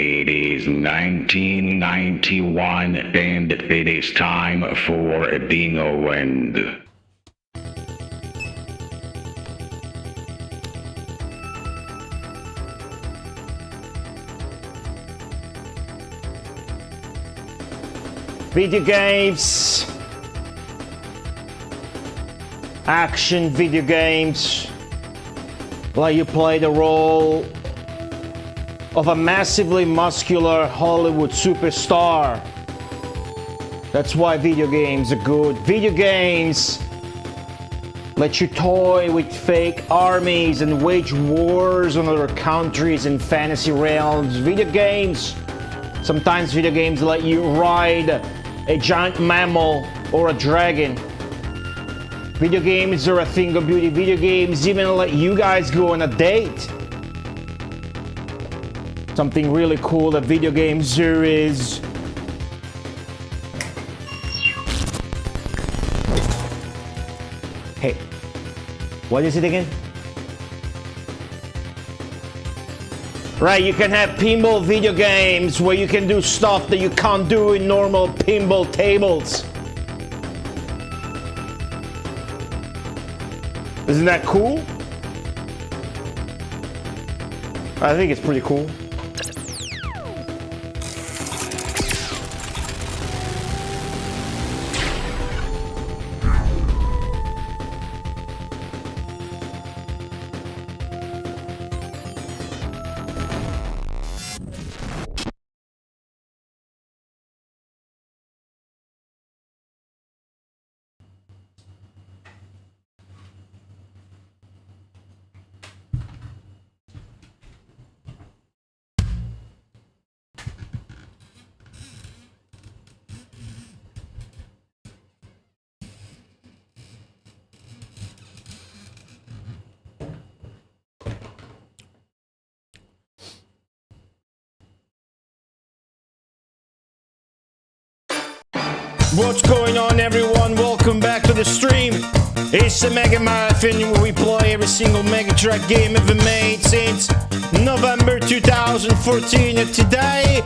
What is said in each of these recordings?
It is 1991 and it is time for Dino and... Video games, action video games, like you play the role of a massively muscular Hollywood superstar. That's why video games are good. Video games let you toy with fake armies and wage wars on other countries and fantasy realms. Sometimes video games let you ride a giant mammal or a dragon. Video games are a thing of beauty. Video games even let you guys go on a date. Something really cool that video games do is hey, what is it again? Right, you can have pinball video games where you can do stuff that you can't do in normal pinball tables. Isn't that cool? I think it's pretty cool. What's going on, everyone? Welcome back to the stream. It's a Megamarathon where we play every single Mega Drive game ever made since November 2014. And today,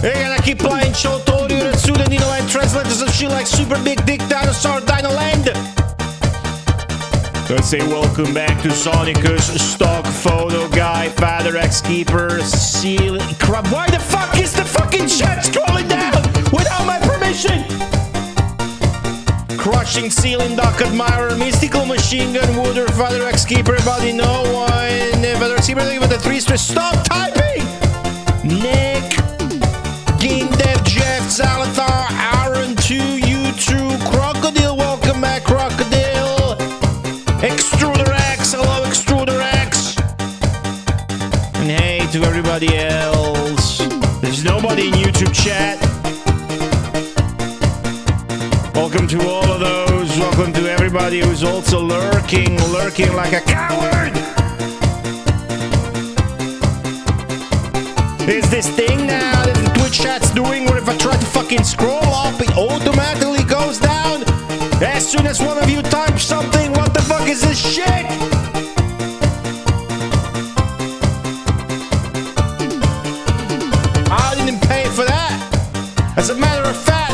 we're gonna keep playing Chou, Touryuu, Retsuden, Dino, and translators of shit like Super Big Dick Dinosaur Dino Land. Let's say welcome back to Sonicus, Stock Photo Guy, Father X Keeper, Seal Crap. Why the fuck is the fucking chat scrolling down without my permission? Crushing Ceiling Duck Admirer, Mystical Machine Gun, Wooder, Father X Keeper, Buddy No One, Father X Keeper with the 3 stress. Stop typing! Nick, Game Dev, Jeff, Zalatar, Aaron 2, U2, Crocodile, welcome back, Crocodile, Extruder X, hello Extruder X, and hey to everybody else. There's nobody in YouTube chat. Welcome to all of those. Welcome to everybody who's also lurking like a coward. Is this thing now that the Twitch chat's doing where if I try to fucking scroll up, it automatically goes down as soon as one of you types something? What the fuck is this shit? I didn't pay for that. As a matter of fact,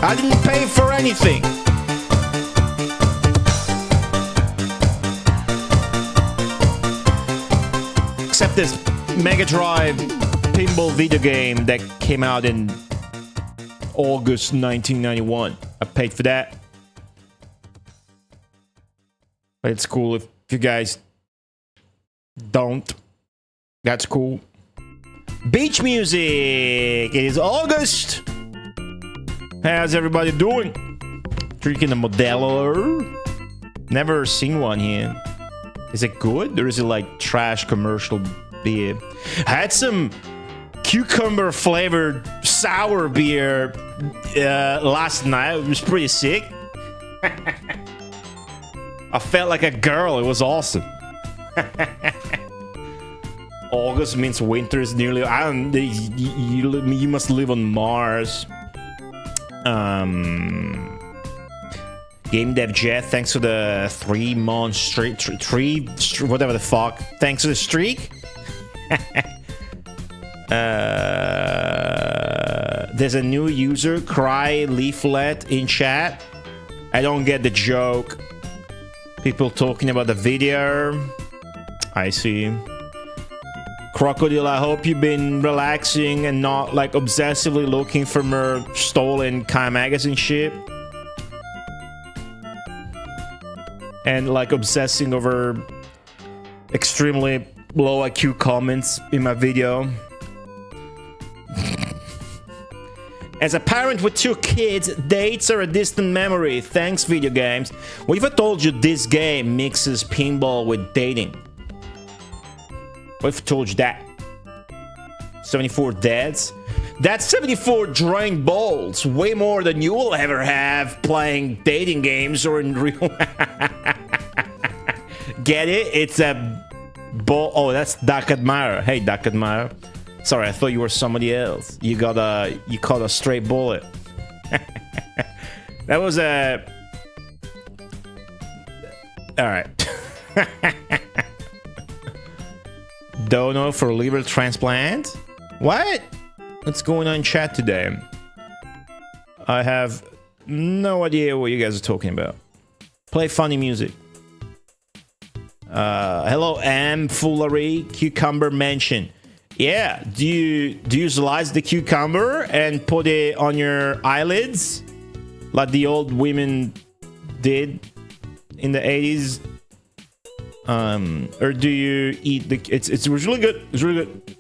I didn't pay for anything. Except this Mega Drive pinball video game that came out in August 1991. I paid for that. But it's cool if you guys don't. That's cool. Beach music. It is August. How's everybody doing? Drinking a Modelo? Never seen one here. Is it good? Or is it like trash commercial beer? I had some cucumber flavored sour beer last night. It was pretty sick. I felt like a girl. It was awesome. August means winter is nearly... you must live on Mars. Game Dev Jet, thanks for the 3-month streak, whatever the fuck. Thanks for the streak. There's a new user, Cry Leaflet, in chat. I don't get the joke. People talking about the video. I see. Crocodile, I hope you've been relaxing and not like obsessively looking for more stolen Kai magazine shit. And like obsessing over extremely low IQ comments in my video. As a parent with 2 kids, dates are a distant memory. Thanks, video games. What if I told you this game mixes pinball with dating? What if I told you that? 74 dads? That's 74 drawing balls. Way more than you will ever have playing dating games or in real... Get it? It's a ball... Oh, that's Duck Admirer. Hey, Duck Admirer. Sorry, I thought you were somebody else. You caught a straight bullet. That was a... Alright. Dono for liver transplant? What? What's going on in chat today? I have no idea what you guys are talking about. Play funny music. Hello, M. Foolery. Cucumber mention. Yeah, do you slice the cucumber and put it on your eyelids like the old women did in the 80s? Or do you eat the... It's really good. It's really good.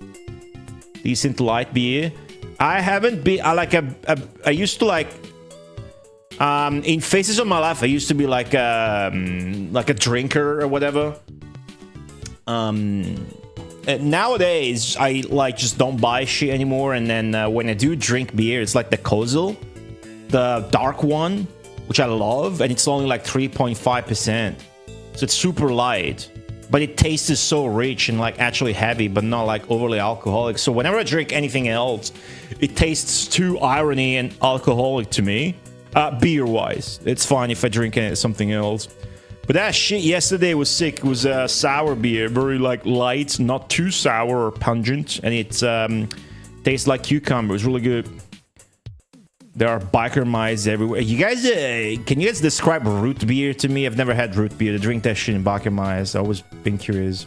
Decent light beer. I haven't been... I used to like... in phases of my life, I used to be like a drinker or whatever. Nowadays, I like just don't buy shit anymore. And then when I do drink beer, it's like the Kozel, the dark one, which I love, and it's only like 3.5%. So it's super light, but it tastes so rich and like actually heavy, but not like overly alcoholic. So whenever I drink anything else, it tastes too irony and alcoholic to me. Beer-wise, it's fine if I drink something else. But that shit yesterday was sick. It was a sour beer, very like light, not too sour or pungent, and it tastes like cucumber. It's really good. There are biker mice everywhere. You guys, can you guys describe root beer to me? I've never had root beer. To drink that shit in biker mice. I always been curious.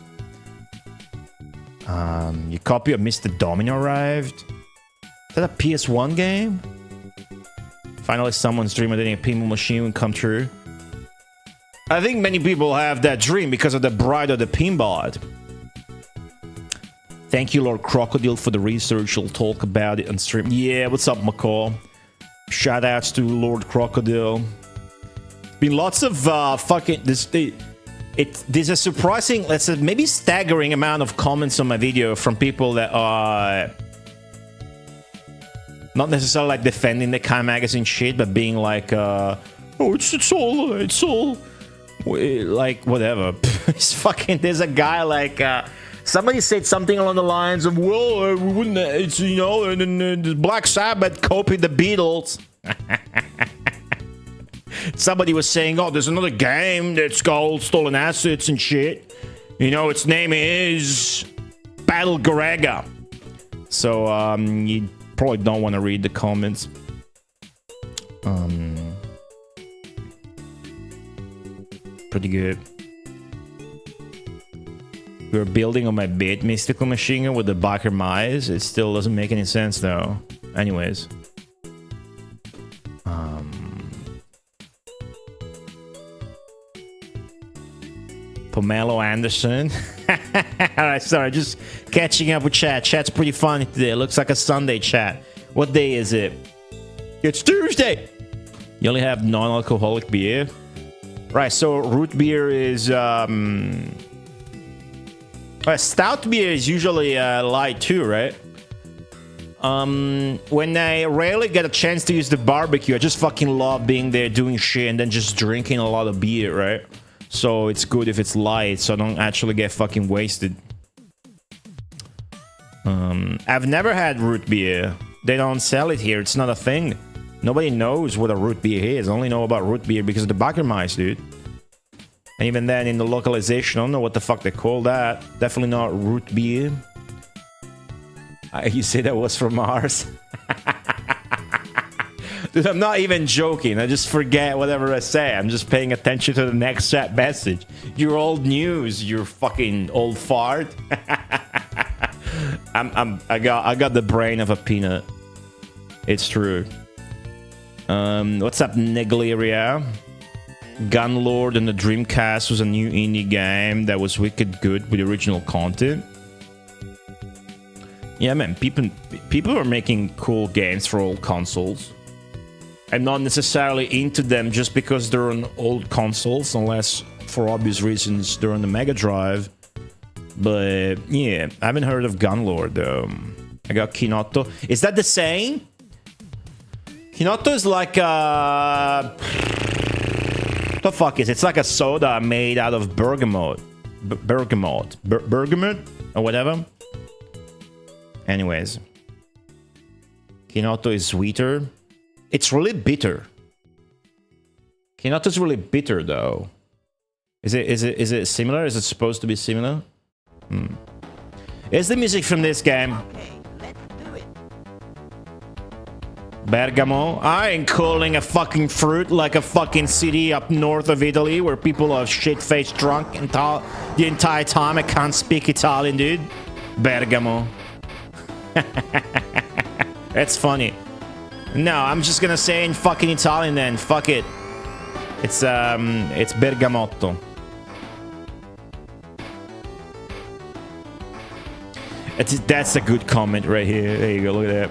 Your copy of Mr. Domino arrived. Is that a PS1 game? Finally, someone's dream of getting a pinball machine will come true. I think many people have that dream because of the Bride of the Pinball. Thank you, Lord Crocodile, for the research. We'll talk about it on stream. Yeah, what's up, McCall? Shout outs to Lord Crocodile. Been lots of fucking... There's a surprising, let's say, maybe staggering amount of comments on my video from people that are... not necessarily like defending the Kai magazine shit, but being like, oh, it's all like whatever. It's fucking. There's a guy like somebody said something along the lines of, well, we wouldn't. It's and then Black Sabbath copied the Beatles. Somebody was saying, oh, there's another game that's called Stolen Assets and shit. Its name is Battle Garaga. So you probably don't want to read the comments. Pretty good. We're building on my bit mystical machine gun with the biker mice. It still doesn't make any sense though. Anyways. Pomelo Anderson. Alright, sorry, just catching up with chat. Chat's pretty funny today. It looks like a Sunday chat. What day is it? It's Tuesday! You only have non-alcoholic beer? Right, so root beer is... stout beer is usually light too, right? When I rarely get a chance to use the barbecue, I just fucking love being there doing shit and then just drinking a lot of beer, right? So it's good if it's light, so I don't actually get fucking wasted. I've never had root beer. They don't sell it here. It's not a thing. Nobody knows what a root beer is. I only know about root beer because of the biker mice, dude. And even then, in the localization, I don't know what the fuck they call that. Definitely not root beer. You say that was from Mars? Dude, I'm not even joking. I just forget whatever I say. I'm just paying attention to the next chat message. You're old news, you fucking old fart. I got the brain of a peanut. It's true. What's up, Negleria? Gunlord and the Dreamcast was a new indie game that was wicked good with original content. Yeah, man, people are making cool games for old consoles. I'm not necessarily into them just because they're on old consoles, unless for obvious reasons they're on the Mega Drive. But yeah, I haven't heard of Gunlord though. I got Kinotto. Is that the same? Kinotto is like a... What the fuck is it? It's like a soda made out of bergamot. Bergamot or whatever. Anyways. Kinotto is sweeter. It's really bitter. Kinotto's really bitter though. Is it similar? Is it supposed to be similar? Is the music from this game? Okay, let's do it. Bergamo? I ain't calling a fucking fruit like a fucking city up north of Italy where people are shit-faced drunk and the entire time I can't speak Italian, dude. Bergamo. That's funny. No, I'm just gonna say in fucking Italian then. Fuck it. It's Bergamotto. That's a good comment right here. There you go, look at that.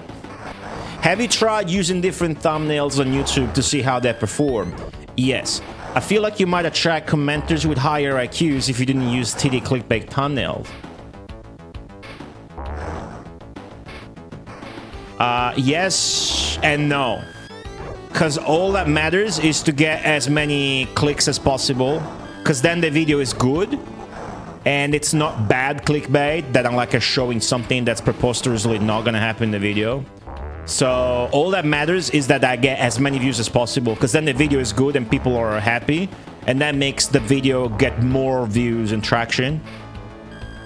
Have you tried using different thumbnails on YouTube to see how they perform? Yes. I feel like you might attract commenters with higher IQs if you didn't use titty clickbait thumbnails. Yes and no. Because all that matters is to get as many clicks as possible. Because then the video is good. And it's not bad clickbait that I'm like showing something that's preposterously not going to happen in the video. So all that matters is that I get as many views as possible. Because then the video is good and people are happy. And that makes the video get more views and traction.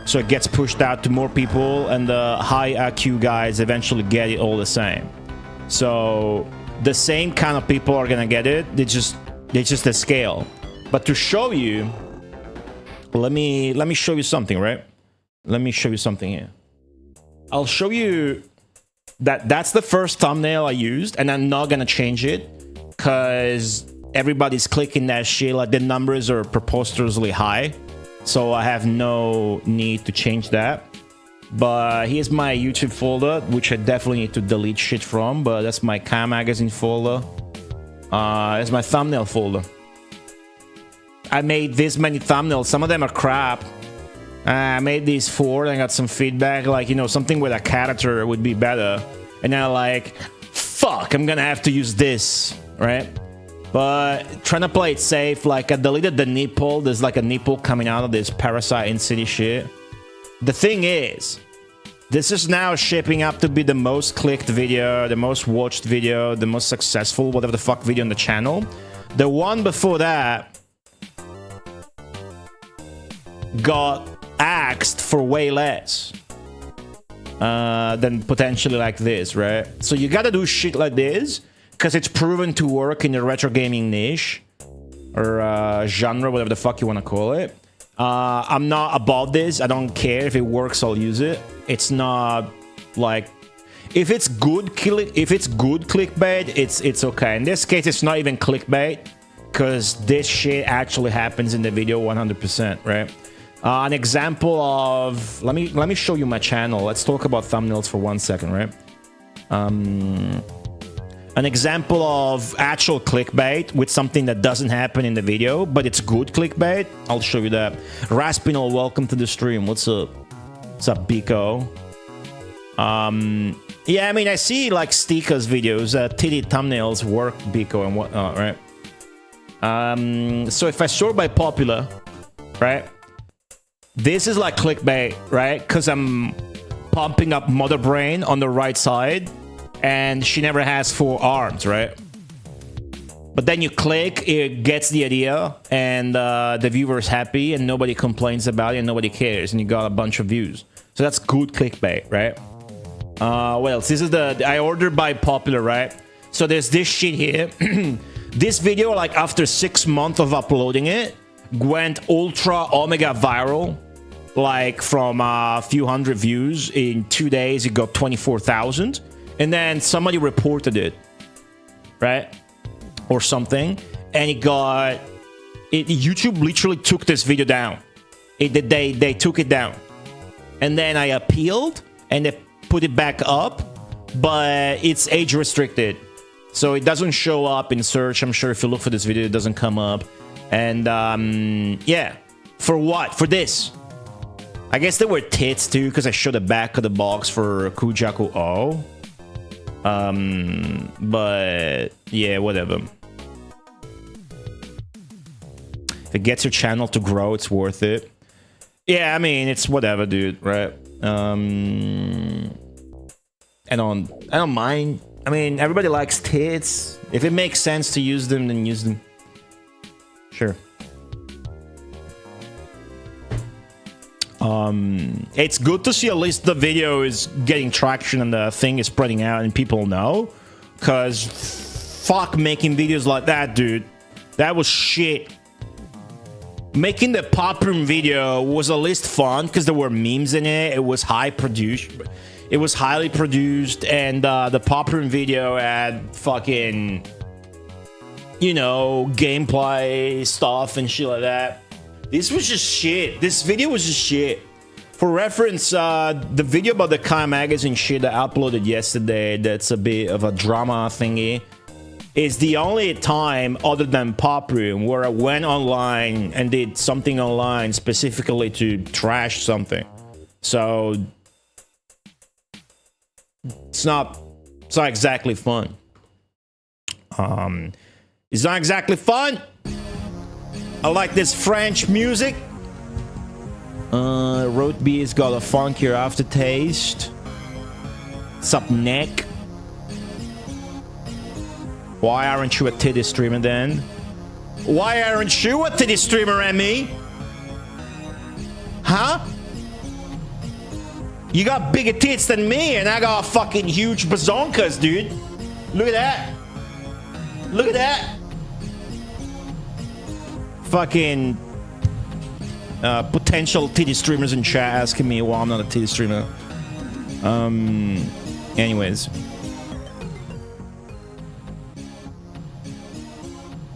So it gets pushed out to more people, and the high IQ guys eventually get it all the same. So the same kind of people are gonna get it. They just the scale. But to show you, let me show you something, right? Let me show you something here. I'll show you that's the first thumbnail I used, and I'm not gonna change it because everybody's clicking that shit. Like the numbers are preposterously high. So I have no need to change that. But here's my YouTube folder, which I definitely need to delete shit from. But that's my Car Magazine folder. That's my thumbnail folder. I made this many thumbnails. Some of them are crap. I made these 4 and I got some feedback. Like, you know, something with a character would be better. And then I'm like, fuck, I'm gonna have to use this, right? But trying to play it safe, like I deleted the nipple. There's like a nipple coming out of this Parasite in City shit. The thing is, this is now shaping up to be the most clicked video, the most watched video, the most successful, whatever the fuck video on the channel. The one before that got axed for way less than potentially like this, right? So you gotta do shit like this. Because it's proven to work in the retro gaming niche or genre, whatever the fuck you want to call it. I'm not above this. I don't care if it works. I'll use it. It's not like if it's good clickbait. It's okay. In this case, it's not even clickbait because this shit actually happens in the video 100%. Right? An example of let me show you my channel. Let's talk about thumbnails for 1 second. Right? An example of actual clickbait with something that doesn't happen in the video, but it's good clickbait. I'll show you that. Raspinol, welcome to the stream. What's up? What's up, Biko? Yeah, I mean, I see like Stika's videos, titty thumbnails work, Biko, and whatnot, right? So if I sort by popular, right? This is like clickbait, right? Because I'm pumping up Mother Brain on the right side. And she never has 4 arms, right? But then you click, it gets the idea, and the viewer's happy, and nobody complains about it, and nobody cares, and you got a bunch of views. So that's good clickbait, right? What else? This is I ordered by Popular, right? So there's this shit here. This video, like after 6 months of uploading it, went ultra omega viral. Like from a few hundred views in 2 days, it got 24,000, and then somebody reported it, right, or something, and YouTube literally took this video down. They took it down, and then I appealed, and they put it back up, but it's age restricted, so it doesn't show up in search. I'm sure if you look for this video, it doesn't come up, and yeah, for what? For this. I guess there were tits too, because I showed the back of the box for Kujaku O. But yeah, whatever. If it gets your channel to grow, it's worth it. Yeah, I mean, it's whatever, dude, right? I don't mind. I mean, everybody likes tits. If it makes sense to use them, then use them. Sure. It's good to see at least the video is getting traction and the thing is spreading out and people know. Cause fuck making videos like that, dude. That was shit. Making the Pop Room video was at least fun because there were memes in it. It was highly produced, and the Pop Room video had fucking, you know, gameplay stuff and shit like that. This was just shit. This video was just shit. For reference, the video about the Kai magazine shit that I uploaded yesterday, that's a bit of a drama thingy, is the only time other than Pop Room where I went online and did something online specifically to trash something. So it's not exactly fun. It's not exactly fun. I like this French music. Road beer's got a funkier aftertaste. Sup, Nick? Why aren't you a titty streamer then? Why aren't you a titty streamer, Emmy? Huh? You got bigger tits than me, and I got fucking huge bazonkas, dude. Look at that. Look at that. Fucking potential titty streamers in chat asking me why I'm not a titty streamer. Anyways.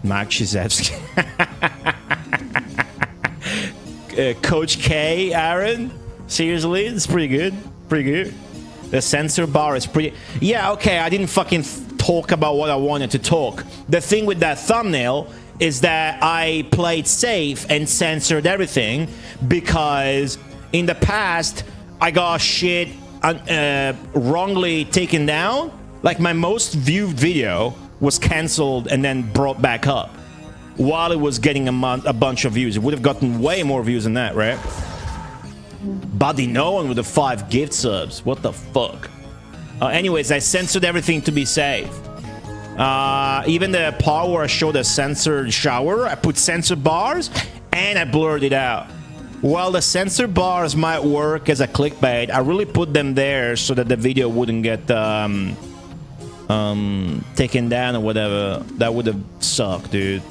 Mark Shizevsky. Coach K, Aaron. Seriously, it's pretty good. Pretty good. The censor bar is pretty... Yeah, okay, I didn't fucking talk about what I wanted to talk. The thing with that thumbnail is that I played safe and censored everything because in the past I got shit wrongly taken down. Like my most viewed video was cancelled and then brought back up while it was getting a bunch of views. It would have gotten way more views than that, right? Buddy no one with the 5 gift subs. What the fuck? Anyways, I censored everything to be safe. Even the part where I showed a censored shower, I put censor bars and I blurred it out. While the censor bars might work as a clickbait, I really put them there so that the video wouldn't get taken down or whatever. That would have sucked, dude.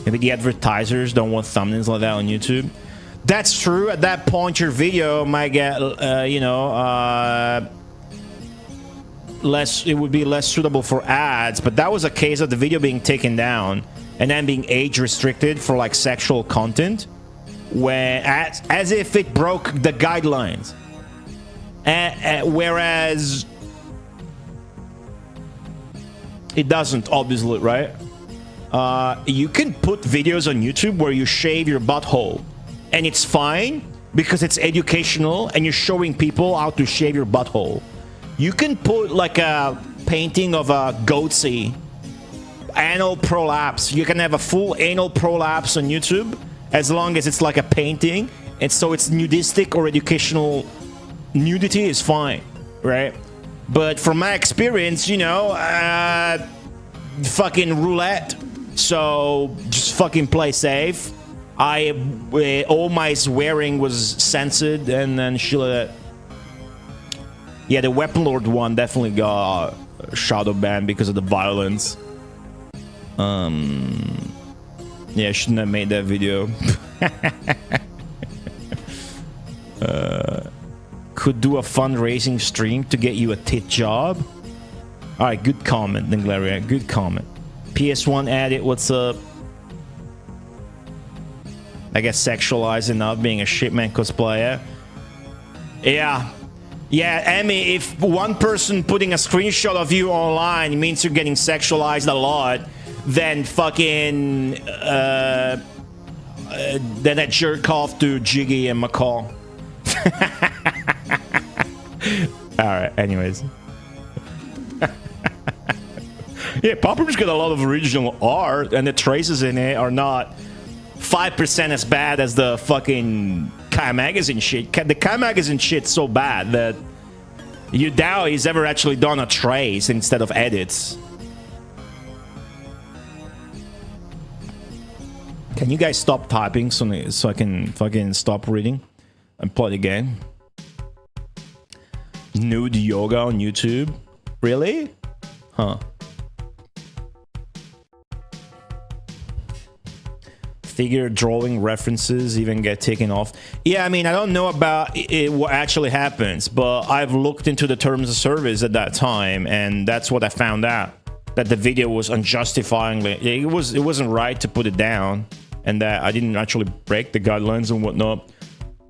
Maybe the advertisers don't want thumbnails like that on YouTube. That's true. At that point, your video might get, you know, less. It would be less suitable for ads. But that was a case of the video being taken down and then being age restricted for like sexual content, when as if it broke the guidelines. Whereas it doesn't, obviously, right? You can put videos on YouTube where you shave your butthole, and it's fine because it's educational and you're showing people how to shave your butthole. You can put like a painting of a goatsy, anal prolapse. You can have a full anal prolapse on YouTube as long as it's like a painting, and so it's nudistic or educational. Nudity is fine, right? But from my experience, you know, fucking roulette. So just fucking play safe. all my swearing was censored, and then yeah, the Weapon Lord one definitely got shadow banned because of the violence. Yeah, I shouldn't have made that video. Could do a fundraising stream to get you a tit job. Alright, good comment, Ninglaria. Good comment. PS1 added, what's up? I guess sexualizing not being a shitman cosplayer. Yeah. Yeah, Emmy, if one person putting a screenshot of you online means you're getting sexualized a lot, then fucking then I jerk off to Jiggy and McCall. Alright, anyways. Yeah, Pop Room's got a lot of original art, and the traces in it are not 5% as bad as the fucking Kai Magazine shit. The Kai Magazine shit's so bad that you doubt he's ever actually done a trace instead of edits. Can you guys stop typing so I can fucking stop reading and play the game? Nude yoga on YouTube? Really? Huh. Figure drawing references even get taken off. Yeah, I mean, I don't know about what actually happens, but I've looked into the terms of service at that time, and that's what I found out. That the video was unjustifiably... It wasn't right to put it down, and that I didn't actually break the guidelines and whatnot.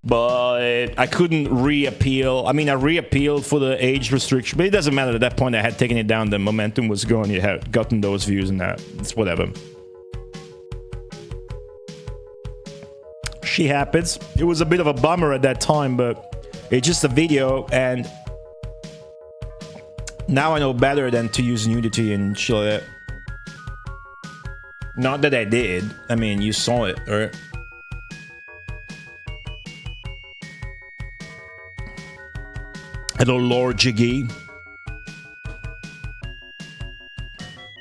But I couldn't re-appeal. I mean, I re-appealed for the age restriction, but it doesn't matter. At that point, I had taken it down. The momentum was gone. You had gotten those views and that. It's whatever. She happens. It was a bit of a bummer at that time, but it's just a video, and now I know better than to use nudity and shit like that. Not that I did. I mean, you saw it, right? Hello, Lord Jiggy.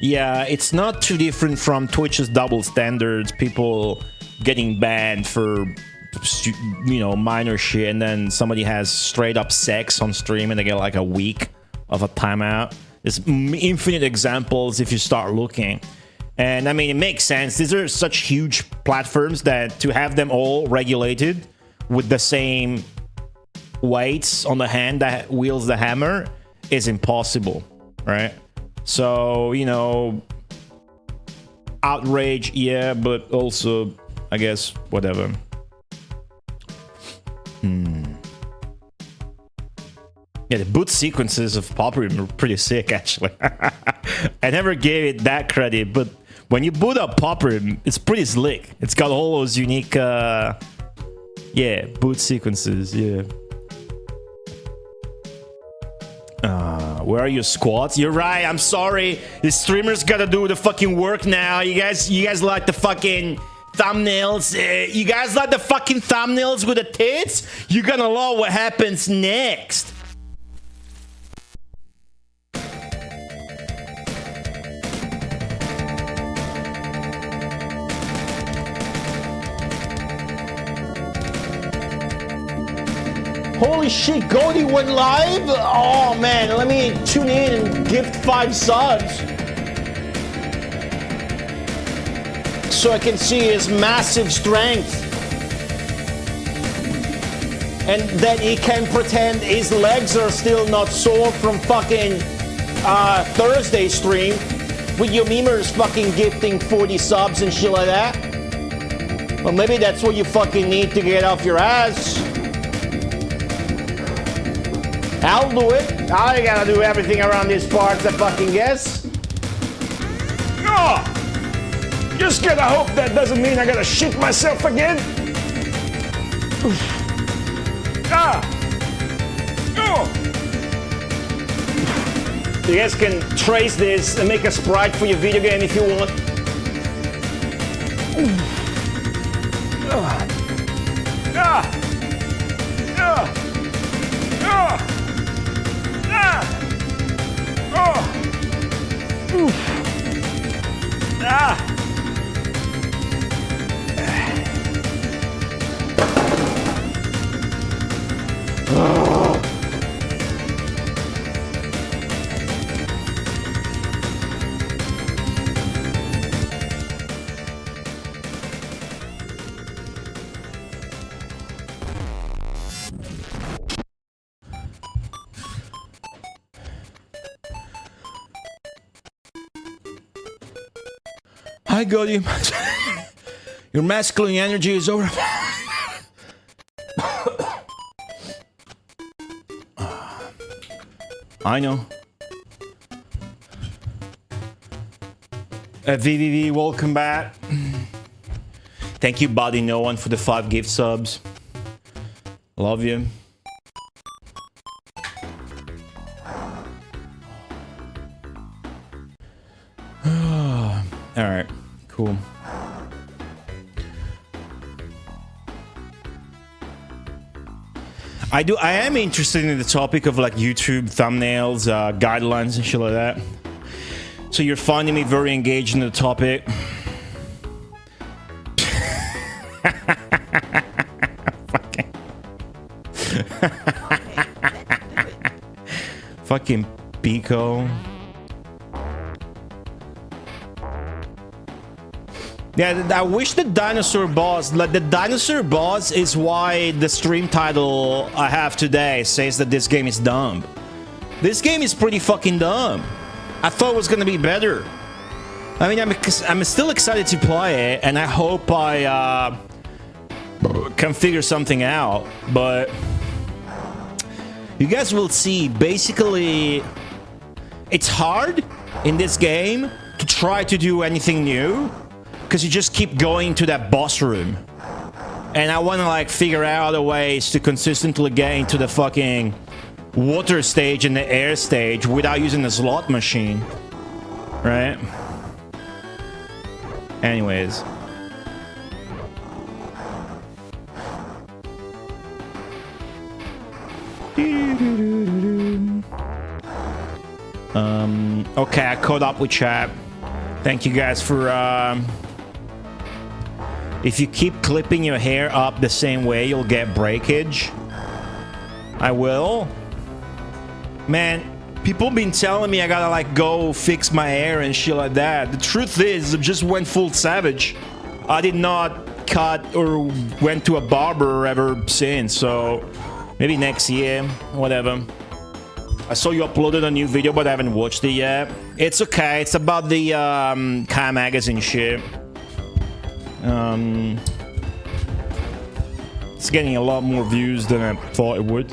Yeah, it's not too different from Twitch's double standards. People getting banned for, you know, minor shit, and then somebody has straight up sex on stream and they get like a week of a timeout. There's infinite examples if you start looking. And I mean, it makes sense. These are such huge platforms that to have them all regulated with the same weights on the hand that wields the hammer is impossible, right? So, you know, outrage, yeah, but also, I guess, whatever. Yeah, the boot sequences of Pop Room are pretty sick, actually. I never gave it that credit, but when you boot up Pop Room, it's pretty slick. It's got all those unique, yeah, boot sequences, yeah. Where are your squats? You're right, I'm sorry. The streamers gotta do the fucking work now. You guys like the fucking thumbnails? You guys like the fucking thumbnails with the tits? You're gonna love what happens next. Holy shit, Goldie went live? Oh man, let me tune in and gift 5 subs so I can see his massive strength. And then he can pretend his legs are still not sore from fucking Thursday stream with your memers fucking gifting 40 subs and shit like that. Well, maybe that's what you fucking need to get off your ass. I'll do it. I gotta do everything around these parts, I fucking guess. Oh! Just gotta hope that doesn't mean I gotta shit myself again. Ah! Oh! You guys can trace this and make a sprite for your video game if you want. Ah! Ah! Ah! Ah! Oh. Oof. Ah. I got you. Your masculine energy is over. I know. VVV, welcome back. Thank you, Body No One, for the 5 gift subs. Love you. Alright, cool. I am interested in the topic of like YouTube thumbnails, guidelines and shit like that. So you're finding me very engaged in the topic. Fucking Pico. Yeah, I wish the dinosaur boss, like the dinosaur boss is why the stream title I have today says that this game is dumb. This game is pretty fucking dumb. I thought it was gonna be better. I mean, I'm still excited to play it, and I hope I can figure something out, but you guys will see. Basically, it's hard in this game to try to do anything new, because you just keep going to that boss room. And I want to like figure out other ways to consistently get into the fucking water stage and the air stage without using the slot machine. Right? Anyways. Okay, I caught up with chat. Thank you guys for if you keep clipping your hair up the same way, you'll get breakage. I will. Man, people been telling me I gotta like go fix my hair and shit like that. The truth is, I just went full savage. I did not cut or went to a barber ever since, so maybe next year, whatever. I saw you uploaded a new video, but I haven't watched it yet. It's okay. It's about the Car Magazine shit. It's getting a lot more views than I thought it would.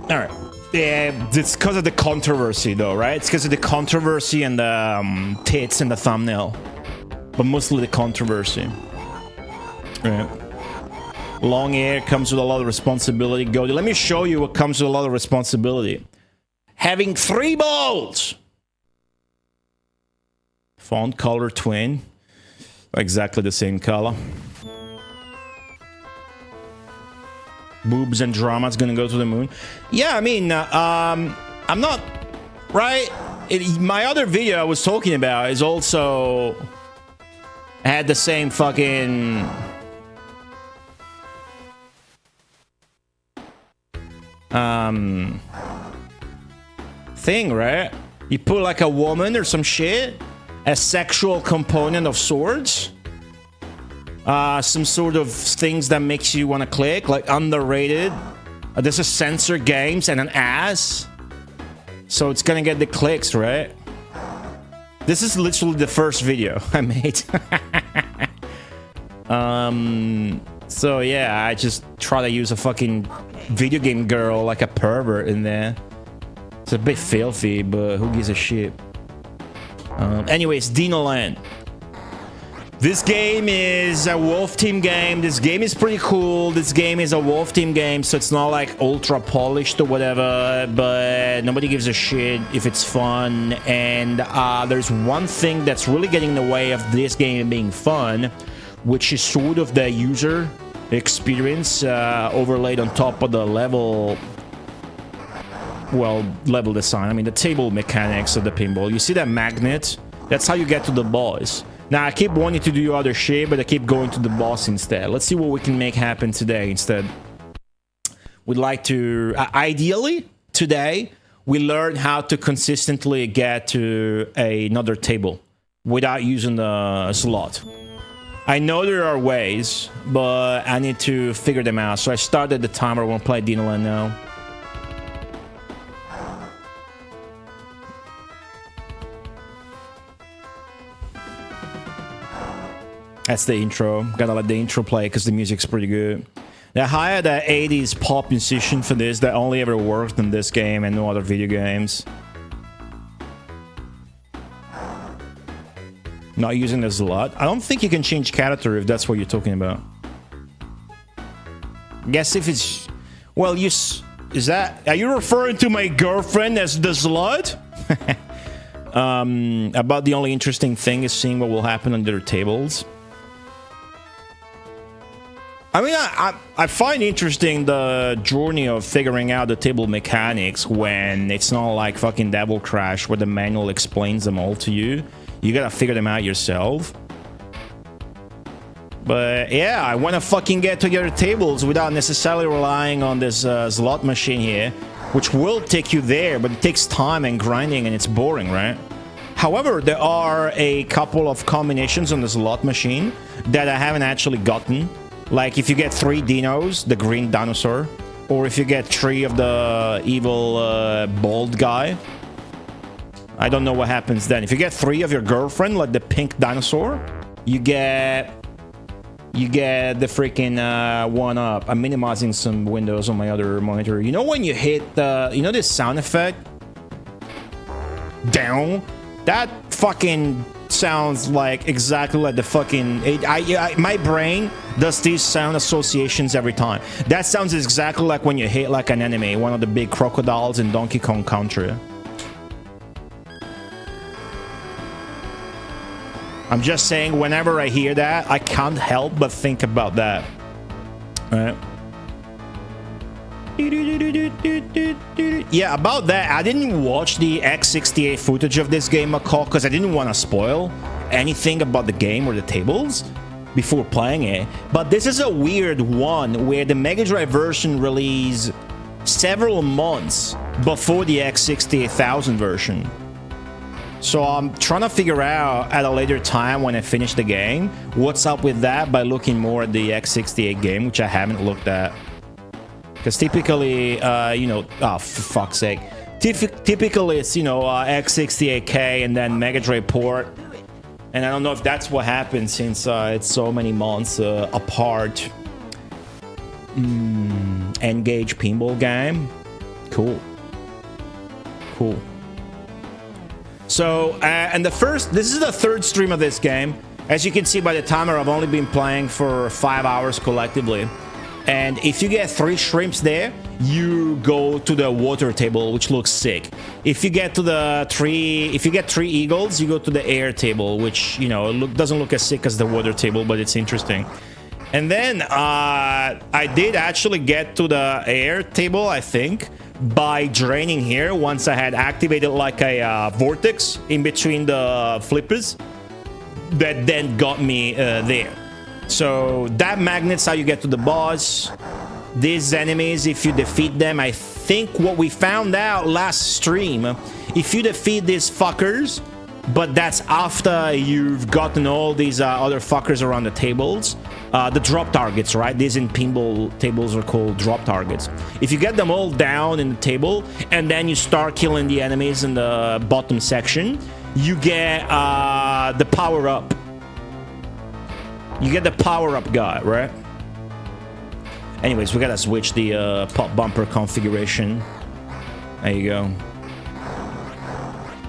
Alright. Yeah, it's because of the controversy, though, right? It's because of the controversy and the tits in the thumbnail. But mostly the controversy. Right. Long hair comes with a lot of responsibility. Goldie, let me show you what comes with a lot of responsibility. Having 3 balls! Font color twin. Exactly the same color. Boobs and drama is gonna go to the moon. Yeah, I mean, I'm not... Right? My other video I was talking about is also... had the same fucking... thing, right? You put like a woman or some shit, a sexual component of sorts, some sort of things that makes you want to click, like underrated. This is censor games and an ass, so it's gonna get the clicks, right? This is literally the first video I made. So yeah, I just try to use a fucking video game girl like a pervert in there. It's a bit filthy, but who gives a shit? Anyways, Dino Land. This game is a Wolf Team game. This game is pretty cool. This game is a Wolf Team game, so it's not like ultra polished or whatever, but nobody gives a shit if it's fun. And there's one thing that's really getting in the way of this game being fun, which is sort of the user experience overlaid on top of the level, well, level design. I mean, the table mechanics of the pinball. You see that magnet? That's how you get to the boss. Now, I keep wanting to do other shit, but I keep going to the boss instead. Let's see what we can make happen today instead. We'd like to... ideally, today, we learn how to consistently get to another table without using the slot. I know there are ways, but I need to figure them out. So I started the timer. I want to play Dino Land now. That's the intro. Gotta let the intro play because the music's pretty good. They hired an 80s pop musician for this that only ever worked in this game and no other video games. Not using this a lot. I don't think you can change character if that's what you're talking about. Guess if it's... Well, you... Is that... Are you referring to my girlfriend as the slut? About the only interesting thing is seeing what will happen under their tables. I mean, I find interesting the journey of figuring out the table mechanics when it's not like fucking Devil Crash where the manual explains them all to you. You gotta figure them out yourself. But yeah, I want to fucking get to the other tables without necessarily relying on this slot machine here, which will take you there, but it takes time and grinding and it's boring, right? However, there are a couple of combinations on the slot machine that I haven't actually gotten. Like if you get 3 Dinos, the green dinosaur, or if you get 3 of the evil bald guy. I don't know what happens then. If you get 3 of your girlfriend, like the pink dinosaur, you get the freaking 1-up. I'm minimizing some windows on my other monitor. You know when you hit the... You know this sound effect? Down? That fucking sounds like exactly like the fucking... my brain does these sound associations every time. That sounds exactly like when you hit like an enemy, one of the big crocodiles in Donkey Kong Country. I'm just saying, whenever I hear that, I can't help but think about that. All right. Yeah, about that, I didn't watch the X68 footage of this game, McCall, because I didn't want to spoil anything about the game or the tables before playing it. But this is a weird one where the Mega Drive version released several months before the X68000 version. So I'm trying to figure out at a later time when I finish the game what's up with that by looking more at the X68 game, which I haven't looked at. Because typically, you know, oh, for fuck's sake. Typically, it's, you know, X68K and then Mega Drive port. And I don't know if that's what happened since it's so many months apart. Engage pinball game. Cool. Cool. So, and this is the 3rd stream of this game. As you can see by the timer, I've only been playing for 5 hours collectively. And if you get 3 shrimps there, you go to the water table, which looks sick. If you get to the 3 eagles, you go to the air table, which, you know, doesn't look as sick as the water table, but it's interesting. And then I did actually get to the air table, I think, by draining here once I had activated like a vortex in between the flippers that then got me there. So that magnet's how you get to the boss. These enemies, if you defeat them, I think what we found out last stream, if you defeat these fuckers, but that's after you've gotten all these other fuckers around the tables, the drop targets, right? These in pinball tables are called drop targets. If you get them all down in the table and then you start killing the enemies in the bottom section, you get the power-up. You get the power-up guy, right? Anyways, we gotta switch the pop bumper configuration. There you go.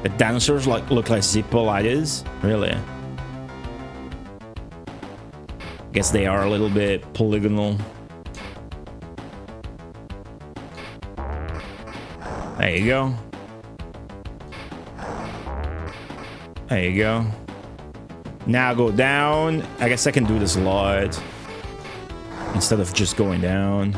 The dinosaurs look like Zippo lighters. Really? Guess they are a little bit polygonal. There you go. There you go. Now go down. I guess I can do this a lot instead of just going down.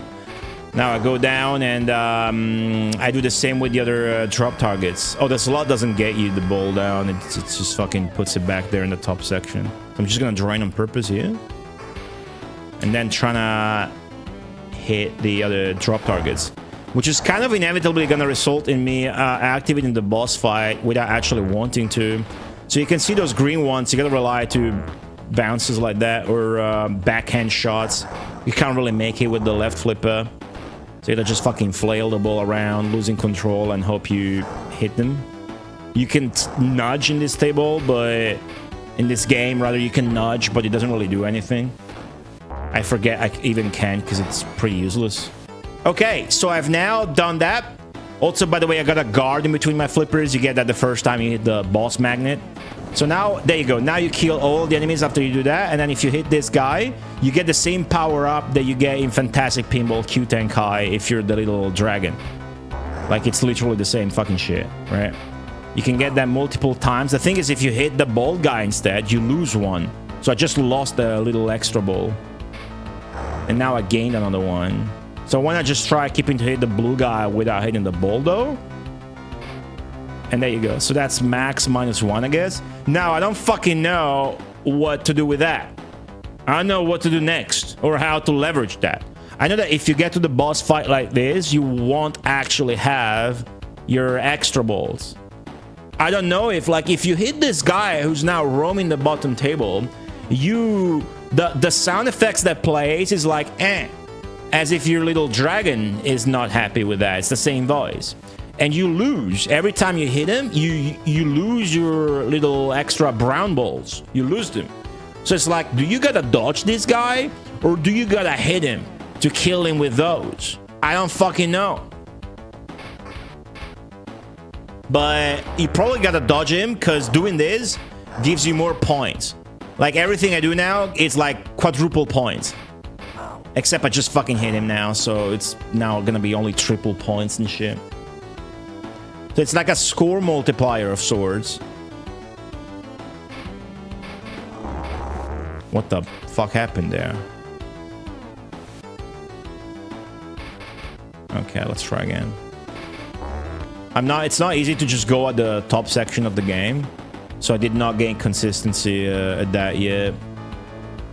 Now I go down and I do the same with the other drop targets. Oh, the slot doesn't get you the ball down. It just fucking puts it back there in the top section. So I'm just gonna drain on purpose here. And then trying to hit the other drop targets. Which is kind of inevitably gonna result in me activating the boss fight without actually wanting to. So you can see those green ones, you gotta rely to bounces like that or backhand shots. You can't really make it with the left flipper. So you gotta just fucking flail the ball around, losing control, and hope you hit them. You can nudge in this table, but in this game. Rather, you can nudge, but it doesn't really do anything. I forget I even can because it's pretty useless. Okay, so I've now done that. Also, by the way, I got a guard in between my flippers. You get that the first time you hit the boss magnet. So now, there you go. Now you kill all the enemies after you do that. And then if you hit this guy, you get the same power-up that you get in Fantastic Pinball Q-Tank High if you're the little dragon. Like, it's literally the same fucking shit, right? You can get that multiple times. The thing is, if you hit the bald guy instead, you lose one. So I just lost a little extra ball. And now I gained another one. So why not just try keeping to hit the blue guy without hitting the ball, though? And there you go. So that's max -1, I guess. Now, I don't fucking know what to do with that. I don't know what to do next or how to leverage that. I know that if you get to the boss fight like this, you won't actually have your extra balls. I don't know if, like, if you hit this guy who's now roaming the bottom table, the sound effects that plays is like, as if your little dragon is not happy with that. It's the same voice. And you lose. Every time you hit him, you lose your little extra brown balls. You lose them. So it's like, do you gotta dodge this guy? Or do you gotta hit him to kill him with those? I don't fucking know. But you probably gotta dodge him, because doing this gives you more points. Like, everything I do now, it's like quadruple points. Except I just fucking hit him now, so it's now gonna be only triple points and shit. So it's like a score multiplier of sorts. What the fuck happened there? Okay, let's try again. It's not easy to just go at the top section of the game. So I did not gain consistency at that yet.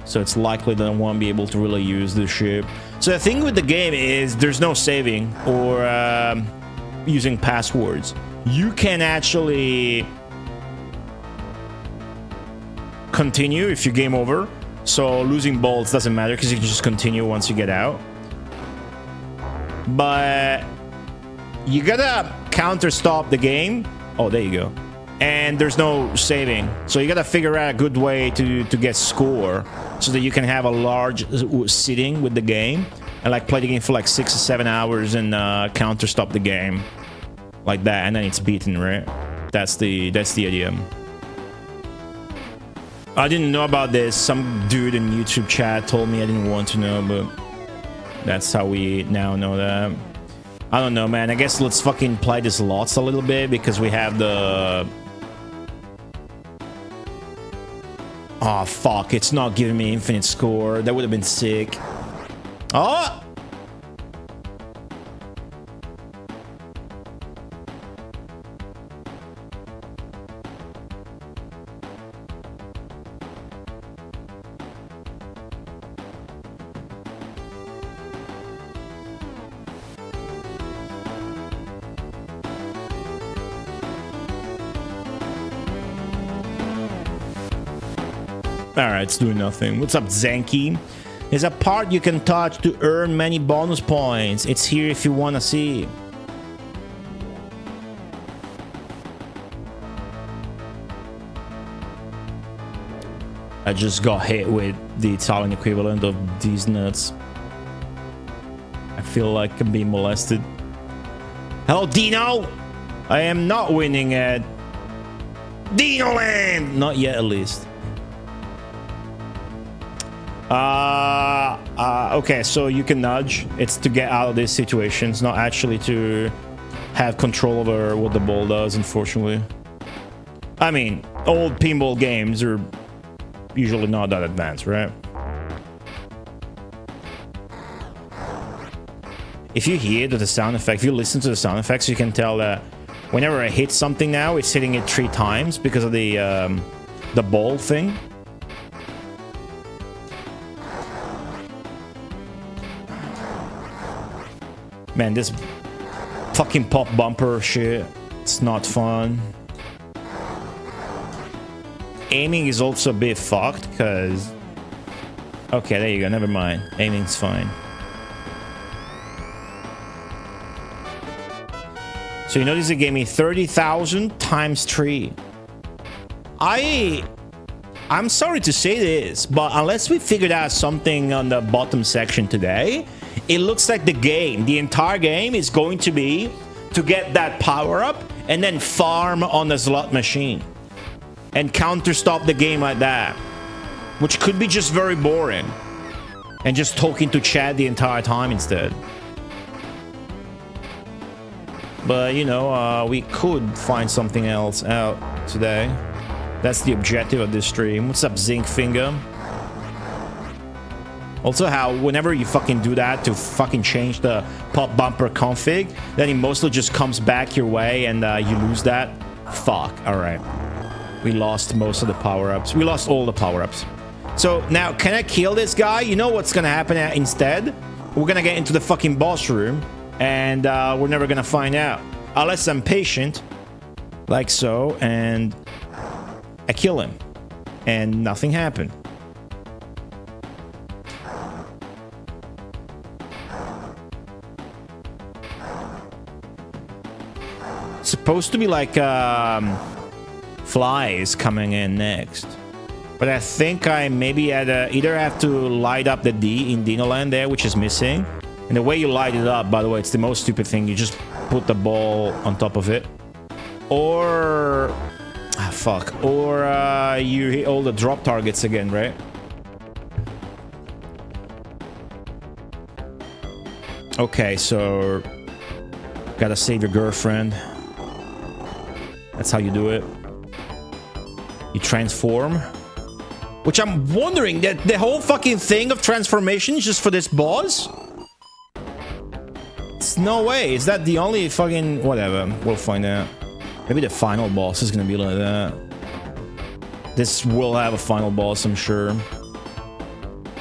So it's likely that I won't be able to really use this ship. So the thing with the game is there's no saving or using passwords. You can actually continue if you game over. So losing balls doesn't matter because you can just continue once you get out. But you gotta counter stop the game. Oh, there you go. And there's no saving, so you gotta figure out a good way to get score so that you can have a large sitting with the game and like play the game for like 6 or 7 hours and counter stop the game like that, and then it's beaten, right? That's the idea. I didn't know about this. Some dude in YouTube chat told me. I didn't want to know, but that's how we now know that. I don't know, man. I guess let's fucking play this lots a little bit because we have the... Oh, fuck. It's not giving me infinite score. That would have been sick. Oh! Alright, it's doing nothing. What's up, Zanky? There's a part you can touch to earn many bonus points. It's here if you want to see. I just got hit with the Italian equivalent of these nuts. I feel like I'm being molested. Hello, Dino! I am not winning at Dino Land! Not yet, at least. Okay, so you can nudge. It's to get out of these situations, not actually to have control over what the ball does, unfortunately. I mean, old pinball games are usually not that advanced, right? If you hear the sound effect, if you listen to the sound effects, you can tell that whenever I hit something now, it's hitting it 3 times because of the ball thing. Man, this fucking pop bumper shit, it's not fun. Aiming is also a bit fucked, because... Okay, there you go, never mind. Aiming's fine. So you notice it gave me 30,000 times 3. I I'm sorry to say this, but unless we figured out something on the bottom section today, it looks like the entire game is going to be to get that power up and then farm on the slot machine and counter stop the game like that, which could be just very boring and just talking to chat the entire time instead. But you know, we could find something else out today. That's the objective of this stream. What's up, Zinc Finger? Also, how whenever you fucking do that to fucking change the pop bumper config, then it mostly just comes back your way and you lose that. Fuck. Alright. We lost most of the power-ups. We lost all the power-ups. So now, can I kill this guy? You know what's gonna happen instead? We're gonna get into the fucking boss room and we're never gonna find out. Unless I'm patient, like so, and I kill him, and nothing happened. Supposed to be like flies coming in next, but I think I maybe either have to light up the D in Dino Land there, which is missing. And the way you light it up, by the way, it's the most stupid thing. You just put the ball on top of it, or fuck. Or you hit all the drop targets again, right? Okay, so gotta save your girlfriend. That's how you do it. You transform. Which I'm wondering, that the whole fucking thing of transformation is just for this boss? It's no way. Is that the only fucking... Whatever. We'll find out. Maybe the final boss is gonna be like that. This will have a final boss, I'm sure.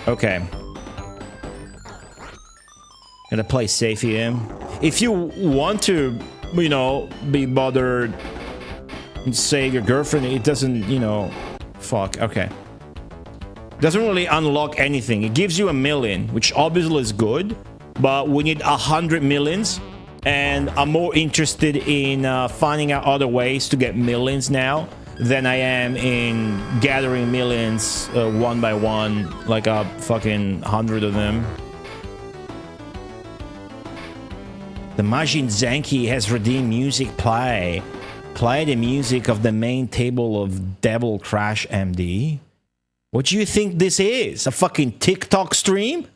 Okay. Gotta play safe here. If you want to, you know, be bothered and save your girlfriend, it doesn't, you know... Fuck, okay. Doesn't really unlock anything. It gives you 1 million, which obviously is good, but we need 100 millions. And I'm more interested in finding out other ways to get millions now than I am in gathering millions one by one, like a fucking 100 of them. The Majin Zanki has redeemed music play. Play the music of the main table of Devil Crash MD. What do you think this is? A fucking TikTok stream?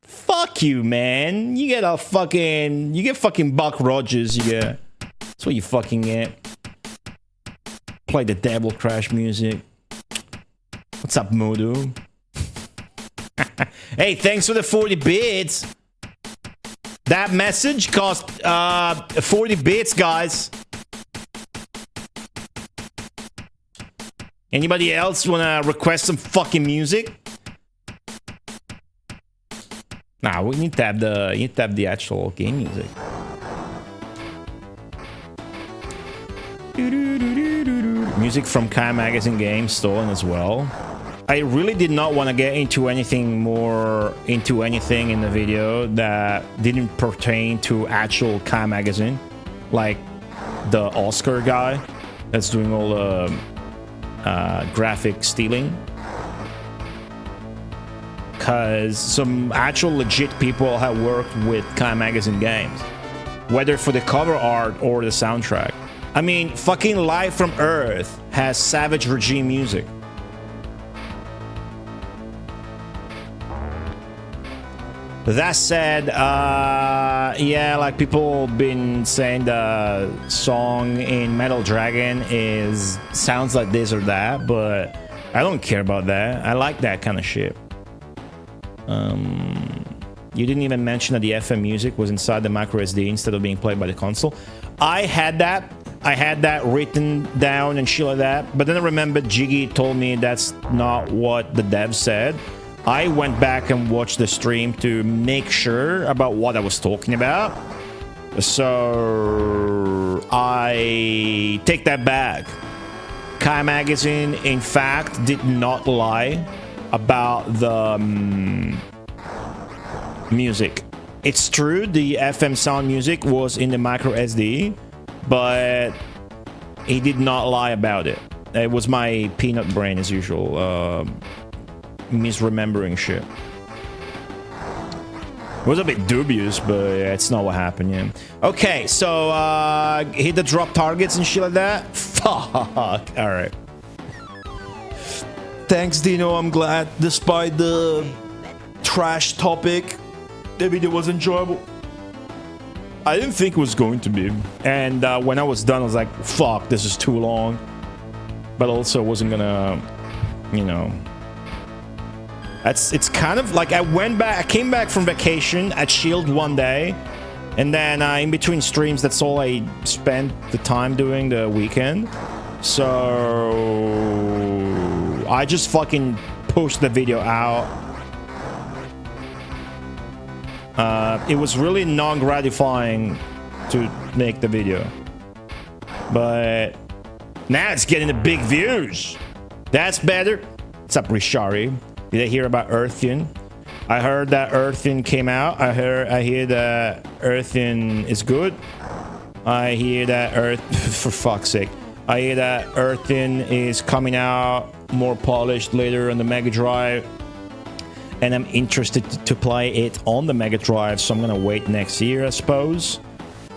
Fuck you, man. You get fucking Buck Rogers, you get. That's what you fucking get. Play the Devil Crash music. What's up, Modu? Hey, thanks for the 40 bits. That message cost 40 bits, guys. Anybody else wanna request some fucking music? Nah, we need to have the actual game music. Music from Kai Magazine games stolen as well. I really did not want to get into anything in the video that didn't pertain to actual Kai Magazine, like the Oscar guy that's doing all the graphic stealing. Because some actual legit people have worked with Kai Magazine games, whether for the cover art or the soundtrack. I mean, fucking Live from Earth has Savage Regime music. That said, yeah, like people been saying the song in Metal Dragon sounds like this or that, but I don't care about that. I like that kind of shit. You didn't even mention that the FM music was inside the micro SD instead of being played by the console. I had that written down and shit like that, but then I remembered Jiggy told me that's not what the dev said. I went back and watched the stream to make sure about what I was talking about. So I take that back. Kai Magazine, in fact, did not lie about the music. It's true, the FM sound music was in the micro SD, but he did not lie about it. It was my peanut brain as usual. Misremembering shit. It was a bit dubious, but it's not what happened, yeah. Okay, so hit the drop targets and shit like that. Fuck. Alright. Thanks, Dino. I'm glad, despite the trash topic, the video was enjoyable. I didn't think it was going to be. And when I was done, I was like, fuck, this is too long. But also wasn't gonna, you know. It's kind of like I came back from vacation at Shield one day. And then in between streams, that's all I spent the time doing the weekend. So I just fucking pushed the video out. It was really non-gratifying to make the video. But now it's getting the big views. That's better. What's up, Rishari? Did I hear about Earthian? I heard that Earthian came out. I hear that Earthian is good. I hear that for fuck's sake. I hear that Earthian is coming out more polished later on the Mega Drive. And I'm interested to play it on the Mega Drive, so I'm gonna wait next year, I suppose.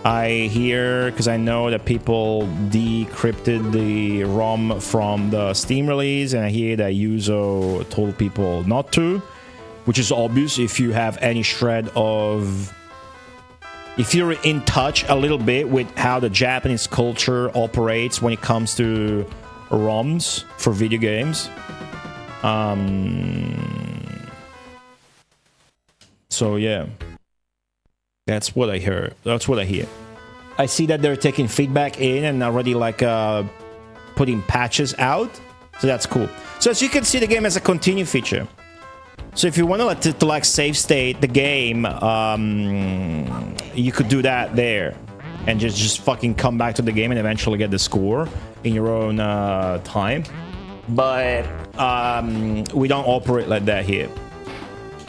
I hear, because I know that people decrypted the ROM from the Steam release, and I hear that Yuzo told people not to, which is obvious if you have any shred of... If you're in touch a little bit with how the Japanese culture operates when it comes to ROMs for video games. So yeah, that's what I heard. That's what I hear. I see that they're taking feedback in and already like putting patches out. So that's cool. So as you can see, the game has a continue feature. So if you want to like save state the game, you could do that there, and just fucking come back to the game and eventually get the score in your own time. But we don't operate like that here.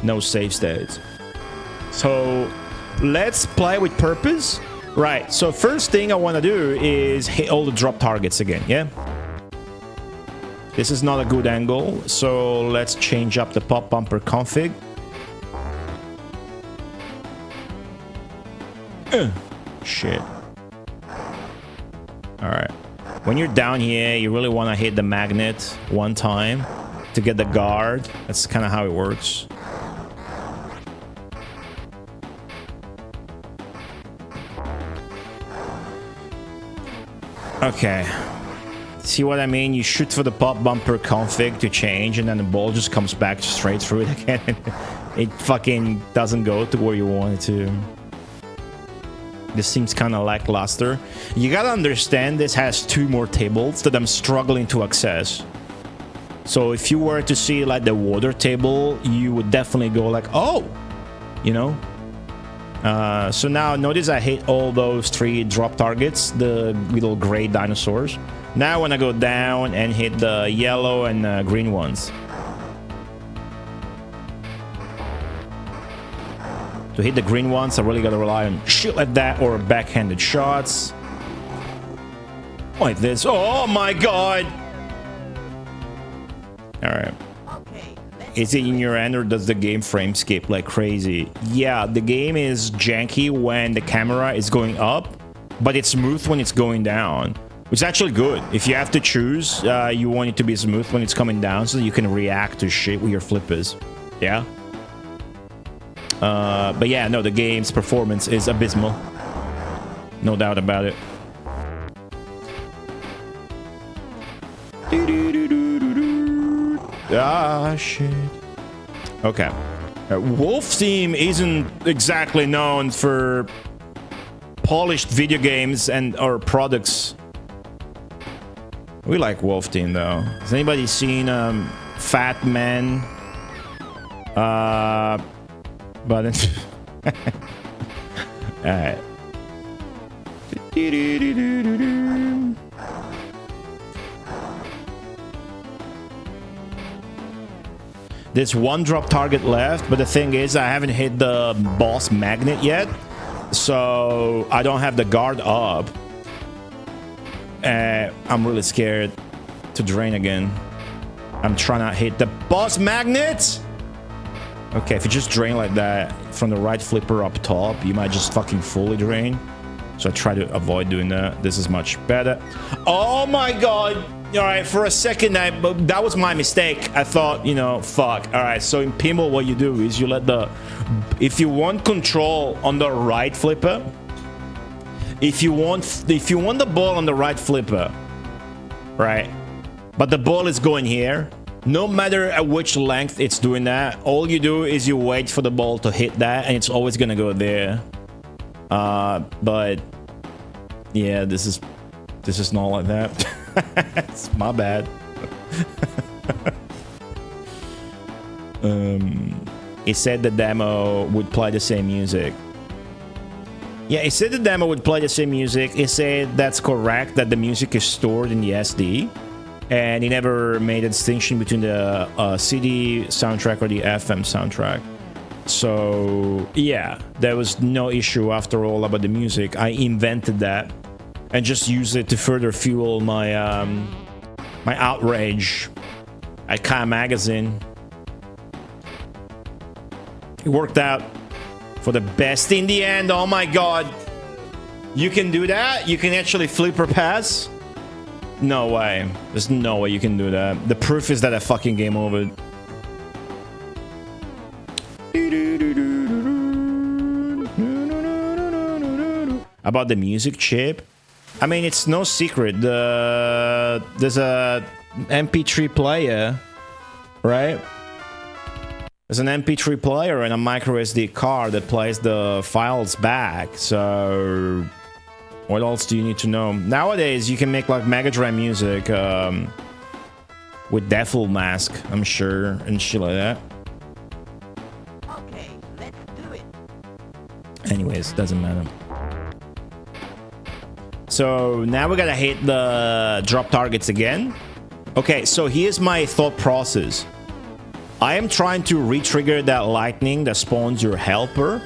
No save states. So let's play with purpose. Right, so first thing I want to do is hit all the drop targets again, yeah? This is not a good angle, so let's change up the pop bumper config. Shit. Alright. When you're down here, you really want to hit the magnet one time to get the guard. That's kind of how it works. Okay. See what I mean? You shoot for the pop bumper config to change, and then the ball just comes back straight through it again. It fucking doesn't go to where you want it to. This seems kind of lackluster. You gotta understand this has 2 more tables that I'm struggling to access. So if you were to see like the water table, you would definitely go like, oh, you know? So now notice I hit all those 3 drop targets, the little gray dinosaurs. Now I want to go down and hit the yellow and green ones. To hit the green ones, I really got to rely on shit like that or backhanded shots. Like this. Oh my god! Alright. Is it in your end, or does the game frame skip like crazy? Yeah, the game is janky when the camera is going up, but it's smooth when it's going down. Which is actually good. If you have to choose, you want it to be smooth when it's coming down so that you can react to shit with your flippers. Yeah? But yeah, no, the game's performance is abysmal. No doubt about it. Ah, shit. Okay. Wolf Team isn't exactly known for polished video games and or products. We like Wolf Team though. Has anybody seen Fat Man? But alright. There's 1 drop target left, but the thing is I haven't hit the boss magnet yet, so I don't have the guard up. I'm really scared to drain again. I'm trying to hit the boss magnet. Okay, if you just drain like that from the right flipper up top, you might just fucking fully drain. So I try to avoid doing that. This is much better. Oh my god. All right, for a second, that was my mistake. I thought, you know, fuck. All right, so in pinball, what you do is you let the... If you want control on the right flipper, if you want the ball on the right flipper, right, but the ball is going here, no matter at which length it's doing that, all you do is you wait for the ball to hit that, and it's always gonna go there. But yeah, this is not like that. It's my bad. It said the demo would play the same music. Yeah, it said the demo would play the same music. It said that's correct, that the music is stored in the SD, and it never made a distinction between the CD soundtrack or the FM soundtrack. So yeah, there was no issue after all about the music. I invented that and just used it to further fuel my my outrage at Kai Magazine. It worked out for the best in the end. Oh my god, you can do that? You can actually flipper pass? No way. There's no way you can do that. The proof is that I fucking game over. About the music chip, I mean, it's no secret. There's a MP3 player, right? There's an MP3 player and a micro SD card that plays the files back. So what else do you need to know? Nowadays, you can make like Mega Drive music with Devil Mask, I'm sure, and shit like that. Okay, let's do it. Anyways, doesn't matter. So now we gotta hit the drop targets again. Okay, so here's my thought process. I am trying to re-trigger that lightning that spawns your helper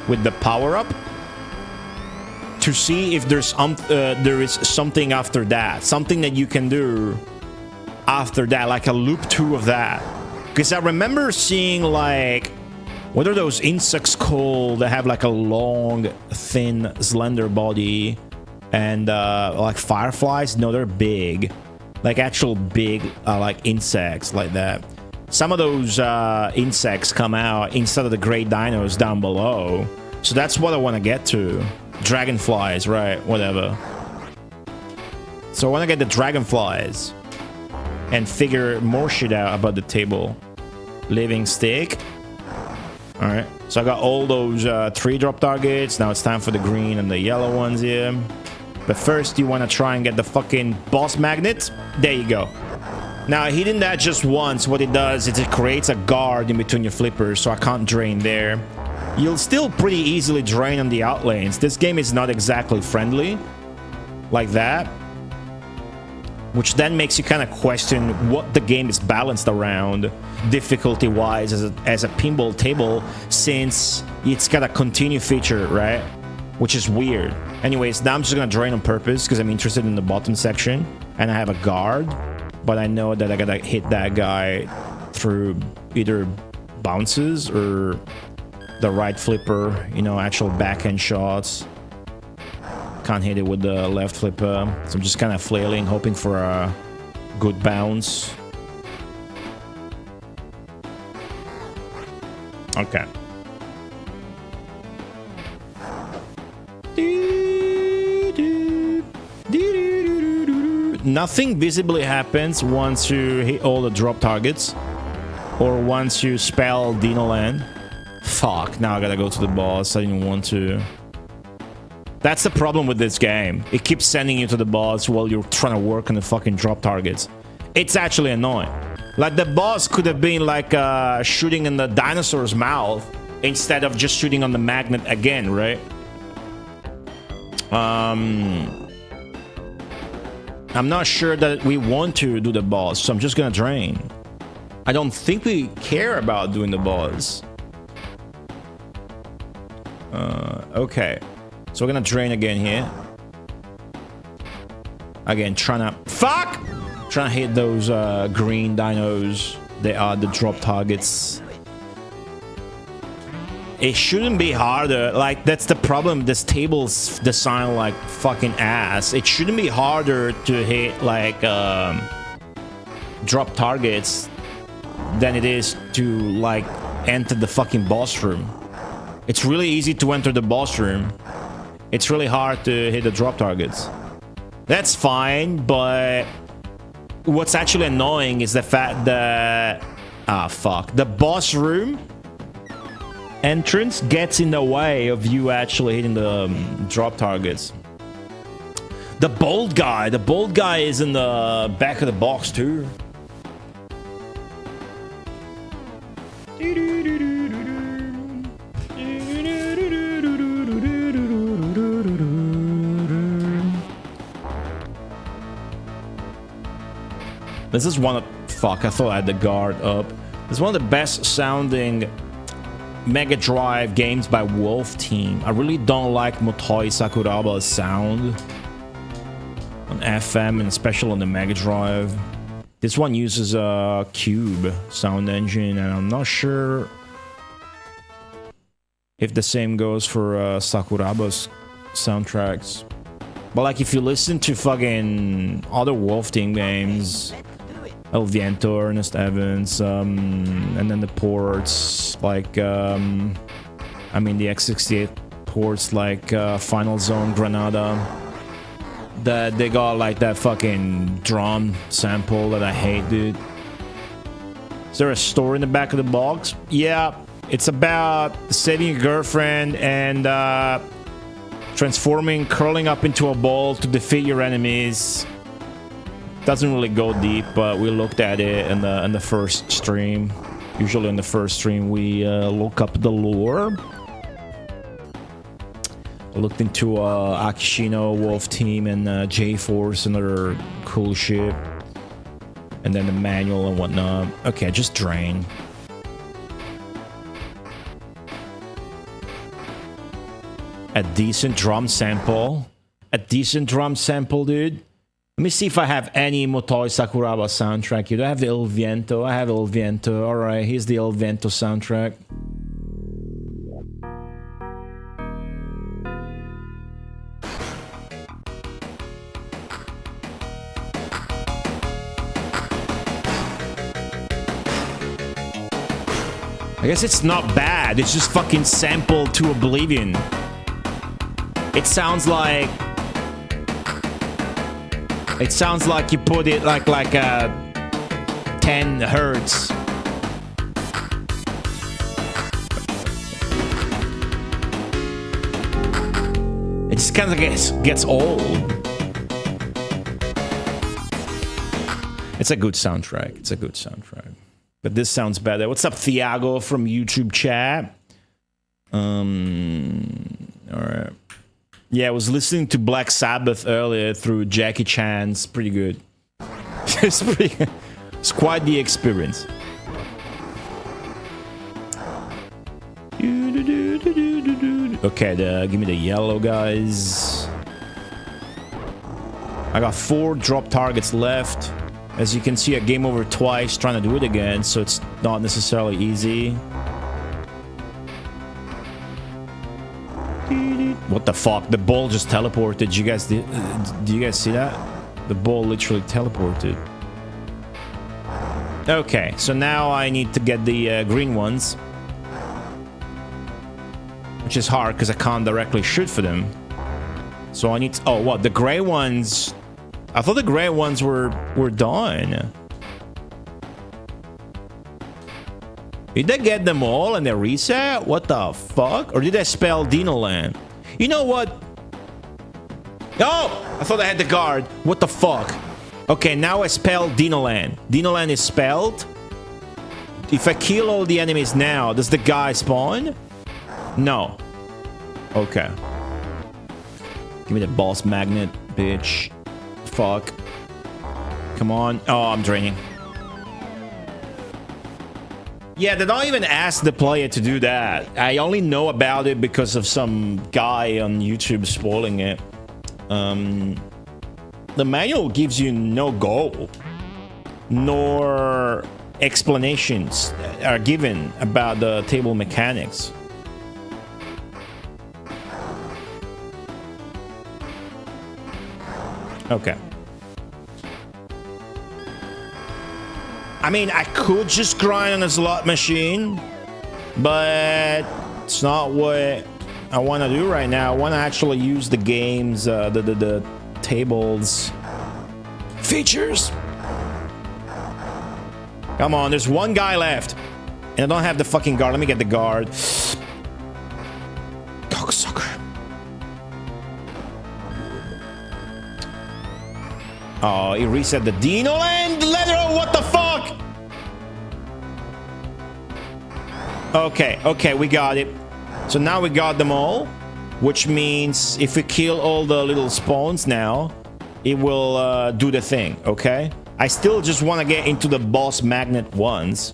with the power-up to see if there is something after that, something that you can do after that, like a loop 2 of that. Because I remember seeing, like, what are those insects called that have like a long, thin, slender body, and like fireflies? No, they're big, like actual big like insects like that. Some of those insects come out instead of the great dinos down below. So that's what I want to get to. Dragonflies, right? Whatever. So I want to get the dragonflies and figure more shit out about the table. Living stick. Alright. So I got all those 3 drop targets. Now it's time for the green and the yellow ones here. But first you want to try and get the fucking boss magnet. There you go. Now, hitting that just once, what it does is it creates a guard in between your flippers, so I can't drain there. You'll still pretty easily drain on the out lanes. This game is not exactly friendly like that, which then makes you kind of question what the game is balanced around difficulty-wise as a pinball table, since it's got a continue feature, right? Which is weird. Anyways, now I'm just gonna drain on purpose because I'm interested in the bottom section, and I have a guard. But I know that I gotta hit that guy through either bounces or the right flipper, you know, actual backhand shots. Can't hit it with the left flipper. So I'm just kind of flailing, hoping for a good bounce. Okay. Nothing visibly happens once you hit all the drop targets or once you spell Dino land. Fuck, now I gotta go to the boss. I didn't want to. That's the problem with this game. It keeps sending you to the boss while you're trying to work on the fucking drop targets. It's actually annoying. Like, the boss could have been like shooting in the dinosaur's mouth instead of just shooting on the magnet again, right? I'm not sure that we want to do the boss, so I'm just gonna drain. I don't think we care about doing the boss. Okay. So we're gonna drain again here. Again, trying Trying to hit those green dinos. They are the drop targets. It shouldn't be harder. Like, that's the problem. This table's designed like fucking ass. It shouldn't be harder to hit like drop targets than it is to like enter the fucking boss room. It's really easy to enter the boss room. It's really hard to hit the drop targets. That's fine, but what's actually annoying is the fact that the boss room entrance gets in the way of you actually hitting the drop targets. The bold guy is in the back of the box too. This is one of... Fuck, I thought I had the guard up. This is one of the best sounding Mega Drive games by Wolf Team. I really don't like Motoi Sakuraba's sound on FM and especially on the Mega Drive. This one uses a Cube sound engine and I'm not sure if the same goes for Sakuraba's soundtracks. But like if you listen to fucking other Wolf Team games, El Viento, Ernest Evans, and then the ports like, I mean the X68 ports like Final Zone, Granada, that they got like that fucking drum sample that I hate, dude. Is there a story in the back of the box? Yeah, it's about saving your girlfriend and transforming, curling up into a ball to defeat your enemies. Doesn't really go deep, but we looked at it in the first stream. Usually in the first stream we look up the lore. I looked into Akishino, Wolf Team, and J-Force and other cool shit. And then the manual and whatnot. Okay, just drain. A decent drum sample. A decent drum sample, dude. Let me see if I have any Motoi Sakuraba soundtrack here. Do I have the El Viento? I have El Viento. Alright, here's the El Viento soundtrack. I guess it's not bad. It's just fucking sampled to oblivion. It sounds like... It sounds like you put it like 10 hertz. It just kind of gets old. It's a good soundtrack. It's a good soundtrack. But this sounds better. What's up, Thiago from YouTube chat? All right. Yeah, I was listening to Black Sabbath earlier through Jackie Chan's. Pretty good. It's pretty good. It's quite the experience. Okay, give me the yellow, guys. I got 4 drop targets left. As you can see, I game over twice trying to do it again, so it's not necessarily easy. What the fuck? The ball just teleported. Do you guys see that? The ball literally teleported. Okay, so now I need to get the green ones, which is hard because I can't directly shoot for them. So I need to, oh, what? The gray ones? I thought the gray ones were done. Did they get them all and they reset? What the fuck? Or did I spell Dino Land? You know what? Oh! I thought I had the guard. What the fuck? Okay, now I spelled Dino Land. Dino Land is spelled. If I kill all the enemies now, does the guy spawn? No. Okay. Give me the boss magnet, bitch. Fuck. Come on. Oh, I'm draining. Yeah, they don't even ask the player to do that. I only know about it because of some guy on YouTube spoiling it. The manual gives you no goal. nor explanations are given about the table mechanics. Okay. I mean, I could just grind on a slot machine, but it's not what I want to do right now. I want to actually use the game's, the tables features. Come on, there's one guy left. And I don't have the fucking guard. Let me get the guard. Cocksucker. Oh, he reset the Dino and letter. What the fuck? Okay, we got it. So now we got them all, which means if we kill all the little spawns now, it will do the thing, okay? I still just want to get into the boss magnet ones.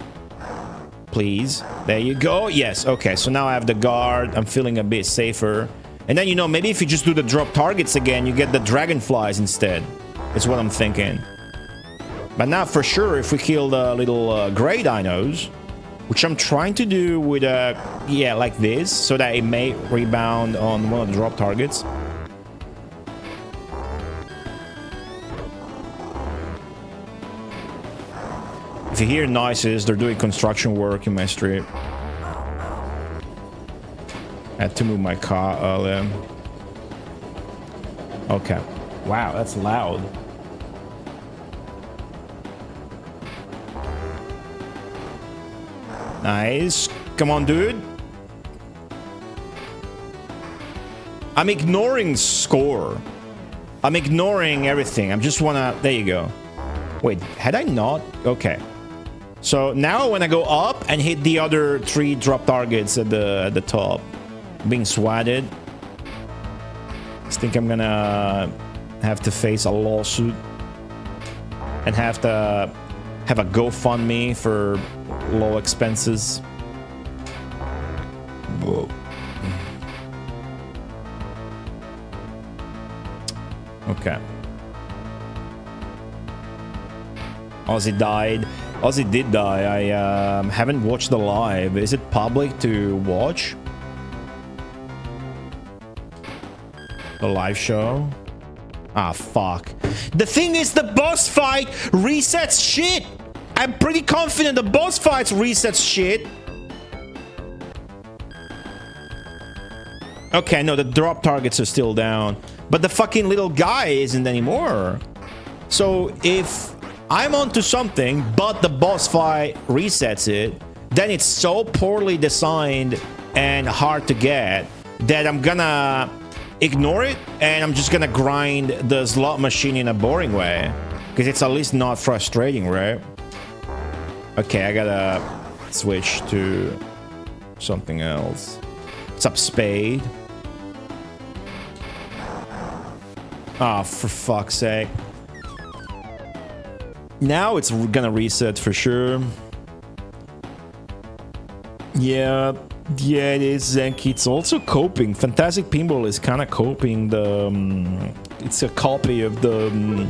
Please. There you go. Yes, okay. So now I have the guard. I'm feeling a bit safer. And then, you know, maybe if you just do the drop targets again, you get the dragonflies instead. That's what I'm thinking. But now, for sure, if we kill the little gray dinos, which I'm trying to do with, yeah, like this, so that it may rebound on one of the drop targets. If you hear noises, they're doing construction work in my street. I had to move my car earlier. Okay. Wow, that's loud. Nice. Come on, dude. I'm ignoring score. I'm ignoring everything. I just wanna... There you go. Wait, had I not? Okay. So now when I go up and hit the other 3 drop targets at the top, being swatted, I think I'm gonna have to face a lawsuit and have to have a GoFundMe for low expenses. Whoa. Okay. Ozzy died. Ozzy did die. I haven't watched the live. Is it public to watch? The live show? Ah, fuck. The thing is, the boss fight resets shit. I'm pretty confident the boss fights resets shit. Okay, no, the drop targets are still down. But the fucking little guy isn't anymore. So if I'm onto something, but the boss fight resets it, then it's so poorly designed and hard to get that I'm gonna ignore it and I'm just gonna grind the slot machine in a boring way. Because it's at least not frustrating, right? Okay, I gotta switch to something else. What's up, Spade? Ah, oh, for fuck's sake. Now it's gonna reset for sure. Yeah, it is, Zenki. It's also coping. Fantastic Pinball is kind of coping the... it's a copy of the...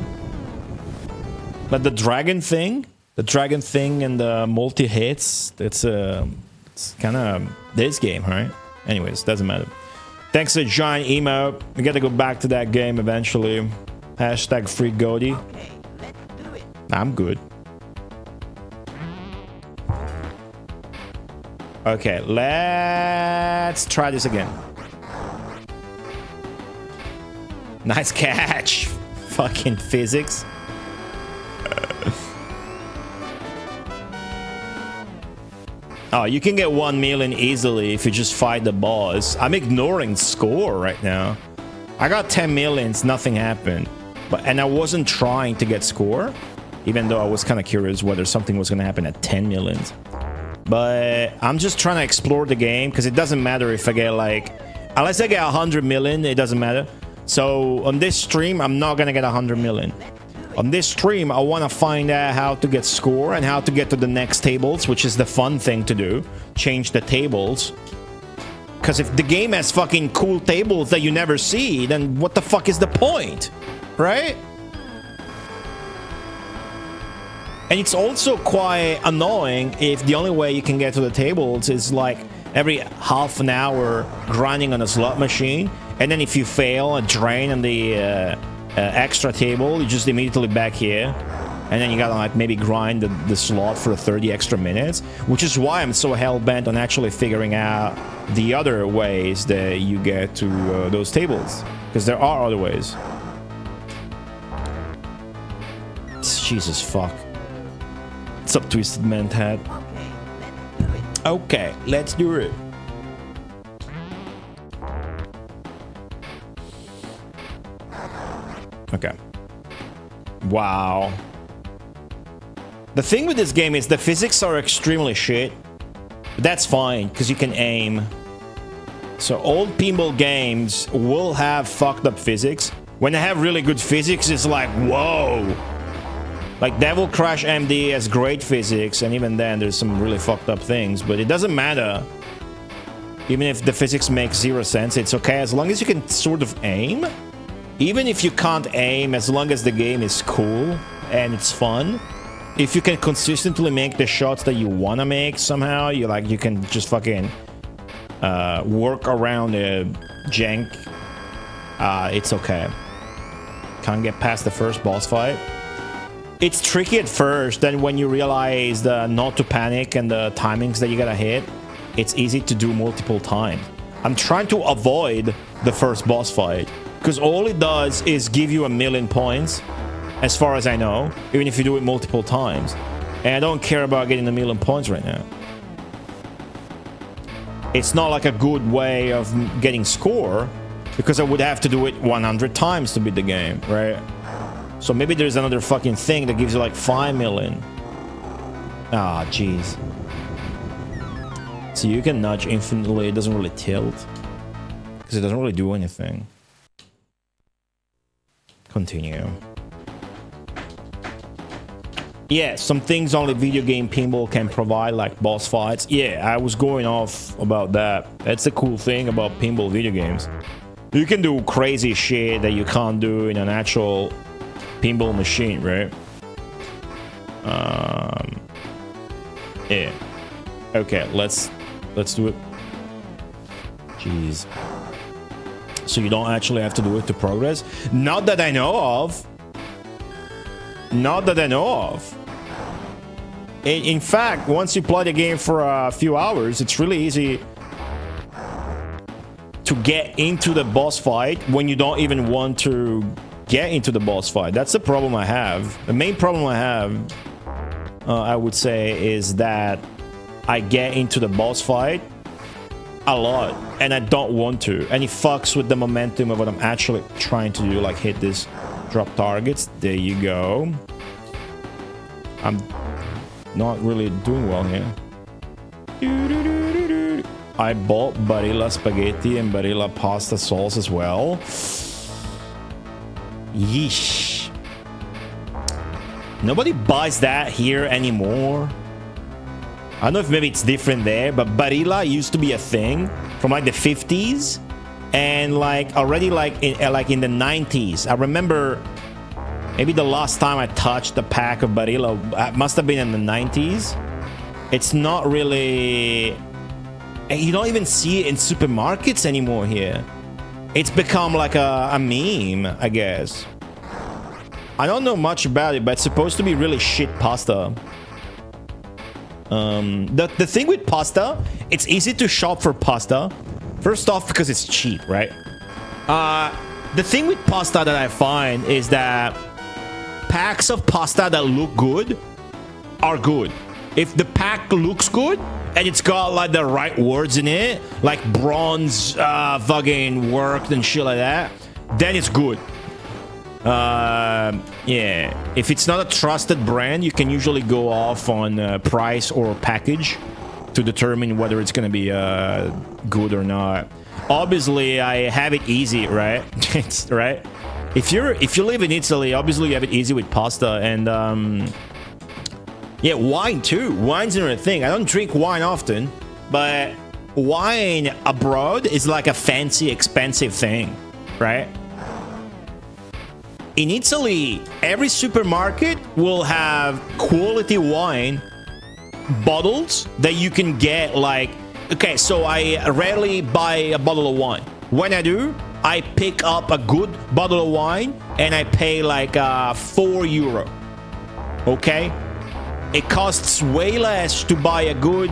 but the dragon thing? The dragon thing and the multi-hits, it's kind of this game, right? Anyways, doesn't matter. Thanks to giant emo. We gotta go back to that game eventually. Hashtag free Goldie. Okay, let's do it. I'm good. Okay, let's try this again. Nice catch. Fucking physics. Oh, you can get 1 million easily if you just fight the boss. I'm ignoring score right now. I got 10 millions, nothing happened. And I wasn't trying to get score, even though I was kind of curious whether something was going to happen at 10 millions. But I'm just trying to explore the game, because it doesn't matter if I get like... unless I get 100 million, it doesn't matter. So on this stream, I'm not going to get 100 million. On this stream, I want to find out how to get score and how to get to the next tables, which is the fun thing to do. Change the tables. Because if the game has fucking cool tables that you never see, then what the fuck is the point? Right? And it's also quite annoying if the only way you can get to the tables is like every half an hour grinding on a slot machine, and then if you fail a drain on the extra table, you just immediately back here, and then you gotta like maybe grind the slot for 30 extra minutes, which is why I'm so hell-bent on actually figuring out the other ways that you get to those tables, because there are other ways. Jesus fuck. What's up, Twisted Mentat? Okay, let's do it. Okay. Wow. The thing with this game is the physics are extremely shit. But that's fine, because you can aim. So old pinball games will have fucked up physics. When they have really good physics, it's like, whoa. Like Devil Crash MD has great physics, and even then there's some really fucked up things, but it doesn't matter. Even if the physics make 0 sense, it's okay as long as you can sort of aim. Even if you can't aim, as long as the game is cool and it's fun. If you can consistently make the shots that you want to make somehow, you can just fucking work around the jank. It's okay. Can't get past the first boss fight. It's tricky at first, then when you realize not to panic and the timings that you gotta hit, it's easy to do multiple times. I'm trying to avoid the first boss fight, because all it does is give you 1,000,000 points, as far as I know, even if you do it multiple times. And I don't care about getting 1,000,000 points right now. It's not like a good way of getting score, because I would have to do it 100 times to beat the game, right? So maybe there's another fucking thing that gives you like 5 million. Ah, jeez. So you can nudge infinitely, it doesn't really tilt. Because it doesn't really do anything. Continue. Yeah, some things only video game pinball can provide, like boss fights. Yeah, I was going off about that. That's the cool thing about pinball video games. You can do crazy shit that you can't do in an actual pinball machine, right? Yeah. Okay, let's do it. Jeez. So you don't actually have to do it to progress? Not that I know of. Not that I know of. In fact, once you play the game for a few hours, it's really easy to get into the boss fight when you don't even want to get into the boss fight. That's the problem I have. The main problem I have, I would say, is that I get into the boss fight a lot and I don't want to, and it fucks with the momentum of what I'm actually trying to do, like hit this drop targets. There you go. I'm not really doing well here. I bought Barilla spaghetti and Barilla pasta sauce as well. Yeesh. Nobody buys that here anymore. I don't know if maybe it's different there, but Barilla used to be a thing from like the 50s and like already like in the 90s. I remember maybe the last time I touched a pack of Barilla must have been in the 90s. It's not really... You don't even see it in supermarkets anymore here. It's become like a meme, I guess. I don't know much about it, but it's supposed to be really shit pasta. The thing with pasta, it's easy to shop for pasta. First off, because it's cheap, right? The thing with pasta that I find is that packs of pasta that look good are good. If the pack looks good and it's got like the right words in it, like bronze fucking worked and shit like that, then it's good. Yeah, if it's not a trusted brand, you can usually go off on price or package to determine whether it's gonna be good or not. Obviously, I have it easy, right? Right? If you live in Italy, obviously you have it easy with pasta, and yeah, wine too. Wine's another thing. I don't drink wine often, but wine abroad is like a fancy, expensive thing, right? in Italy, every supermarket will have quality wine bottles that you can get. Like, okay, so I rarely buy a bottle of wine. When I do, I pick up a good bottle of wine and I pay like €4. Okay, it costs way less to buy a good.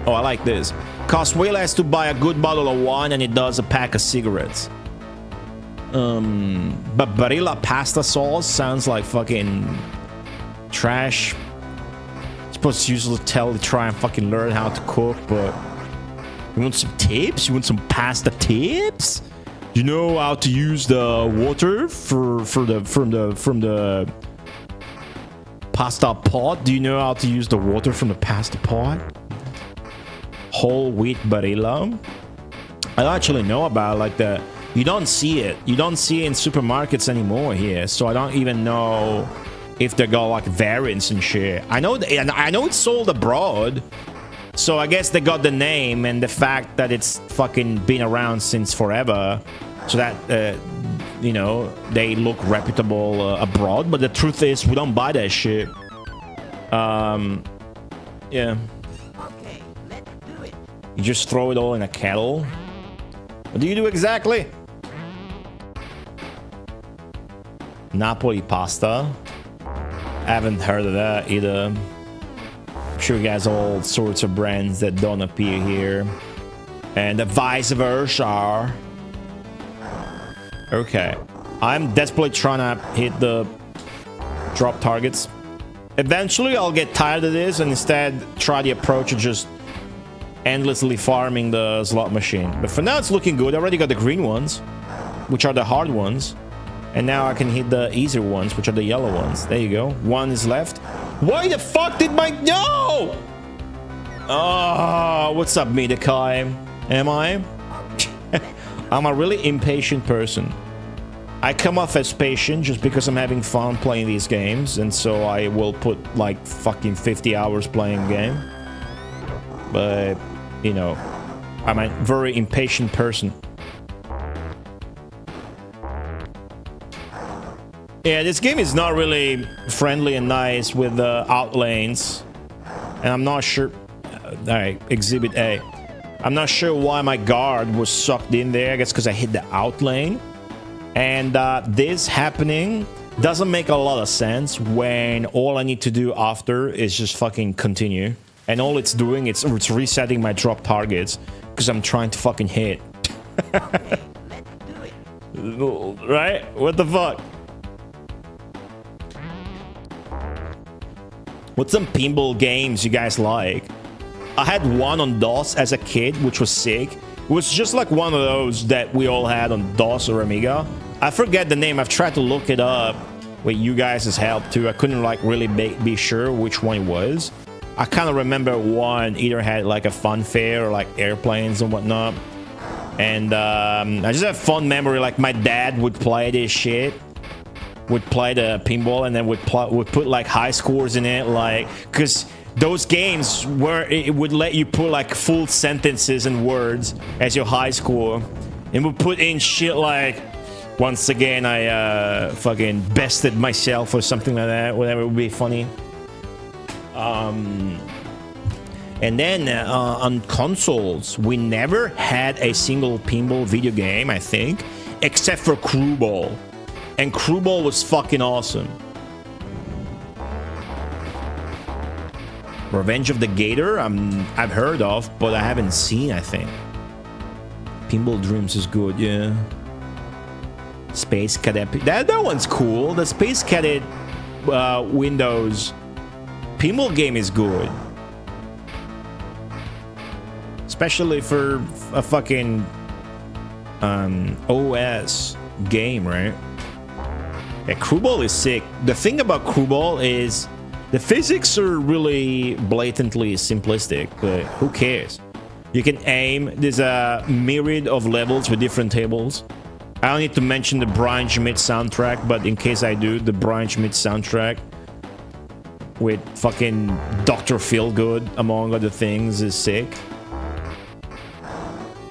Oh, I like this. Costs way less to buy a good bottle of wine than it does a pack of cigarettes. But Barilla pasta sauce sounds like fucking trash. You're supposed to usually try and fucking learn how to cook, but you want some tips? You want some pasta tips? Do you know how to use the water from the pasta pot? Do you know how to use the water from the pasta pot? Whole wheat Barilla. I don't actually know about like the. You don't see it. You don't see it in supermarkets anymore here. So I don't even know if they got like variants and shit. I know it's sold abroad. So I guess they got the name and the fact that it's fucking been around since forever. So that, you know, they look reputable abroad. But the truth is, we don't buy that shit. Yeah. Okay, let's do it. You just throw it all in a kettle. What do you do exactly? Napoli pasta. I haven't heard of that either. I'm sure you guys have all sorts of brands that don't appear here. And the vice versa. Okay. I'm desperately trying to hit the drop targets. Eventually I'll get tired of this and instead try the approach of just endlessly farming the slot machine. But for now it's looking good. I already got the green ones, which are the hard ones. And now I can hit the easier ones, which are the yellow ones. There you go. One is left. Why the fuck did my... No! Oh, what's up, Midakai? Am I? I'm a really impatient person. I come off as patient just because I'm having fun playing these games. And so I will put like fucking 50 hours playing a game. But, you know, I'm a very impatient person. Yeah, this game is not really friendly and nice with the outlanes. And I'm not sure... Alright, Exhibit A. I'm not sure why my guard was sucked in there. I guess because I hit the outlane. And this happening doesn't make a lot of sense when all I need to do after is just fucking continue. And all it's doing, it's resetting my drop targets. Because I'm trying to fucking hit. Okay, let's do it. Right? What the fuck? What's some pinball games you guys like? I had one on DOS as a kid, which was sick. It was just like one of those that we all had on DOS or Amiga. I forget the name. I've tried to look it up with you guys' help too. I couldn't like really be sure which one it was. I kind of remember one either had like a funfair or like airplanes and whatnot. And I just have fond memory. Like my dad would play this shit. Would play the pinball and then would put like high scores in it, like, because those games where it would let you put like full sentences and words as your high score, and would put in shit like, once again I fucking bested myself or something like that, whatever would be funny. And then on consoles, we never had a single pinball video game, I think, except for Crew Ball. And Crew Ball was fucking awesome. Revenge of the Gator, I've heard of, but I haven't seen, I think. Pinball Dreams is good, yeah. Space Cadet, that one's cool. The Space Cadet Windows pinball game is good. Especially for a fucking OS game, right? Yeah, Crew Ball is sick. The thing about Crew Ball is the physics are really blatantly simplistic, but who cares? You can aim. There's a myriad of levels with different tables. I don't need to mention the Brian Schmidt soundtrack, but in case I do, the Brian Schmidt soundtrack with fucking Dr. Feelgood, among other things, is sick.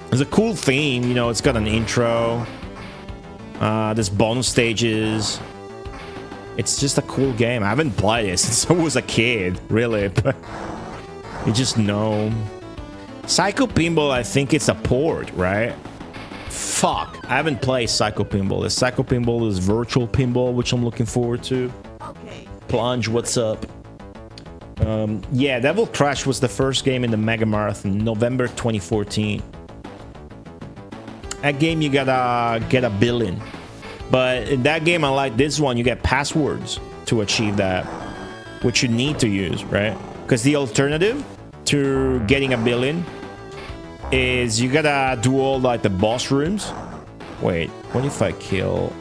There's a cool theme, you know, it's got an intro. There's bonus stages. It's just a cool game. I haven't played it since I was a kid, really, but you just know. Psycho Pinball, I think it's a port, right? Fuck, I haven't played Psycho Pinball. The Psycho Pinball is Virtual Pinball, which I'm looking forward to. Okay. Plunge, what's up? Yeah, Devil Crash was the first game in the Megamarathon, November 2014. That game you gotta get a billion. But in that game, unlike this one, you get passwords to achieve that, which you need to use, right? Because the alternative to getting a billion is you gotta do all like the boss rooms. Wait, what if I kill?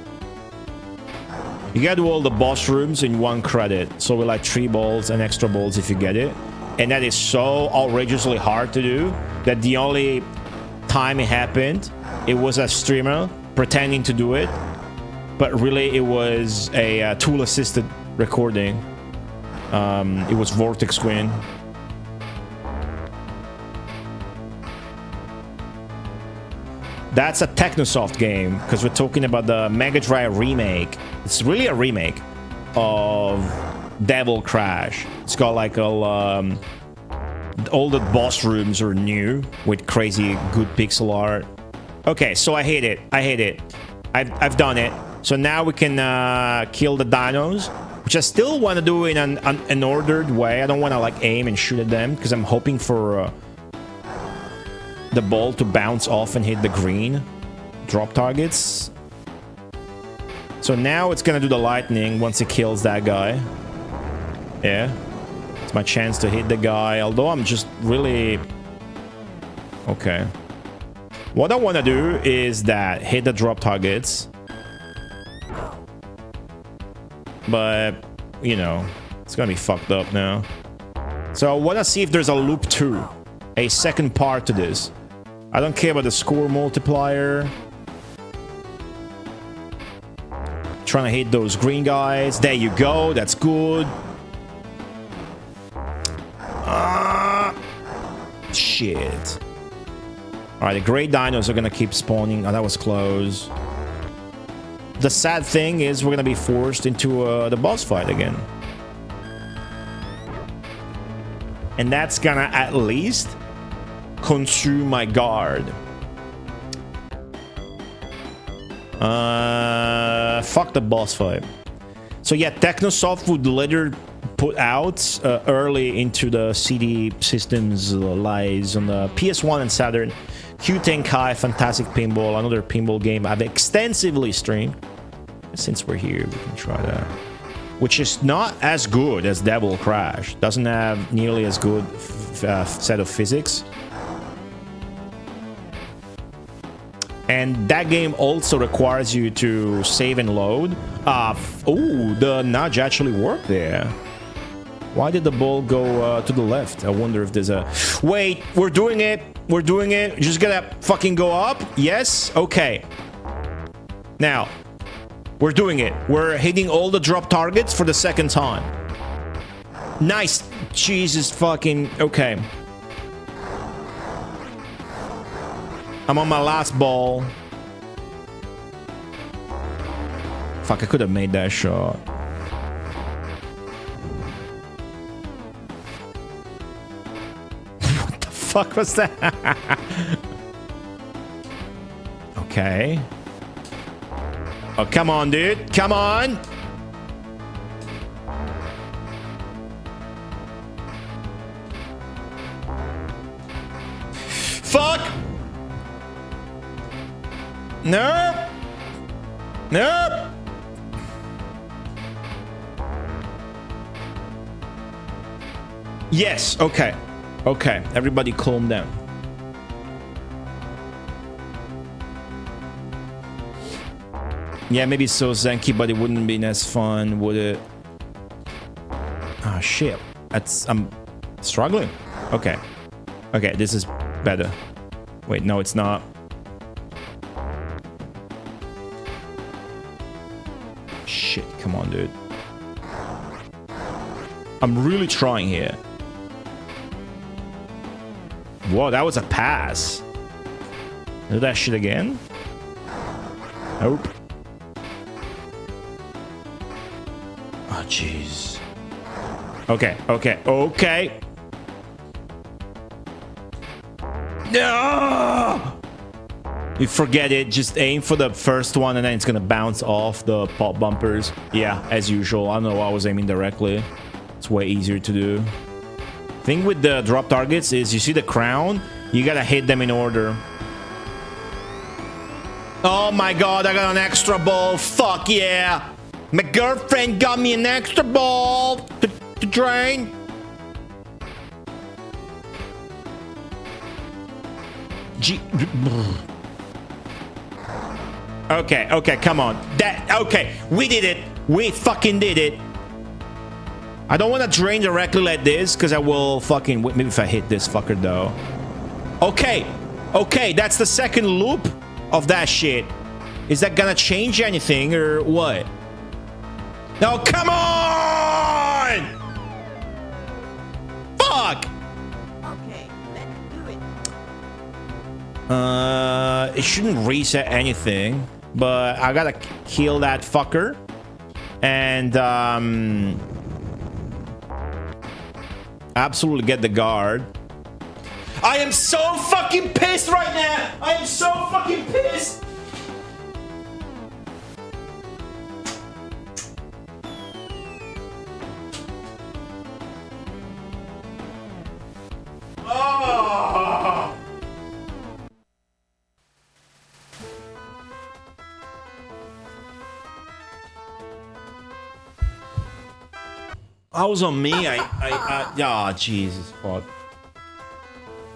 You gotta do all the boss rooms in 1 credit. So with like 3 balls and extra balls if you get it. And that is so outrageously hard to do that the only time it happened, it was a streamer pretending to do it. But really it was a tool-assisted recording. It was Vortex Queen. That's a Technosoft game, because we're talking about the Mega Drive remake. It's really a remake of Devil Crash. It's got like all the boss rooms are new with crazy good pixel art. Okay, so I hate it. I hate it. I've done it. So now we can kill the dinos, which I still want to do in an ordered way. I don't want to like aim and shoot at them because I'm hoping for the ball to bounce off and hit the green drop targets. So now it's gonna do the lightning once it kills that guy. Yeah, it's my chance to hit the guy, although I'm just really okay. What I want to do is that hit the drop targets, but you know it's gonna be fucked up now. So I want to see if there's a loop 2, a second part to this. I don't care about the score multiplier. Trying to hit those green guys. There you go. That's good. Shit. Alright, the gray dinos are gonna keep spawning. Oh, that was close. The sad thing is we're gonna be forced into the boss fight again. And that's gonna at least consume my guard. Fuck the boss fight. So yeah, Technosoft would later put out early into the CD systems lies on the PS1 and Saturn. Q-Tenkai, Fantastic Pinball, another pinball game I've extensively streamed. Since we're here, we can try that. Which is not as good as Devil Crash. Doesn't have nearly as good set of physics. And that game also requires you to save and load. Oh, the nudge actually worked there. Why did the ball go to the left? I wonder if there's a... Wait, we're doing it. We're doing it. Just gotta fucking go up. Yes? Okay. Now, we're doing it. We're hitting all the drop targets for the second time. Nice. Jesus fucking... Okay. I'm on my last ball. Fuck, I could have made that shot. What the fuck was that? Okay. Oh, come on, dude. Come on. Fuck. Nope. Nope. Yes. Okay. Okay. Everybody calm down. Yeah, maybe so Zenki, but it wouldn't be as fun, would it? Oh, shit. I'm struggling. Okay. Okay, this is better. Wait, no, it's not. Shit, come on, dude. I'm really trying here. Whoa, that was a pass. Do that shit again? Nope. jeez. Okay, okay, okay. No! You forget it, just aim for the first one and then it's gonna bounce off the pop bumpers. Yeah, as usual. I don't know why I was aiming directly. It's way easier to do. Thing with the drop targets is you see the crown, you gotta hit them in order. Oh my god, I got an extra ball. Fuck yeah. My girlfriend got me an extra ball to drain. Okay, okay, come on. Okay, we did it. We fucking did it. I don't want to drain directly like this because I will fucking... Maybe if I hit this fucker though. Okay, okay, that's the second loop of that shit. Is that gonna change anything or what? No, come on! Fuck! Okay, let's do it. It shouldn't reset anything, but I gotta kill that fucker. And, absolutely get the guard. I am so fucking pissed right now! I am so fucking pissed! Oh! I was on me. Yeah, Jesus fuck.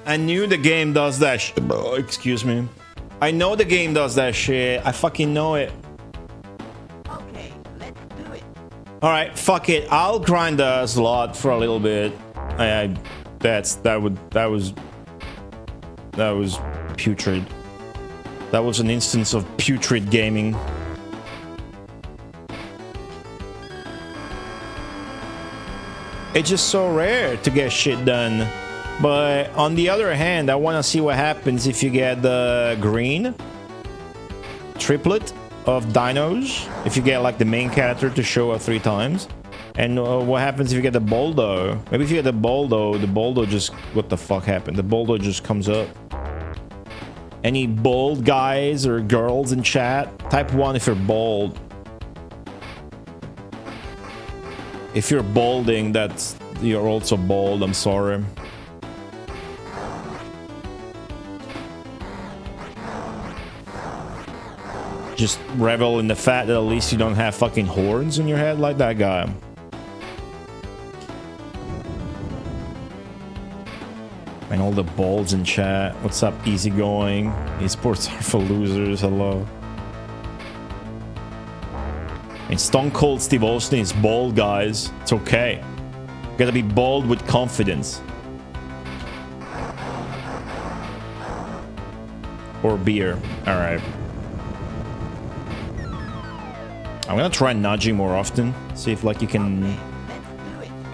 I knew the game does that shit. Excuse me. I know the game does that shit. I fucking know it. Okay, let's do it. All right, fuck it. I'll grind the slot for a little bit. That was putrid. That was an instance of putrid gaming. It's just so rare to get shit done. But on the other hand, I want to see what happens if you get the green triplet of dinos. If you get like the main character to show up 3 times. And what happens if you get the Boldo? Maybe if you get the Boldo just... What the fuck happened? The Boldo just comes up. Any bold guys or girls in chat? Type 1 if you're bold. If you're bolding, you're also bold. I'm sorry. Just revel in the fact that at least you don't have fucking horns in your head like that guy. And all the bolds in chat. What's up, easygoing? Esports are for losers. Hello. And Stone Cold Steve Austin is bold, guys. It's okay. You gotta be bold with confidence. Or beer. Alright. I'm gonna try nudging more often. See if like you can...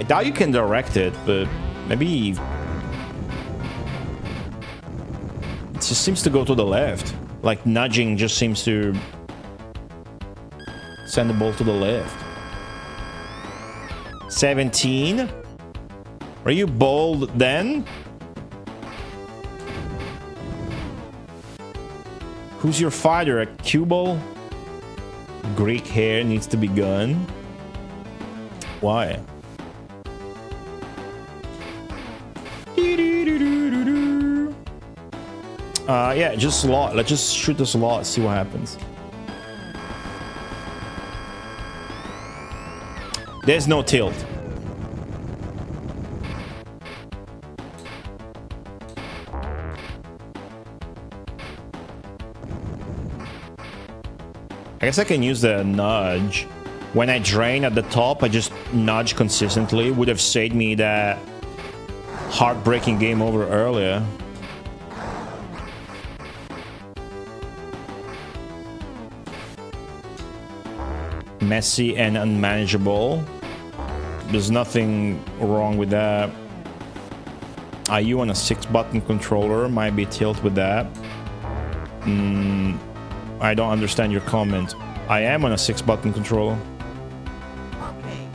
I doubt you can direct it, but maybe... It just seems to go to the left. Like nudging just seems to... Send the ball to the left. 17. Are you bold then? Who's your fighter? A cue ball? Greek hair needs to be gone. Why? Yeah, just slot. Let's just shoot the slot, see what happens. There's no tilt. I guess I can use the nudge. When I drain at the top, I just nudge consistently. Would have saved me that heartbreaking game over earlier. Messy and unmanageable. There's nothing wrong with that. Are you on a 6-button controller? Might be tilt with that. I don't understand your comment. I am on a 6-button controller. Okay,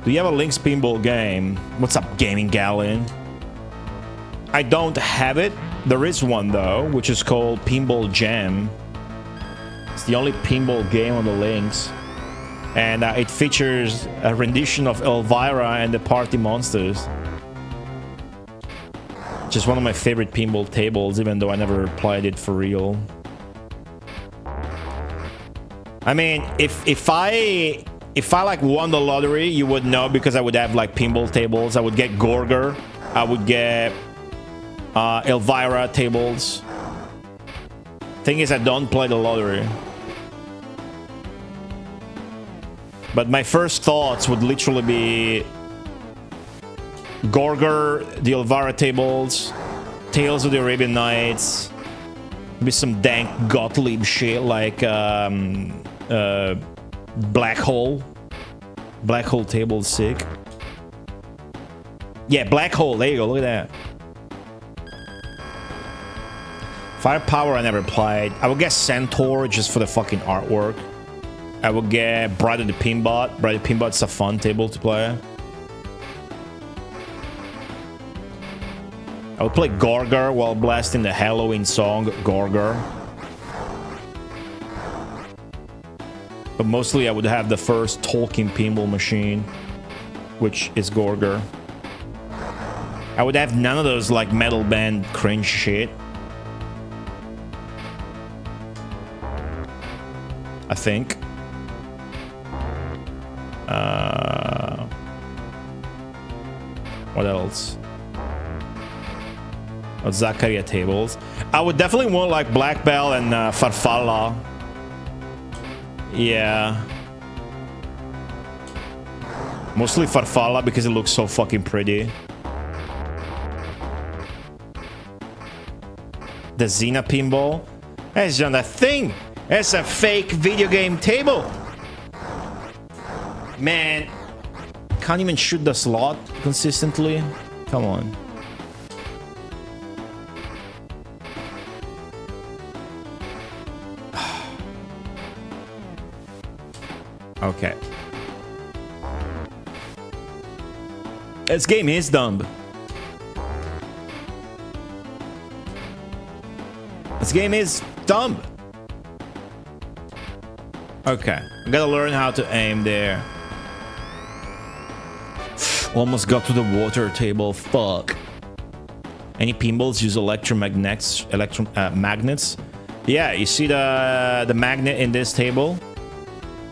Do you have a Link's Pinball game? What's up, Gaming Gallon? I don't have it. There is one, though, which is called Pinball Jam. It's the only pinball game on the Lynx. And it features a rendition of Elvira and the Party Monsters. Just one of my favorite pinball tables, even though I never played it for real. I mean, if I like won the lottery, you would know, because I would have like pinball tables. I would get Gorger. I would get Elvira tables. Thing is, I don't play the lottery. But my first thoughts would literally be Gorger, the Elvira tables, Tales of the Arabian Nights, maybe some dank Gottlieb shit like Black Hole. Black Hole table is sick. Yeah, Black Hole. There you go. Look at that. Firepower I never played. I would guess Centaur just for the fucking artwork. I would get Bride of the Pinbot. Bride of the Pinbot's a fun table to play. I would play Gorger while blasting the Halloween song Gorger. But mostly I would have the first talking pinball machine, which is Gorger. I would have none of those like metal band cringe shit. I think. What else? Oh, Zakaria tables. I would definitely want like Black Bell and Farfalla. Yeah. Mostly Farfalla because it looks so fucking pretty. The Xena pinball. That's not a thing. That's a fake video game table. Man, can't even shoot the slot consistently. Come on. Okay. This game is dumb. This game is dumb. Okay. I gotta learn how to aim there. Almost got to the water table. Fuck. Any pinballs use electromagnets? Magnets? Yeah, you see the magnet in this table?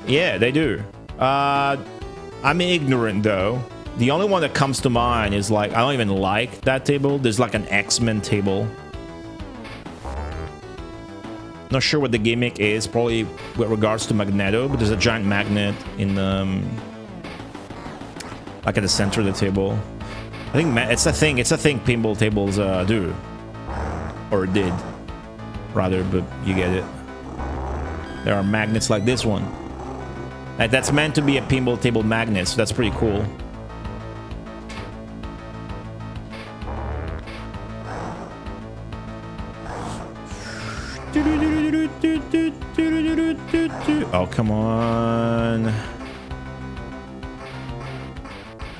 Yeah, they do. I'm ignorant though. The only one that comes to mind is like, I don't even like that table. There's like an X-Men table. Not sure what the gimmick is, probably with regards to Magneto, but there's a giant magnet in like at the center of the table. I think it's a thing pinball tables do. Or did. Rather, but you get it. There are magnets like this one. Like, that's meant to be a pinball table magnet, so that's pretty cool. Oh, come on.